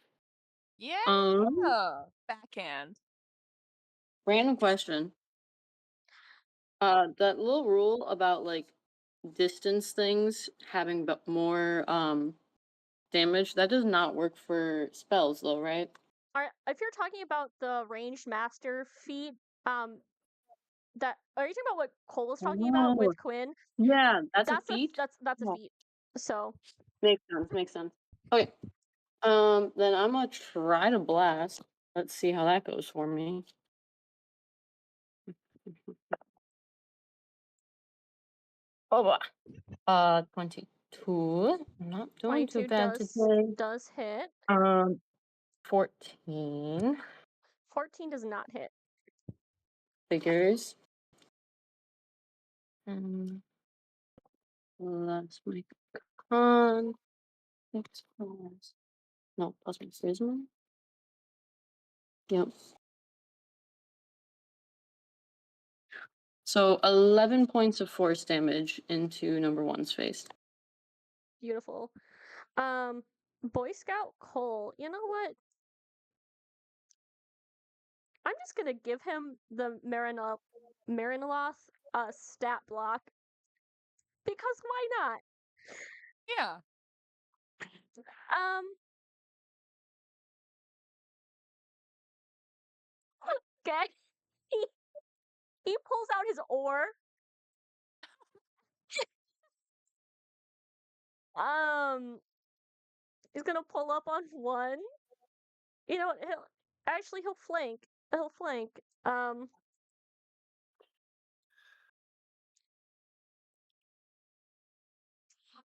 Yeah. Backhand. Random question. That little rule about like distance things having more damage, that does not work for spells though, right? If you're talking about the ranged master feat, are you talking about what Cole was talking about Oh, with Quinn? yeah, that's a feat. That's a Yeah. feat. So Makes sense. Okay. Then I'm gonna try to blast. Let's see how that goes for me. Oh boy. 22. I'm not doing 22 too bad today. does hit. 14. 14 does not hit. Figures. That's my con. Six plus. No, plus my charisma. Yep. So 11 points of force damage into number one's face. Beautiful. Boy Scout Cole, you know what? I'm just gonna give him the Marinoloth stat block. Because why not? Yeah. Okay. He pulls out his oar. He's gonna pull up on one. You know what? He'll flank. He'll flank.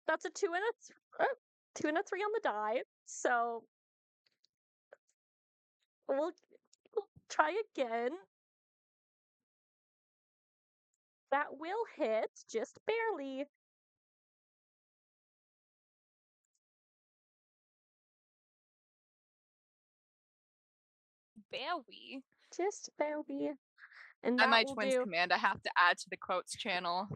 That's a 2 and a 2 and a 3 on the die. So we'll try again. That will hit, just barely. Barely. Just barely. And And that my will twins do command I have to add to the quotes channel.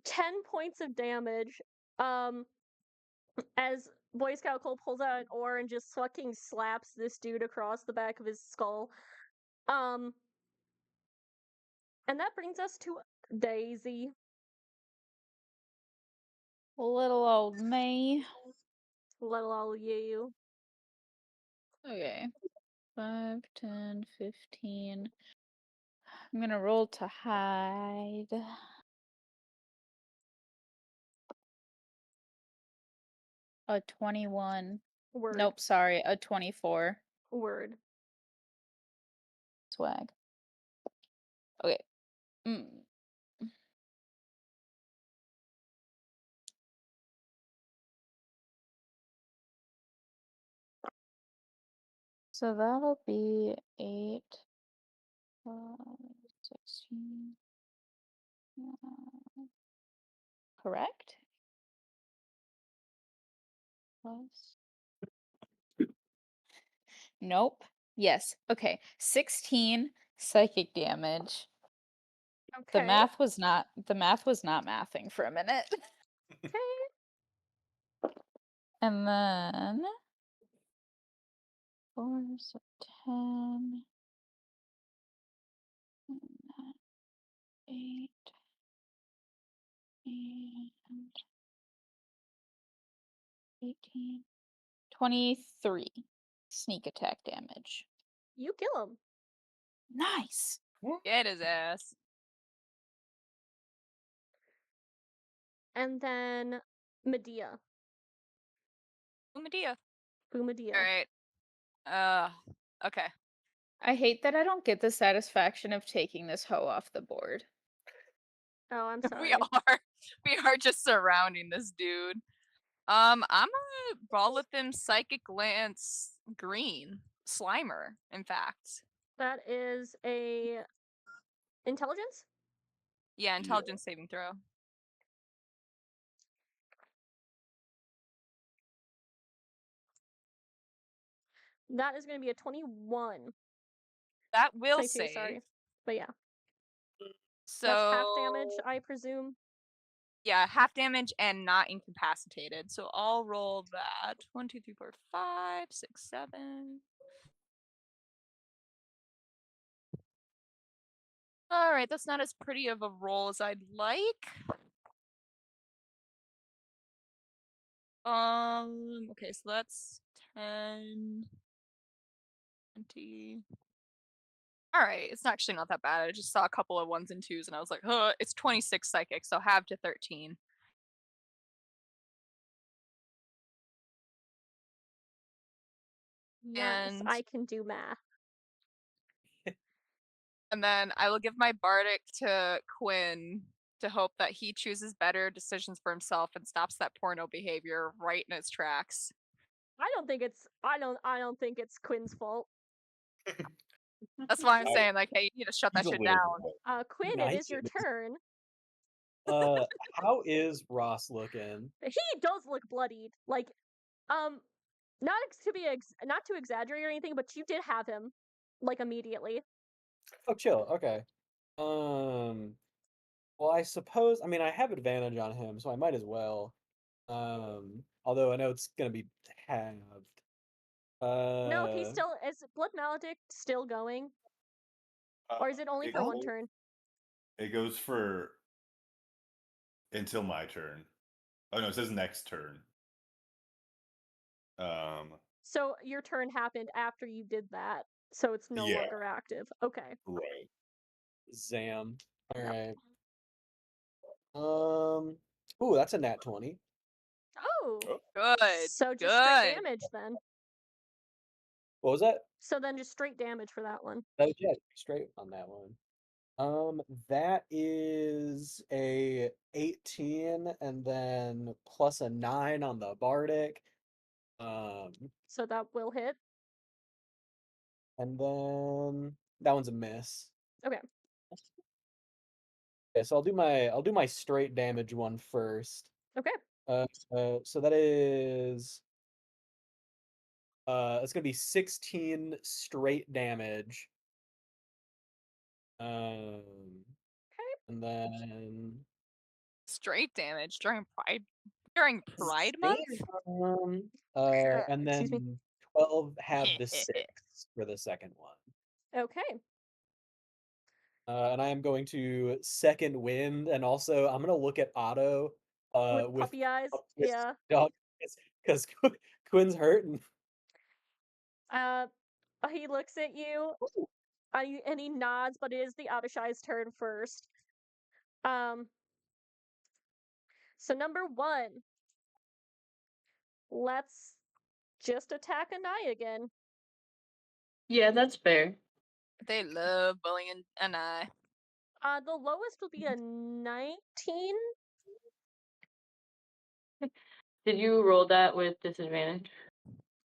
10 points of damage. As Boy Scout Cole pulls out an oar and just fucking slaps this dude across the back of his skull. And that brings us to Daisy. Little old me. Little old you. Okay. 5, 10, 15. I'm gonna roll to hide. A 21. Word. Nope, sorry, a 24. Word. Swag. Okay. So that'll be 8, 16. Correct? Plus. Nope. Yes. Okay. 16 psychic damage. Okay. The math was not mathing for a minute. Okay. And then 4, so 10. And then 8. And 18. 23 sneak attack damage. You kill him. Nice. Get his ass. And then Medea. Medea. Medea. Alright. Okay. I hate that I don't get the satisfaction of taking this hoe off the board. Oh, I'm sorry. We are just surrounding this dude. I'm gonna roll with him Psychic Lance Green. Slimer, in fact. That is a intelligence? Yeah, intelligence saving throw. That is going to be a 21. That will 22, save. sorry. But yeah. So That's half damage, I presume. Yeah, half damage and not incapacitated. So I'll roll that. 1, 2, 3, 4, 5, 6, 7. Alright, that's not as pretty of a roll as I'd like. Okay, so that's 10, 20. Alright, it's actually not that bad. I just saw a couple of 1s and 2s and I was like, huh, it's 26 psychic, so half to 13. Yes, And I can do math. And then I will give my bardic to Quinn to hope that he chooses better decisions for himself and stops that porno behavior right in its tracks. I don't think it's Quinn's fault. That's why I'm I- saying, like, hey, you need to shut that He's a shit little down. bit. Quinn, Nah, it he is your is. turn. How is Ross looking? He does look bloodied. Like, not to exaggerate or anything, but you did have him, like, immediately. Oh, chill. Okay. Well, I suppose. I mean, I have advantage on him, so I might as well. Although I know it's gonna be halved. No, he's still is Blood Maledict still going, or is it only It for one goes- turn? It goes for until my turn. Oh no, it says next turn. So your turn happened after you did that, so it's no Yeah. longer active. Okay. Right. Zam. All Yep. right. Ooh, that's a nat 20. Oh, Good. so just straight Good. damage then. What was that? So then just straight damage for that one. That was, yeah, straight on that one. That is a 18 and then plus a 9 on the bardic. So that will hit. And then that one's a miss. Okay. Okay, so I'll do my straight damage one first. Okay. So that is it's gonna be 16 straight damage. And then Straight damage during Pride Month? and Excuse me. then 12 have the 6 for the second one. Okay. And I am going to second wind, and also I'm gonna look at Otto With with puppy eyes. with Yeah. dog because Quinn's hurting. He looks at you, and he nods, but it is the Abishai's turn first. So number 1, let's just attack Anai again. Yeah, that's fair. They love bullying and I. The lowest will be a 19. Did you roll that with disadvantage?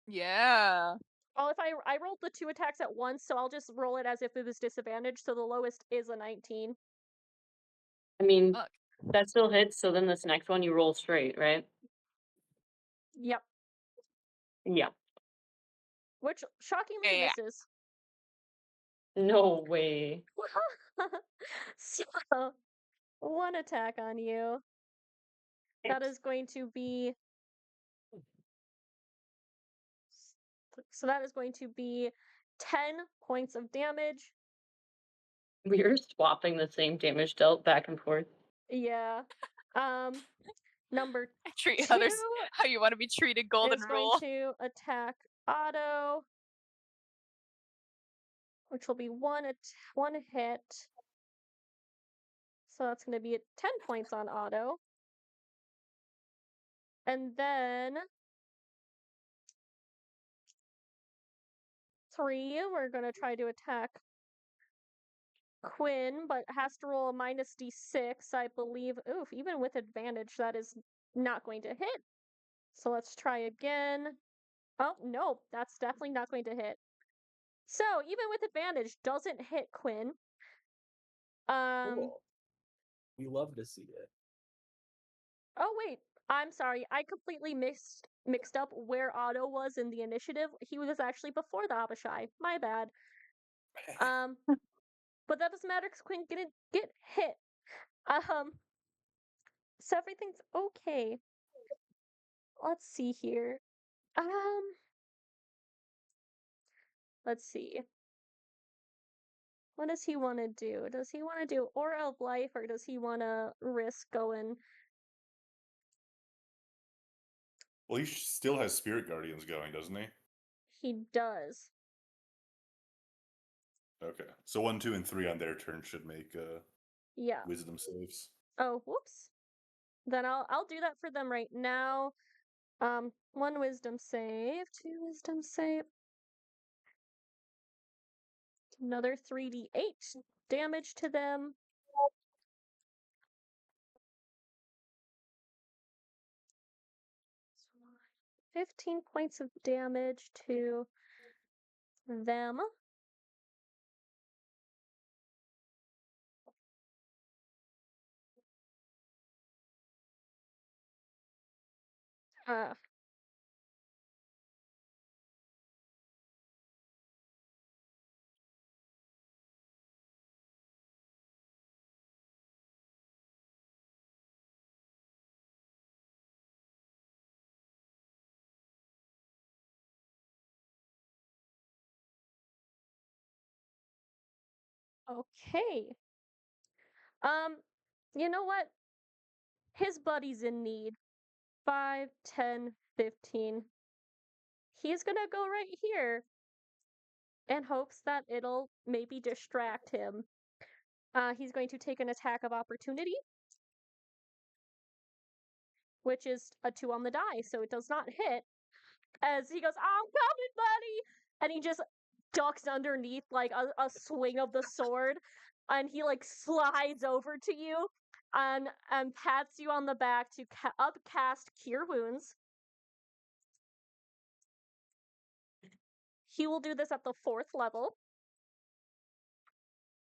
Yeah. Oh, if I rolled the 2 attacks at once, so I'll just roll it as if it was disadvantage. So the lowest is a 19. I mean, Fuck. that still hits, so then this next one you roll straight, right? Yep. Yeah. Which shockingly Yeah. misses. No way. So 1 attack on you. That is going to be. So that is going to be 10 points of damage. We are swapping the same damage dealt back and forth. Yeah. Number Treat 2 others how you want to be treated, golden is rule. going to attack Otto, which will be one hit. So that's going to be 10 points on Otto. And then 3, we're going to try to attack Quinn, but has to roll a minus d6, I believe. Oof, even with advantage, that is not going to hit. So let's try again. Oh, no, that's definitely not going to hit. So, even with advantage, doesn't hit Quinn. Cool. We love to see it. Oh, wait. I'm sorry. I completely mixed up where Otto was in the initiative. He was actually before the Abishai. My bad. But that doesn't matter because Quinn didn't get hit. So everything's okay. Let's see here. Let's see. What does he want to do? Does he want to do Aura of Life, or does he want to risk going? Well, he still has Spirit Guardians going, doesn't he? He does. Okay. So 1, 2, and 3 on their turn should make Yeah. wisdom saves. Oh, whoops. Then I'll do that for them right now. 1 wisdom save, 2 wisdom save. Another 3d8 damage to them. So 15 points of damage to them. Uh, okay. Um, you know what? His buddy's in need. 5, 10, 15. He's gonna go right here in hopes that it'll maybe distract him. He's going to take an attack of opportunity, which is a 2 on the die, so it does not hit. As he goes, I'm coming, buddy! And he just ducks underneath like a swing of the sword, and he like slides over to you and pats you on the back to upcast Cure Wounds. He will do this at the 4th level.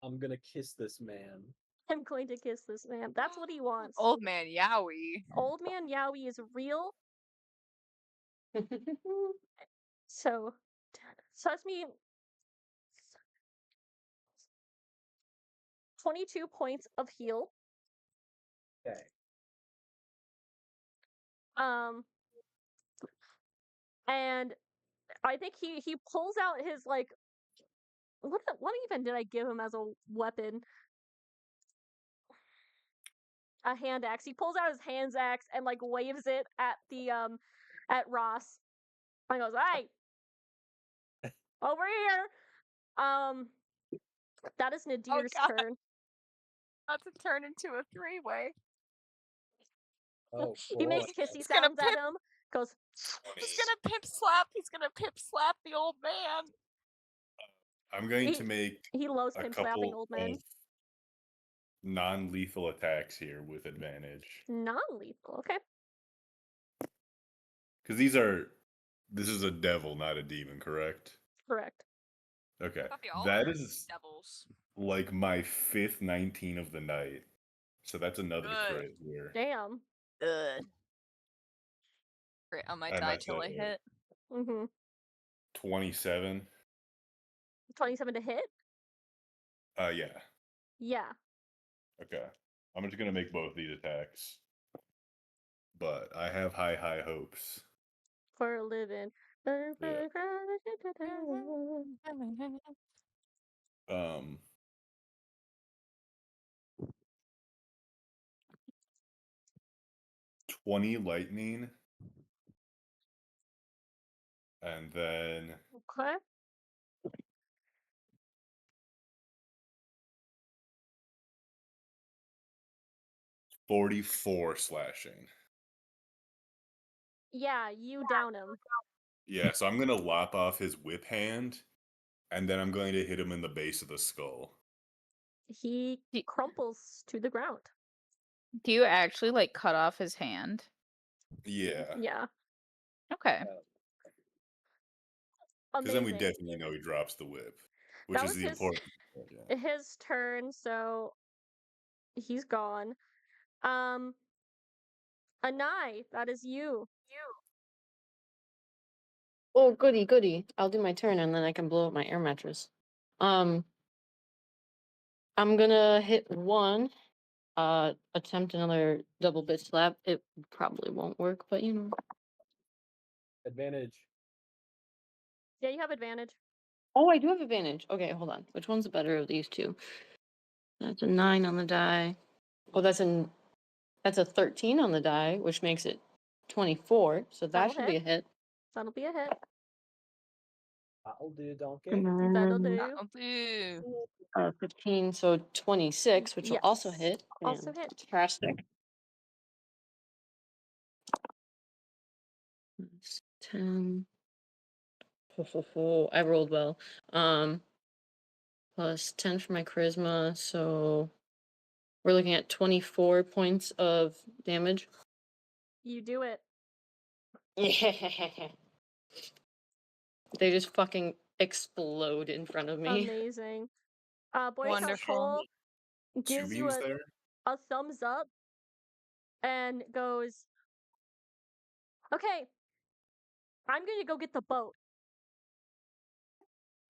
I'm gonna kiss this man. I'm going to kiss this man. That's what he wants. Old man Yowie. Old man Yowie is real. So that's me 22 points of heal. Okay. And I think he pulls out his like what even did I give him as a weapon? A hand axe. He pulls out his hand axe and like waves it at the at Ross. And goes, "Hey, over here!" That is Nadir's God. turn. About to turn into a 3-way. Oh, He makes boy. kissy He's gonna sounds at him. Goes, He's gonna pimp slap. He's gonna pimp slap the old man. I'm going He- to make he loves a pimp slapping couple old men. of non-lethal attacks here with advantage. Non-lethal. Okay. Because this is a devil, not a demon, correct? Correct. Okay. I thought they all That were is devils. like my 5th 19 of the night. So that's another Good. crit here. Damn. Good. Crit on my And die that's till I a- hit. 27. 27 to hit? Yeah. Yeah. Okay. I'm just gonna make both these attacks. But I have high hopes. For a living. Um 20 lightning. And then Okay. $44 slashing. Yeah, you down him. Yeah, so I'm gonna lop off his whip hand, and then I'm going to hit him in the base of the skull. He crumples to the ground. Do you actually like cut off his hand? Yeah. Yeah. Okay. Because then we Amazing. definitely know he drops the whip, which That is was the his- important part. Yeah. His turn, so he's gone. Anai, that is you. Oh, goody, goody. I'll do my turn and then I can blow up my air mattress. I'm gonna hit one. Attempt another double bit slap. It probably won't work, but you know. Advantage. Yeah, you have advantage. Oh, I do have advantage. Okay, hold on. Which one's the better of these two? That's a 9 on the die. Oh, that's a 13 on the die, which makes it 24. So that That'll should be a hit. That'll be a hit. That'll do, donkey. And That'll then, do. That'll do. 15, so 26, which will also Yes. hit. Also hit. Fantastic. That's 10. I rolled well. Plus 10 for my charisma, so we're looking at 24 points of damage. You do it. Yeah. They just fucking explode in front of me. Amazing. Boy Wonderful. Cole Two gives you beams there. a thumbs up and goes, Okay. I'm gonna go get the boat.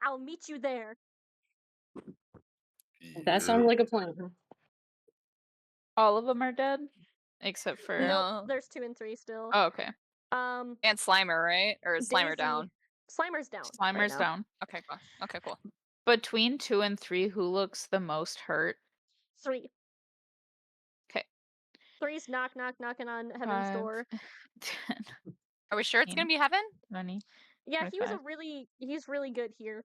I'll meet you there. That sounds Yep. like a plan. All of them are dead, except for. No. Nope, there's 2 and 3 still. Oh, okay. Um, And Slimer, right? Or is Slimer Daisy, down? Slimer's down. right Slimer's now. down. Okay, cool. Okay, cool. Between 2 and 3, who looks the most hurt? 3. 'Kay. 3's knocking on heaven's 5, door. 10, Are we sure it's gonna 15, be Heaven? 20. Yeah, $25. he's really good here.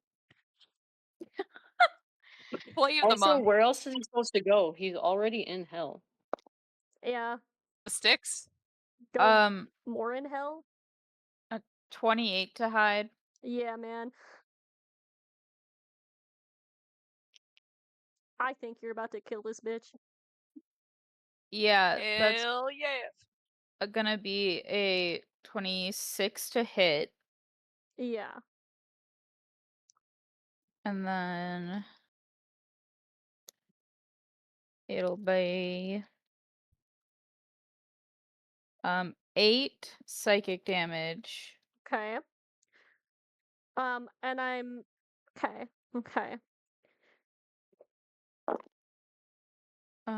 Play of the Also, month. where else is he supposed to go? He's already in hell. Yeah. The sticks. Go more in hell. 28 to hide. Yeah, man. I think you're about to kill this bitch. Yeah, that's Hell yeah. gonna be a 26 to hit, Yeah. and then it'll be 8 psychic damage. Okay. And I'm okay. Okay. Da,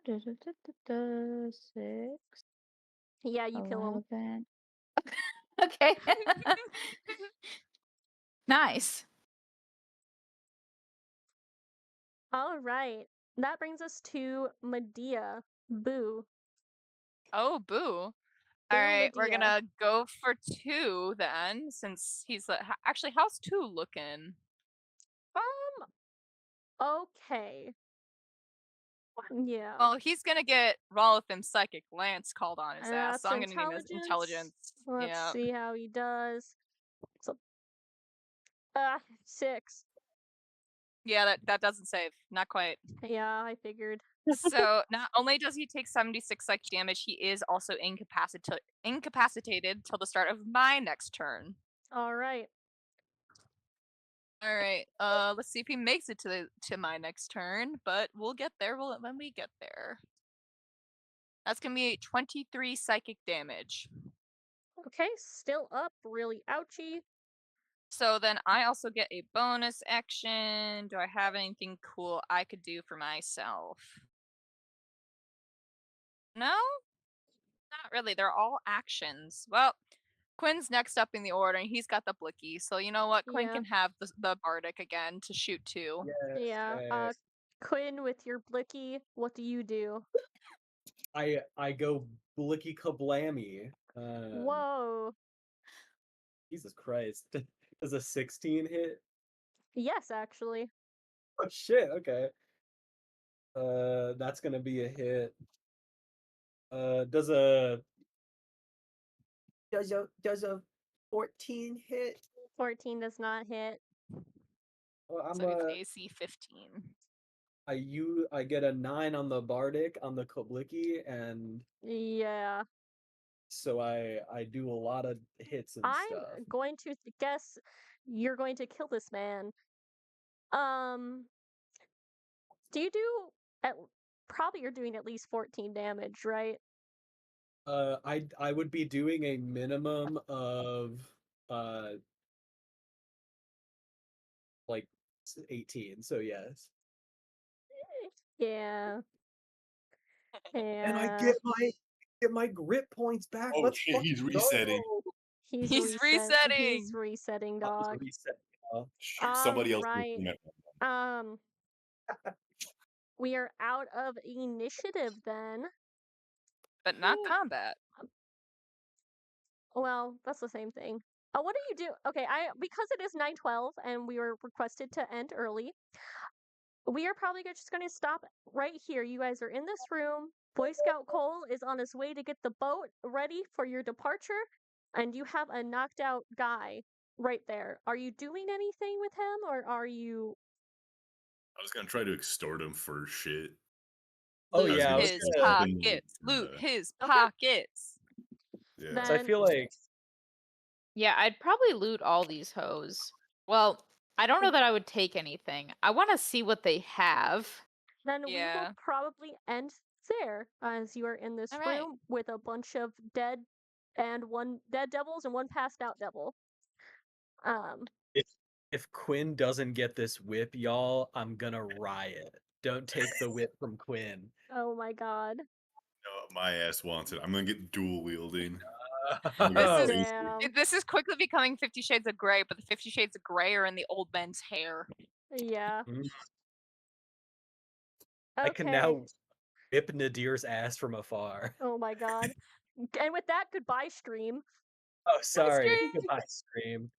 da, da, da, da, 6, Yeah, you kill him. 11. Okay. Nice. All right. That brings us to Medea. Boo. Oh, boo. Boo Alright, we're Medea. gonna go for 2 then, since he's actually, how's 2 looking? Okay. Yeah. Well, he's gonna get Rolithim's Psychic Lance called on his And ass, so that's I'm gonna need his intelligence. Let's Yeah. see how he does. So, 6. Yeah, that doesn't save. Not quite. Yeah, I figured. So not only does he take 76 psychic damage, he is also incapacitated till the start of my next turn. All right. All right. Let's see if he makes it to my next turn, but we'll get there when we get there. That's gonna be 23 psychic damage. Okay, still up. Really ouchy. So then I also get a bonus action. Do I have anything cool I could do for myself? No? Not really. They're all actions. Well, Quinn's next up in the order, and he's got the Blicky. So you know what? Quinn Yeah. can have the Bardic again to shoot 2. Yeah. Quinn, with your blicky, what do you do? I go blicky kablammy. Whoa. Jesus Christ. Does a 16 hit? Yes, actually. Oh shit, okay. That's gonna be a hit. Does a 14 hit? 14 does not hit. Well, So it's AC 15. I get a 9 on the Bardic on the Kobliki, and Yeah. so I do a lot of hits and I'm stuff. going to guess you're going to kill this man. Do you do probably you're doing at least 14 damage, right? I would be doing a minimum of like 18, so yes. Yeah. And I Yeah. get my grip points back. Oh Let's shit, he's fucking resetting. go. He's resetting. He's resetting, I was dog. resetting. Shoot, somebody else. Alright. needs We are out of initiative then. But not combat. Well, that's the same thing. What do you do? Okay, because it is 9:12 and we were requested to end early. We are probably just going to stop right here. You guys are in this room. Boy Scout Cole is on his way to get the boat ready for your departure, and you have a knocked out guy right there. Are you doing anything with him, or are you? I was gonna try to extort him for shit. Oh Loot yeah, I was his gonna- pockets. Loot his Okay. pockets. Yeah. So I feel like Yeah, I'd probably loot all these hoes. Well, I don't know that I would take anything. I want to see what they have. Then we Yeah. will probably end there, as you are in this All right. room with a bunch of dead and 1 dead devils and 1 passed out devil. If Quinn doesn't get this whip, y'all, I'm gonna riot. Don't take the whip from Quinn. Oh my god. No, my ass wants it. I'm gonna get dual wielding. This is- Damn. This is quickly becoming 50 Shades of Grey, but the 50 Shades of Grey are in the old man's hair. Yeah. Mm. Okay. I can now whip Nadir's ass from afar. Oh my god. And with that, goodbye stream. Oh, sorry. stream. Goodbye, stream.